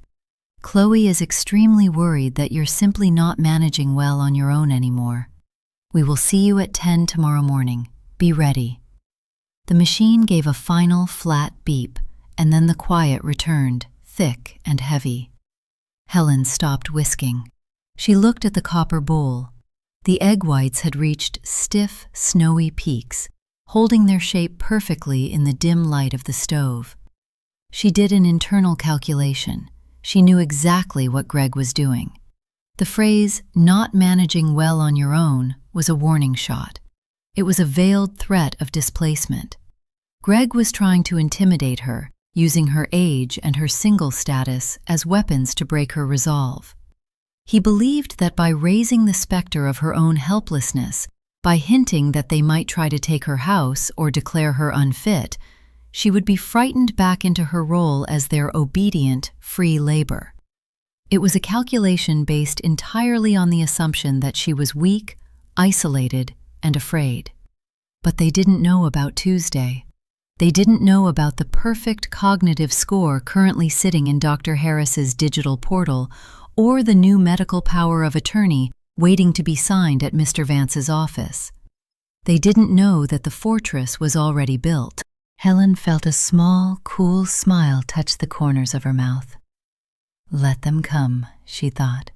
Chloe is extremely worried that you're simply not managing well on your own anymore. We will see you at 10 tomorrow morning. Be ready." The machine gave a final, flat beep, and then the quiet returned, thick and heavy. Helen stopped whisking. She looked at the copper bowl. The egg whites had reached stiff, snowy peaks, holding their shape perfectly in the dim light of the stove. She did an internal calculation. She knew exactly what Greg was doing. The phrase, "not managing well on your own," was a warning shot. It was a veiled threat of displacement. Greg was trying to intimidate her, using her age and her single status as weapons to break her resolve. He believed that by raising the specter of her own helplessness, by hinting that they might try to take her house or declare her unfit, she would be frightened back into her role as their obedient, free labor. It was a calculation based entirely on the assumption that she was weak, isolated, and afraid. But they didn't know about Tuesday. They didn't know about the perfect cognitive score currently sitting in Dr. Harris's digital portal, or the new medical power of attorney waiting to be signed at Mr. Vance's office. They didn't know that the fortress was already built. Helen felt a small, cool smile touch the corners of her mouth. Let them come, she thought.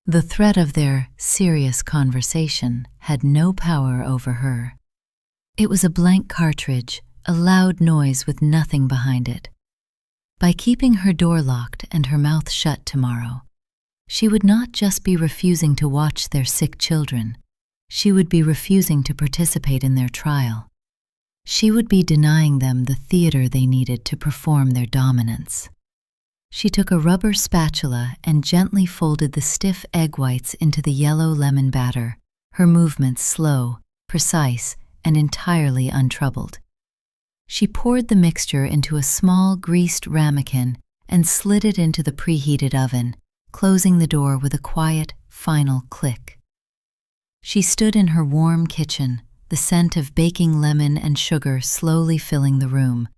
The threat of their serious conversation had no power over her. It was a blank cartridge, a loud noise with nothing behind it. By keeping her door locked and her mouth shut tomorrow, she would not just be refusing to watch their sick children, she would be refusing to participate in their trial. She would be denying them the theater they needed to perform their dominance. She took a rubber spatula and gently folded the stiff egg whites into the yellow lemon batter, her movements slow, precise, and entirely untroubled. She poured the mixture into a small greased ramekin and slid it into the preheated oven, closing the door with a quiet, final click. She stood in her warm kitchen, the scent of baking lemon and sugar slowly filling the room,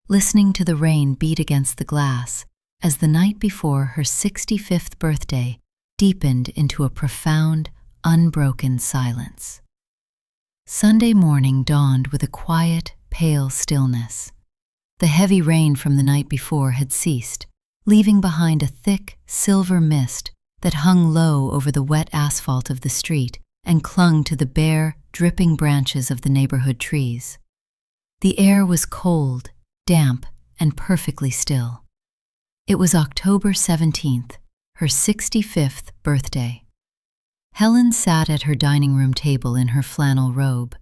listening to the rain beat against the glass as the night before her 65th birthday deepened into a profound, unbroken silence. Sunday morning dawned with a quiet, pale stillness. The heavy rain from the night before had ceased, leaving behind a thick, silver mist that hung low over the wet asphalt of the street and clung to the bare, dripping branches of the neighborhood trees. The air was cold, damp, and perfectly still. It was October 17th, her 65th birthday. Helen sat at her dining room table in her flannel robe,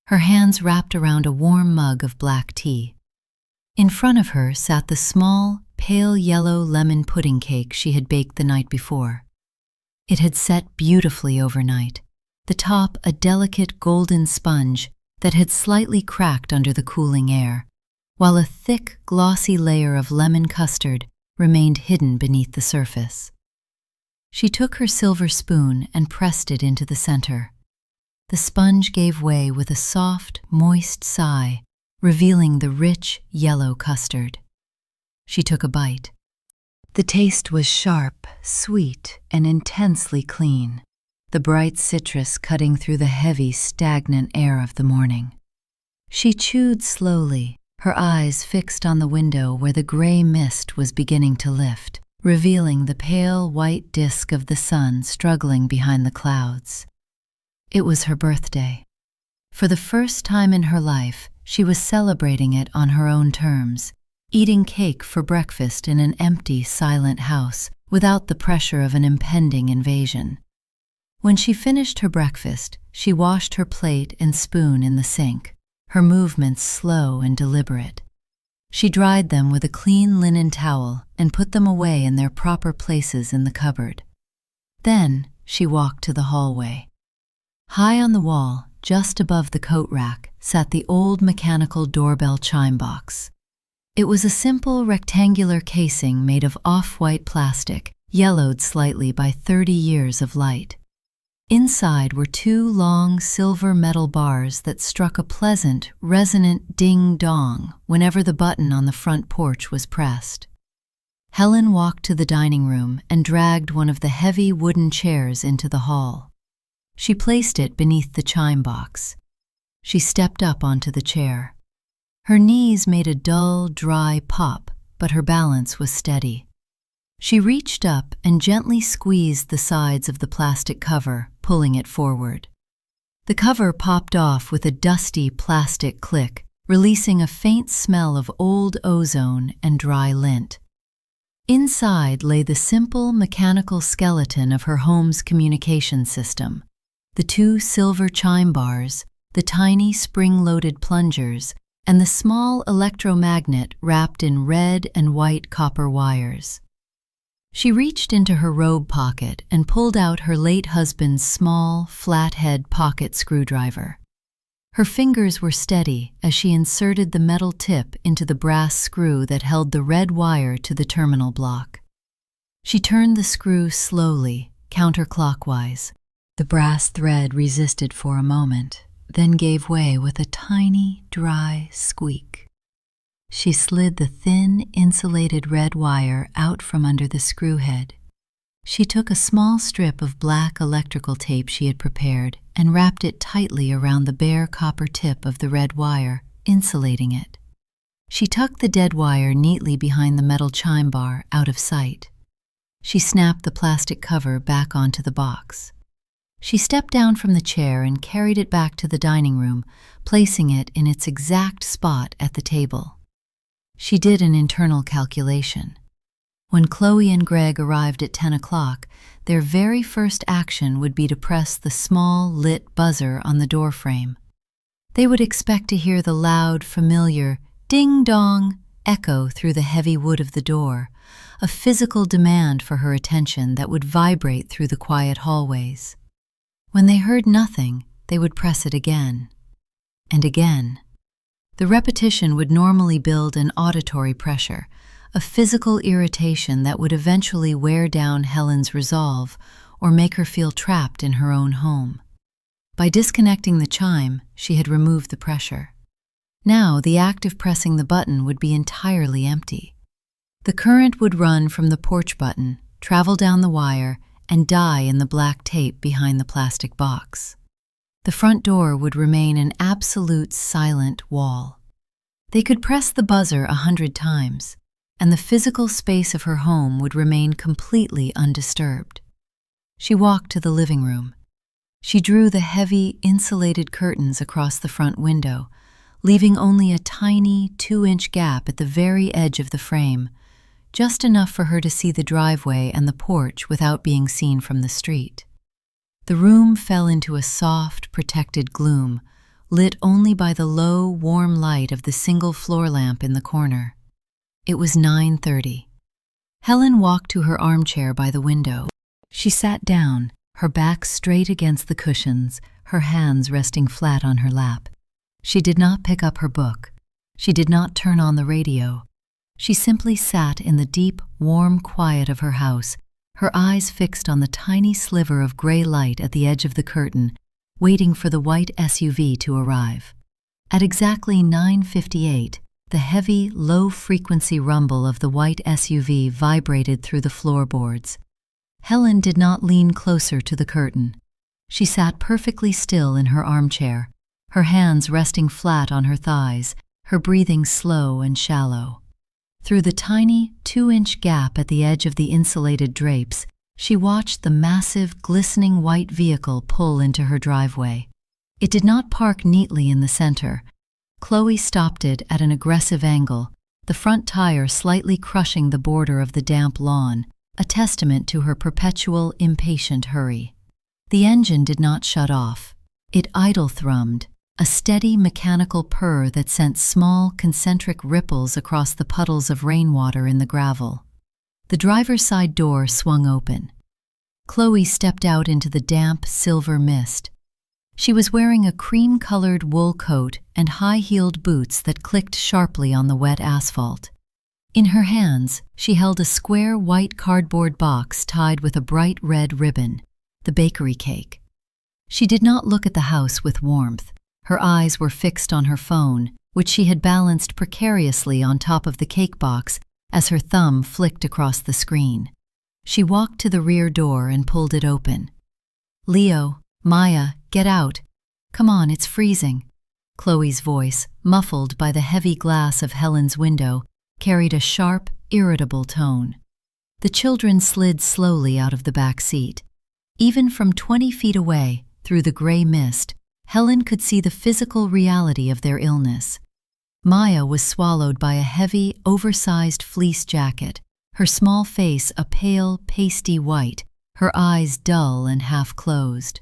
her hands wrapped around a warm mug of black tea. In front of her sat the small, pale yellow lemon pudding cake she had baked the night before. It had set beautifully overnight, the top a delicate golden sponge that had slightly cracked under the cooling air, while a thick, glossy layer of lemon custard remained hidden beneath the surface. She took her silver spoon and pressed it into the center. The sponge gave way with a soft, moist sigh, revealing the rich, yellow custard. She took a bite. The taste was sharp, sweet, and intensely clean, the bright citrus cutting through the heavy, stagnant air of the morning. She chewed slowly, her eyes fixed on the window where the gray mist was beginning to lift, revealing the pale white disk of the sun struggling behind the clouds. It was her birthday. For the first time in her life, she was celebrating it on her own terms, eating cake for breakfast in an empty, silent house, without the pressure of an impending invasion. When she finished her breakfast, she washed her plate and spoon in the sink, her movements slow and deliberate. She dried them with a clean linen towel and put them away in their proper places in the cupboard. Then she walked to the hallway. High on the wall, just above the coat rack, sat the old mechanical doorbell chime box. It was a simple rectangular casing made of off-white plastic, yellowed slightly by 30 years of light. Inside were two long silver metal bars that struck a pleasant, resonant ding-dong whenever the button on the front porch was pressed. Helen walked to the dining room and dragged one of the heavy wooden chairs into the hall. She placed it beneath the chime box. She stepped up onto the chair. Her knees made a dull, dry pop, but her balance was steady. She reached up and gently squeezed the sides of the plastic cover, pulling it forward. The cover popped off with a dusty plastic click, releasing a faint smell of old ozone and dry lint. Inside lay the simple mechanical skeleton of her home's communication system. The two silver chime bars, the tiny spring-loaded plungers, and the small electromagnet wrapped in red and white copper wires. She reached into her robe pocket and pulled out her late husband's small, flathead pocket screwdriver. Her fingers were steady as she inserted the metal tip into the brass screw that held the red wire to the terminal block. She turned the screw slowly, counterclockwise. The brass thread resisted for a moment, then gave way with a tiny, dry squeak. She slid the thin, insulated red wire out from under the screw head. She took a small strip of black electrical tape she had prepared and wrapped it tightly around the bare copper tip of the red wire, insulating it. She tucked the dead wire neatly behind the metal chime bar, out of sight. She snapped the plastic cover back onto the box. She stepped down from the chair and carried it back to the dining room, placing it in its exact spot at the table. She did an internal calculation. When Chloe and Greg arrived at 10 o'clock, their very first action would be to press the small, lit buzzer on the door frame. They would expect to hear the loud, familiar ding-dong echo through the heavy wood of the door, a physical demand for her attention that would vibrate through the quiet hallways. When they heard nothing, they would press it again and again. The repetition would normally build an auditory pressure, a physical irritation that would eventually wear down Helen's resolve or make her feel trapped in her own home. By disconnecting the chime, she had removed the pressure. Now, the act of pressing the button would be entirely empty. The current would run from the porch button, travel down the wire, and die in the black tape behind the plastic box. The front door would remain an absolute silent wall. They could press the buzzer 100 times, and the physical space of her home would remain completely undisturbed. She walked to the living room. She drew the heavy, insulated curtains across the front window, leaving only a tiny 2-inch gap at the very edge of the frame, just enough for her to see the driveway and the porch without being seen from the street. The room fell into a soft, protected gloom, lit only by the low, warm light of the single floor lamp in the corner. It was 9:30. Helen walked to her armchair by the window. She sat down, her back straight against the cushions, her hands resting flat on her lap. She did not pick up her book. She did not turn on the radio. She simply sat in the deep, warm quiet of her house, her eyes fixed on the tiny sliver of gray light at the edge of the curtain, waiting for the white SUV to arrive. At exactly 9:58, the heavy, low-frequency rumble of the white SUV vibrated through the floorboards. Helen did not lean closer to the curtain. She sat perfectly still in her armchair, her hands resting flat on her thighs, her breathing slow and shallow. Through the tiny 2-inch gap at the edge of the insulated drapes, she watched the massive, glistening white vehicle pull into her driveway. It did not park neatly in the center. Chloe stopped it at an aggressive angle, the front tire slightly crushing the border of the damp lawn, a testament to her perpetual, impatient hurry. The engine did not shut off. It idle-thrummed, a steady mechanical purr that sent small, concentric ripples across the puddles of rainwater in the gravel. The driver's side door swung open. Chloe stepped out into the damp, silver mist. She was wearing a cream-colored wool coat and high-heeled boots that clicked sharply on the wet asphalt. In her hands, she held a square white cardboard box tied with a bright red ribbon, the bakery cake. She did not look at the house with warmth. Her eyes were fixed on her phone, which she had balanced precariously on top of the cake box as her thumb flicked across the screen. She walked to the rear door and pulled it open. "Leo, Maya, get out. Come on, it's freezing." Chloe's voice, muffled by the heavy glass of Helen's window, carried a sharp, irritable tone. The children slid slowly out of the back seat. Even from 20 feet away, through the gray mist, Helen could see the physical reality of their illness. Maya was swallowed by a heavy, oversized fleece jacket, her small face a pale, pasty white, her eyes dull and half-closed.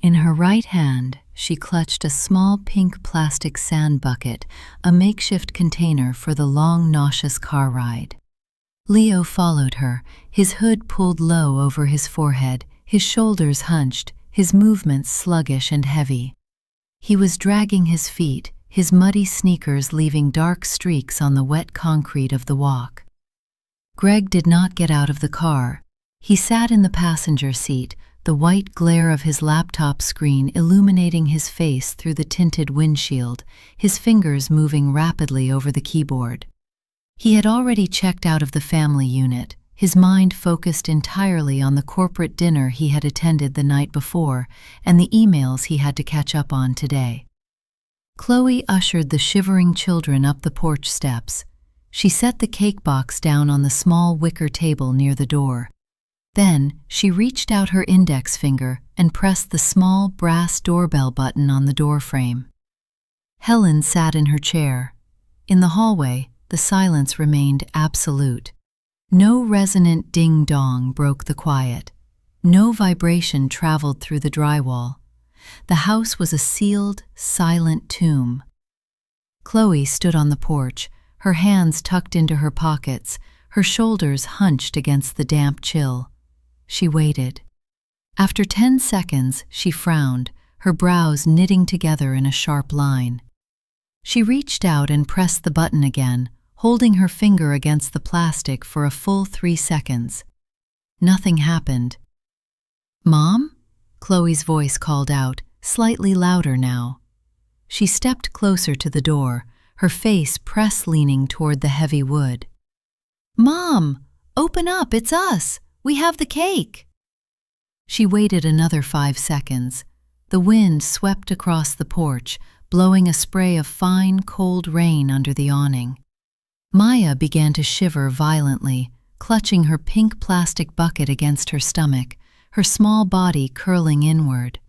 In her right hand, she clutched a small pink plastic sand bucket, a makeshift container for the long, nauseous car ride. Leo followed her, his hood pulled low over his forehead, his shoulders hunched, his movements sluggish and heavy. He was dragging his feet, his muddy sneakers leaving dark streaks on the wet concrete of the walk. Greg did not get out of the car. He sat in the passenger seat, the white glare of his laptop screen illuminating his face through the tinted windshield, his fingers moving rapidly over the keyboard. He had already checked out of the family unit, his mind focused entirely on the corporate dinner he had attended the night before and the emails he had to catch up on today. Chloe ushered the shivering children up the porch steps. She set the cake box down on the small wicker table near the door. Then, she reached out her index finger and pressed the small brass doorbell button on the doorframe. Helen sat in her chair. In the hallway, the silence remained absolute. No resonant ding-dong broke the quiet. No vibration traveled through the drywall. The house was a sealed, silent tomb. Chloe stood on the porch, her hands tucked into her pockets, her shoulders hunched against the damp chill. She waited. After 10 seconds, she frowned, her brows knitting together in a sharp line. She reached out and pressed the button again, holding her finger against the plastic for a full 3 seconds. Nothing happened. "Mom?" Chloe's voice called out, slightly louder now. She stepped closer to the door, her face press-leaning toward the heavy wood. "Mom! Open up, it's us! We have the cake!" She waited another 5 seconds. The wind swept across the porch, blowing a spray of fine, cold rain under the awning. Maya began to shiver violently, clutching her pink plastic bucket against her stomach, her small body curling inward.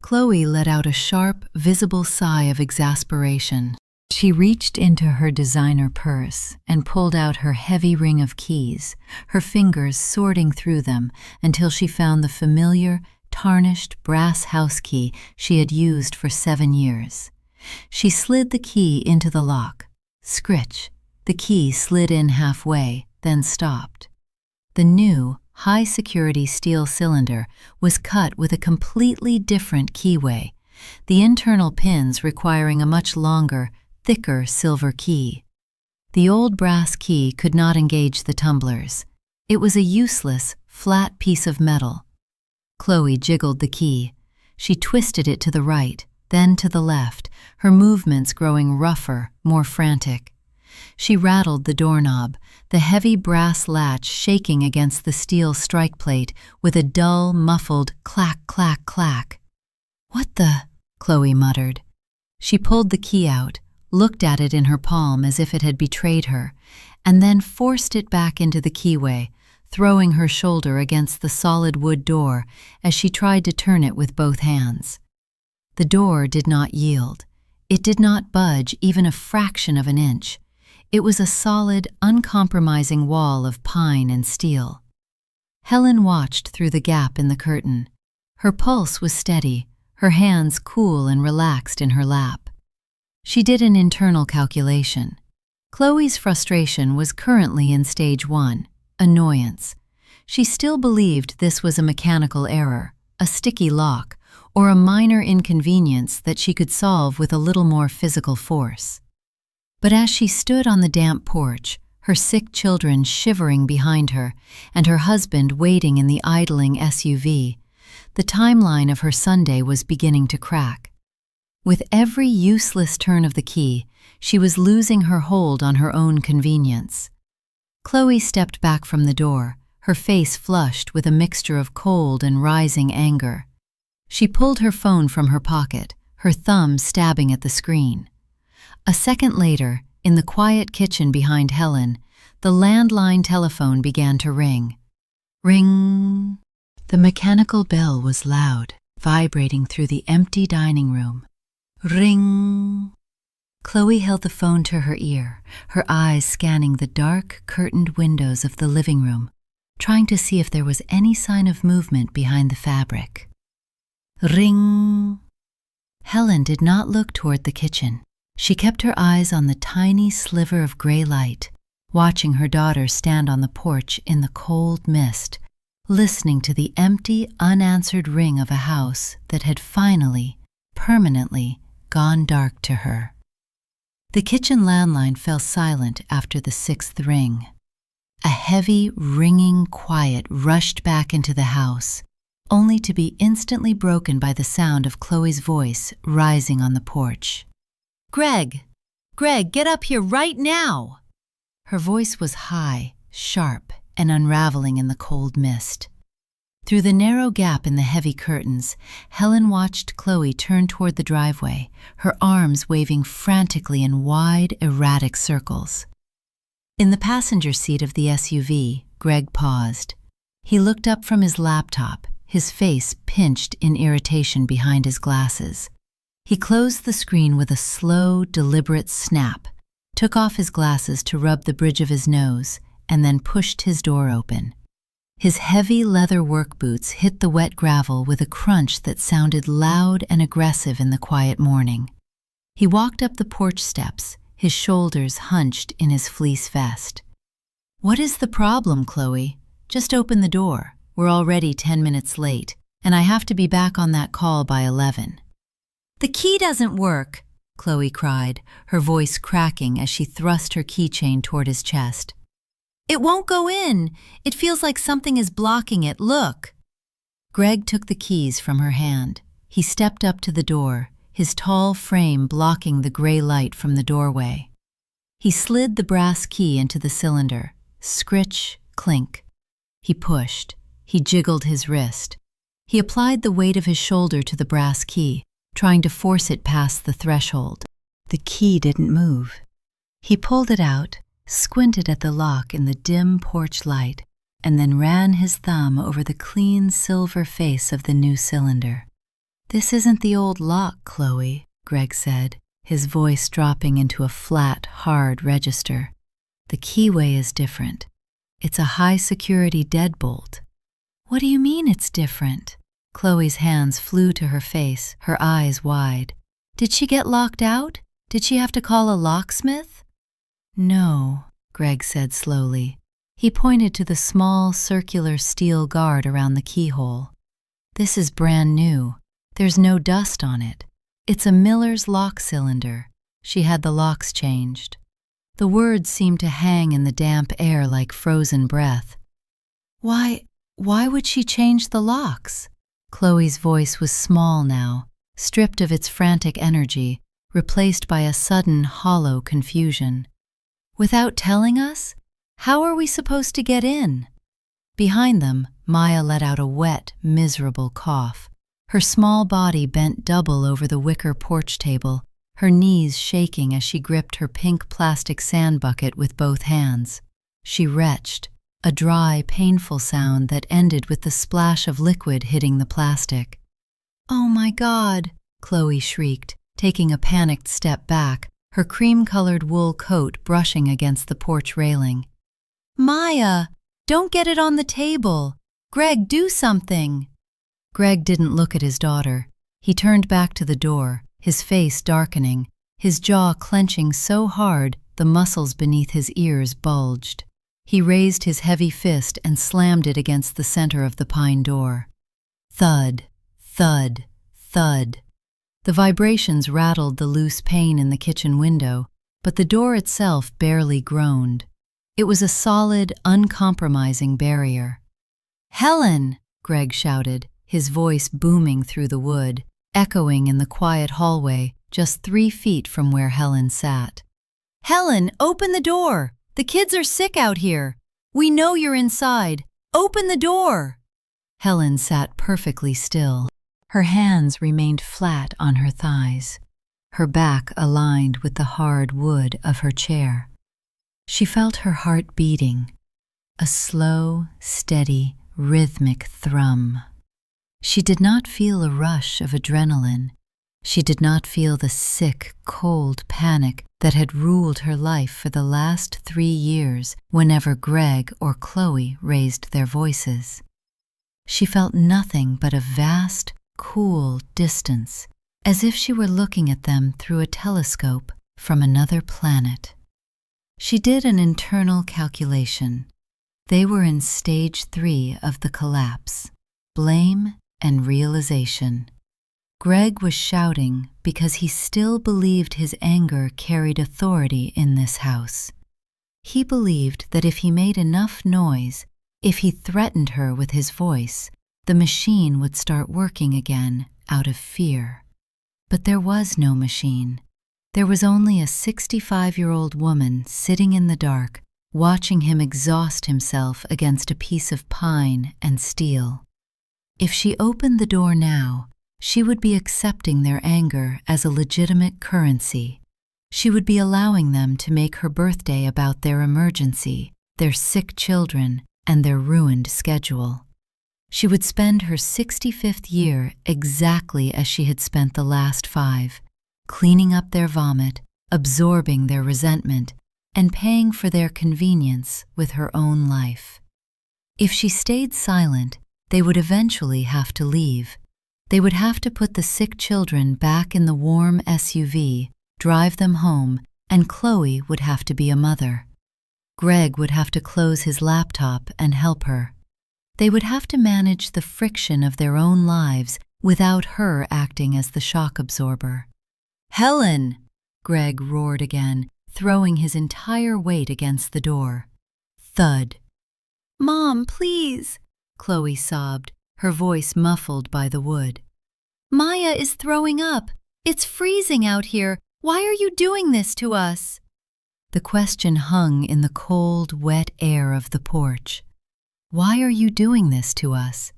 Chloe let out a sharp, visible sigh of exasperation. She reached into her designer purse and pulled out her heavy ring of keys, her fingers sorting through them until she found the familiar, tarnished brass house key she had used for 7 years. She slid the key into the lock. Scritch. The key slid in halfway, then stopped. The new, high-security steel cylinder was cut with a completely different keyway, the internal pins requiring a much longer, thicker silver key. The old brass key could not engage the tumblers. It was a useless, flat piece of metal. Chloe jiggled the key. She twisted it to the right, then to the left, her movements growing rougher, more frantic. She rattled the doorknob, the heavy brass latch shaking against the steel strike plate with a dull, muffled clack, clack, clack. "What the?" Chloe muttered. She pulled the key out, looked at it in her palm as if it had betrayed her, and then forced it back into the keyway, throwing her shoulder against the solid wood door as she tried to turn it with both hands. The door did not yield. It did not budge even a fraction of an inch. It was a solid, uncompromising wall of pine and steel. Helen watched through the gap in the curtain. Her pulse was steady, her hands cool and relaxed in her lap. She did an internal calculation. Chloe's frustration was currently in stage 1, annoyance. She still believed this was a mechanical error, a sticky lock, or a minor inconvenience that she could solve with a little more physical force. But as she stood on the damp porch, her sick children shivering behind her, and her husband waiting in the idling SUV, the timeline of her Sunday was beginning to crack. With every useless turn of the key, she was losing her hold on her own convenience. Chloe stepped back from the door, her face flushed with a mixture of cold and rising anger. She pulled her phone from her pocket, her thumb stabbing at the screen. A second later, in the quiet kitchen behind Helen, the landline telephone began to ring. Ring! The mechanical bell was loud, vibrating through the empty dining room. Ring! Chloe held the phone to her ear, her eyes scanning the dark, curtained windows of the living room, trying to see if there was any sign of movement behind the fabric. Ring! Helen did not look toward the kitchen. She kept her eyes on the tiny sliver of gray light, watching her daughter stand on the porch in the cold mist, listening to the empty, unanswered ring of a house that had finally, permanently, gone dark to her. The kitchen landline fell silent after the 6th ring. A heavy, ringing quiet rushed back into the house, only to be instantly broken by the sound of Chloe's voice rising on the porch. "Greg! Greg, get up here right now!" Her voice was high, sharp, and unraveling in the cold mist. Through the narrow gap in the heavy curtains, Helen watched Chloe turn toward the driveway, her arms waving frantically in wide, erratic circles. In the passenger seat of the SUV, Greg paused. He looked up from his laptop, his face pinched in irritation behind his glasses. He closed the screen with a slow, deliberate snap, took off his glasses to rub the bridge of his nose, and then pushed his door open. His heavy leather work boots hit the wet gravel with a crunch that sounded loud and aggressive in the quiet morning. He walked up the porch steps, his shoulders hunched in his fleece vest. "What is the problem, Chloe? Just open the door. We're already 10 minutes late, and I have to be back on that call by 11. "The key doesn't work," Chloe cried, her voice cracking as she thrust her keychain toward his chest. "It won't go in. It feels like something is blocking it. Look." Greg took the keys from her hand. He stepped up to the door, his tall frame blocking the gray light from the doorway. He slid the brass key into the cylinder. Scritch, clink. He pushed. He jiggled his wrist. He applied the weight of his shoulder to the brass key, trying to force it past the threshold. The key didn't move. He pulled it out, squinted at the lock in the dim porch light, and then ran his thumb over the clean silver face of the new cylinder. "This isn't the old lock, Chloe," Greg said, his voice dropping into a flat, hard register. "The keyway is different. It's a high-security deadbolt." "What do you mean it's different?" Chloe's hands flew to her face, her eyes wide. "Did she get locked out? Did she have to call a locksmith?" "No," Greg said slowly. He pointed to the small, circular steel guard around the keyhole. "This is brand new. There's no dust on it. It's a Miller's lock cylinder. She had the locks changed." The words seemed to hang in the damp air like frozen breath. Why would she change the locks?" Chloe's voice was small now, stripped of its frantic energy, replaced by a sudden, hollow confusion. "Without telling us? How are we supposed to get in?" Behind them, Maya let out a wet, miserable cough. Her small body bent double over the wicker porch table, her knees shaking as she gripped her pink plastic sand bucket with both hands. She retched, a dry, painful sound that ended with the splash of liquid hitting the plastic. "Oh my God," Chloe shrieked, taking a panicked step back, her cream-colored wool coat brushing against the porch railing. "Maya, don't get it on the table! Greg, do something!" Greg didn't look at his daughter. He turned back to the door, his face darkening, his jaw clenching so hard the muscles beneath his ears bulged. He raised his heavy fist and slammed it against the center of the pine door. Thud, thud, thud. The vibrations rattled the loose pane in the kitchen window, but the door itself barely groaned. It was a solid, uncompromising barrier. "Helen!" Greg shouted, his voice booming through the wood, echoing in the quiet hallway just 3 feet from where Helen sat. "Helen, open the door! The kids are sick out here! We know you're inside! Open the door!" Helen sat perfectly still. Her hands remained flat on her thighs, her back aligned with the hard wood of her chair. She felt her heart beating, a slow, steady, rhythmic thrum. She did not feel a rush of adrenaline. She did not feel the sick, cold panic that had ruled her life for the last 3 years whenever Greg or Chloe raised their voices. She felt nothing but a vast, cool distance, as if she were looking at them through a telescope from another planet. She did an internal calculation. They were in stage 3 of the collapse, blame and realization. Greg was shouting because he still believed his anger carried authority in this house. He believed that if he made enough noise, if he threatened her with his voice, the machine would start working again out of fear. But there was no machine. There was only a 65-year-old woman sitting in the dark, watching him exhaust himself against a piece of pine and steel. If she opened the door now, she would be accepting their anger as a legitimate currency. She would be allowing them to make her birthday about their emergency, their sick children, and their ruined schedule. She would spend her 65th year exactly as she had spent the last 5, cleaning up their vomit, absorbing their resentment, and paying for their convenience with her own life. If she stayed silent, they would eventually have to leave. They would have to put the sick children back in the warm SUV, drive them home, and Chloe would have to be a mother. Greg would have to close his laptop and help her. They would have to manage the friction of their own lives without her acting as the shock absorber. "Helen!" Greg roared again, throwing his entire weight against the door. Thud. "Mom, please!" Chloe sobbed, her voice muffled by the wood. "Maya is throwing up. It's freezing out here. Why are you doing this to us?" The question hung in the cold, wet air of the porch. Why are you doing this to us?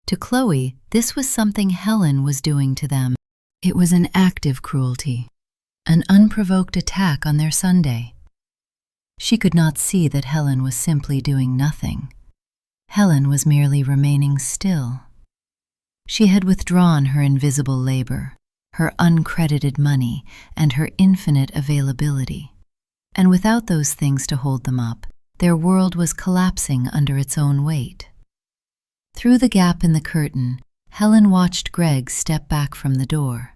To Chloe, this was something Helen was doing to them. It was an active cruelty, an unprovoked attack on their Sunday. She could not see that Helen was simply doing nothing. Helen was merely remaining still. She had withdrawn her invisible labor, her uncredited money, and her infinite availability. And without those things to hold them up, their world was collapsing under its own weight. Through the gap in the curtain, Helen watched Greg step back from the door.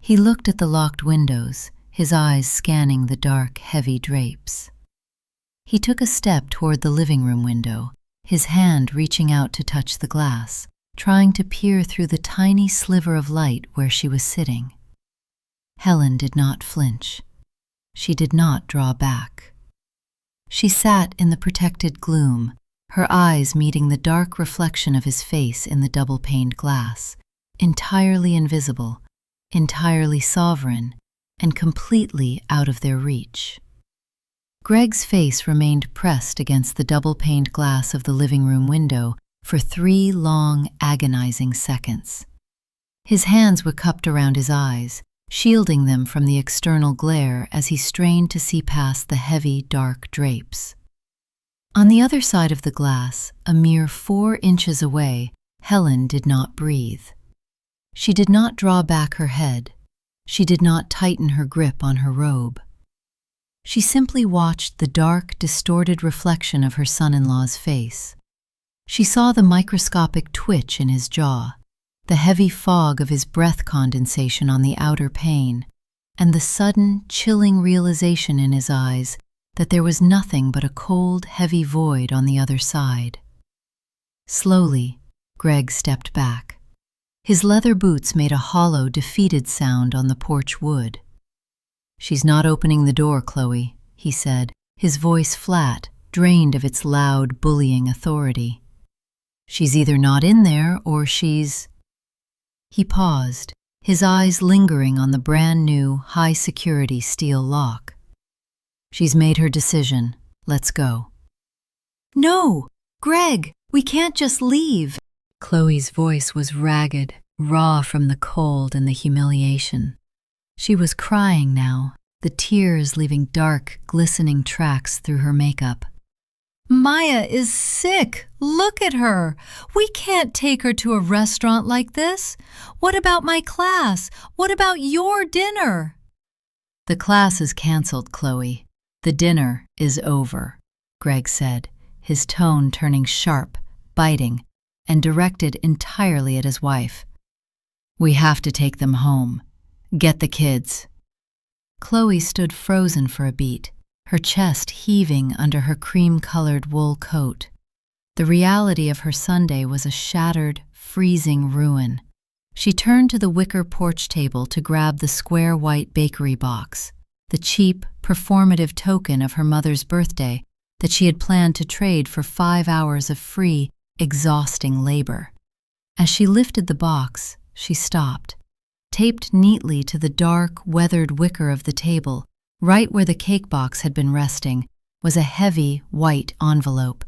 He looked at the locked windows, his eyes scanning the dark, heavy drapes. He took a step toward the living room window, his hand reaching out to touch the glass, trying to peer through the tiny sliver of light where she was sitting. Helen did not flinch. She did not draw back. She sat in the protected gloom, her eyes meeting the dark reflection of his face in the double-paned glass, entirely invisible, entirely sovereign, and completely out of their reach. Greg's face remained pressed against the double-paned glass of the living room window for 3 long, agonizing seconds. His hands were cupped around his eyes, shielding them from the external glare as he strained to see past the heavy, dark drapes. On the other side of the glass, a mere 4 inches away, Helen did not breathe. She did not draw back her head. She did not tighten her grip on her robe. She simply watched the dark, distorted reflection of her son-in-law's face. She saw the microscopic twitch in his jaw, the heavy fog of his breath condensation on the outer pane, and the sudden, chilling realization in his eyes that there was nothing but a cold, heavy void on the other side. Slowly, Greg stepped back. His leather boots made a hollow, defeated sound on the porch wood. "She's not opening the door, Chloe," he said, his voice flat, drained of its loud, bullying authority. "She's either not in there or she's—" He paused, his eyes lingering on the brand-new, high-security steel lock. "She's made her decision. Let's go." "No! Greg, we can't just leave!" Chloe's voice was ragged, raw from the cold and the humiliation. She was crying now, the tears leaving dark, glistening tracks through her makeup. "Maya is sick! Look at her! We can't take her to a restaurant like this! What about my class? What about your dinner?" "The class is canceled, Chloe. The dinner is over," Greg said, his tone turning sharp, biting, and directed entirely at his wife. "We have to take them home. Get the kids." Chloe stood frozen for a beat, her chest heaving under her cream-colored wool coat. The reality of her Sunday was a shattered, freezing ruin. She turned to the wicker porch table to grab the square white bakery box, the cheap, performative token of her mother's birthday that she had planned to trade for 5 hours of free, exhausting labor. As she lifted the box, she stopped. Taped neatly to the dark, weathered wicker of the table, right where the cake box had been resting, was a heavy, white envelope.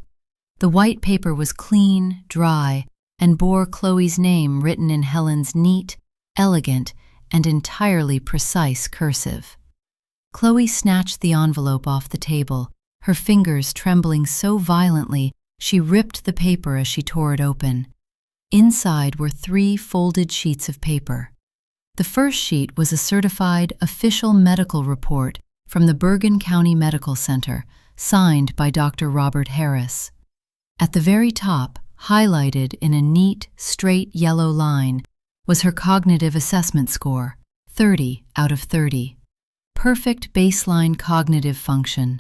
The white paper was clean, dry, and bore Chloe's name written in Helen's neat, elegant, and entirely precise cursive. Chloe snatched the envelope off the table, her fingers trembling so violently she ripped the paper as she tore it open. Inside were 3 folded sheets of paper. The first sheet was a certified official medical report from the Bergen County Medical Center, signed by Dr. Robert Harris. At the very top, highlighted in a neat, straight yellow line, was her cognitive assessment score, 30 out of 30. Perfect baseline cognitive function.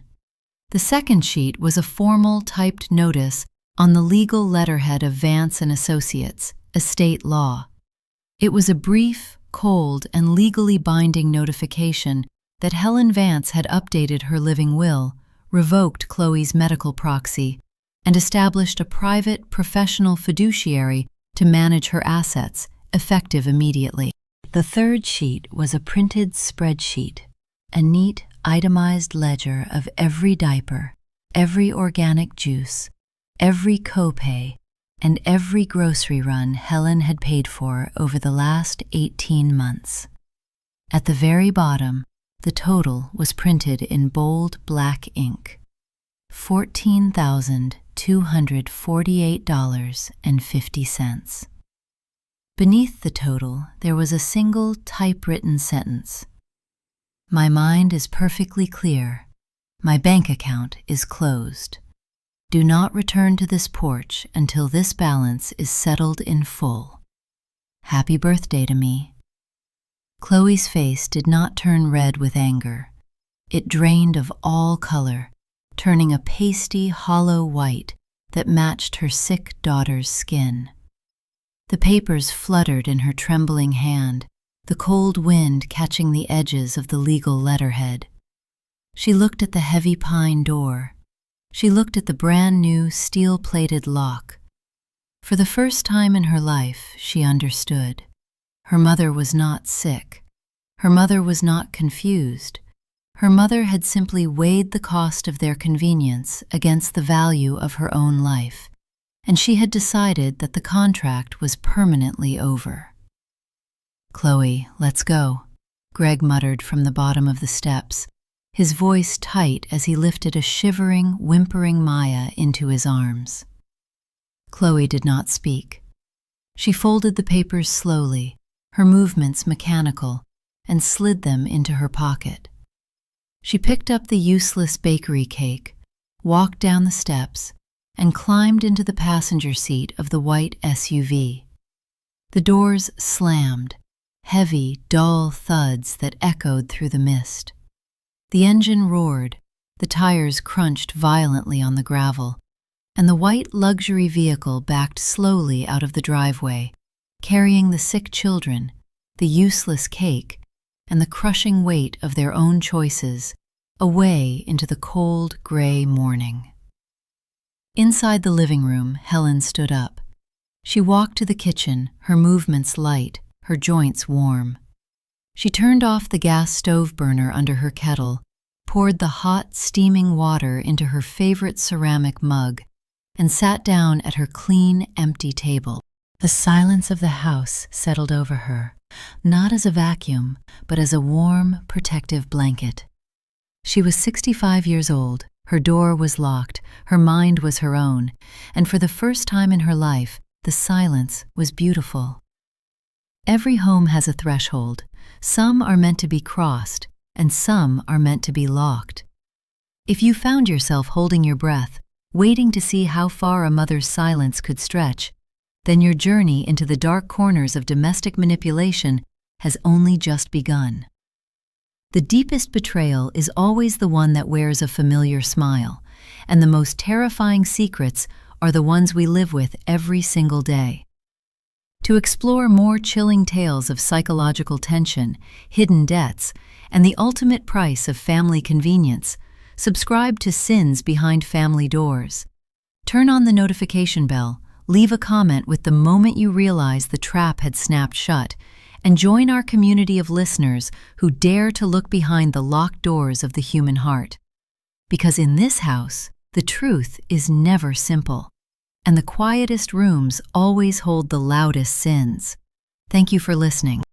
The second sheet was a formal typed notice on the legal letterhead of Vance and Associates, Estate Law. It was a brief, cold, and legally binding notification that Helen Vance had updated her living will, revoked Chloe's medical proxy, and established a private, professional fiduciary to manage her assets, effective immediately. The third sheet was a printed spreadsheet, a neat, itemized ledger of every diaper, every organic juice, every copay, and every grocery run Helen had paid for over the last 18 months. At the very bottom, the total was printed in bold black ink: $14,248.50. Beneath the total, there was a single typewritten sentence: "My mind is perfectly clear. My bank account is closed. Do not return to this porch until this balance is settled in full. Happy birthday to me." Chloe's face did not turn red with anger. It drained of all color, turning a pasty, hollow white that matched her sick daughter's skin. The papers fluttered in her trembling hand, the cold wind catching the edges of the legal letterhead. She looked at the heavy pine door. She looked at the brand-new steel-plated lock. For the first time in her life, she understood. Her mother was not sick. Her mother was not confused. Her mother had simply weighed the cost of their convenience against the value of her own life, and she had decided that the contract was permanently over. "Chloe, let's go," Greg muttered from the bottom of the steps, his voice tight as he lifted a shivering, whimpering Maya into his arms. Chloe did not speak. She folded the papers slowly, her movements mechanical, and slid them into her pocket. She picked up the useless bakery cake, walked down the steps, and climbed into the passenger seat of the white SUV. The doors slammed, heavy, dull thuds that echoed through the mist. The engine roared, the tires crunched violently on the gravel, and the white luxury vehicle backed slowly out of the driveway, carrying the sick children, the useless cake, and the crushing weight of their own choices away into the cold, gray morning. Inside the living room, Helen stood up. She walked to the kitchen, her movements light, her joints warm. She turned off the gas stove burner under her kettle, poured the hot, steaming water into her favorite ceramic mug, and sat down at her clean, empty table. The silence of the house settled over her, not as a vacuum, but as a warm, protective blanket. She was 65 years old, her door was locked, her mind was her own, and for the first time in her life, the silence was beautiful. Every home has a threshold. Some are meant to be crossed, and some are meant to be locked. If you found yourself holding your breath, waiting to see how far a mother's silence could stretch, then your journey into the dark corners of domestic manipulation has only just begun. The deepest betrayal is always the one that wears a familiar smile, and the most terrifying secrets are the ones we live with every single day. To explore more chilling tales of psychological tension, hidden debts, and the ultimate price of family convenience, subscribe to Sins Behind Family Doors. Turn on the notification bell, leave a comment with the moment you realize the trap had snapped shut, and join our community of listeners who dare to look behind the locked doors of the human heart. Because in this house, the truth is never simple, and the quietest rooms always hold the loudest sins. Thank you for listening.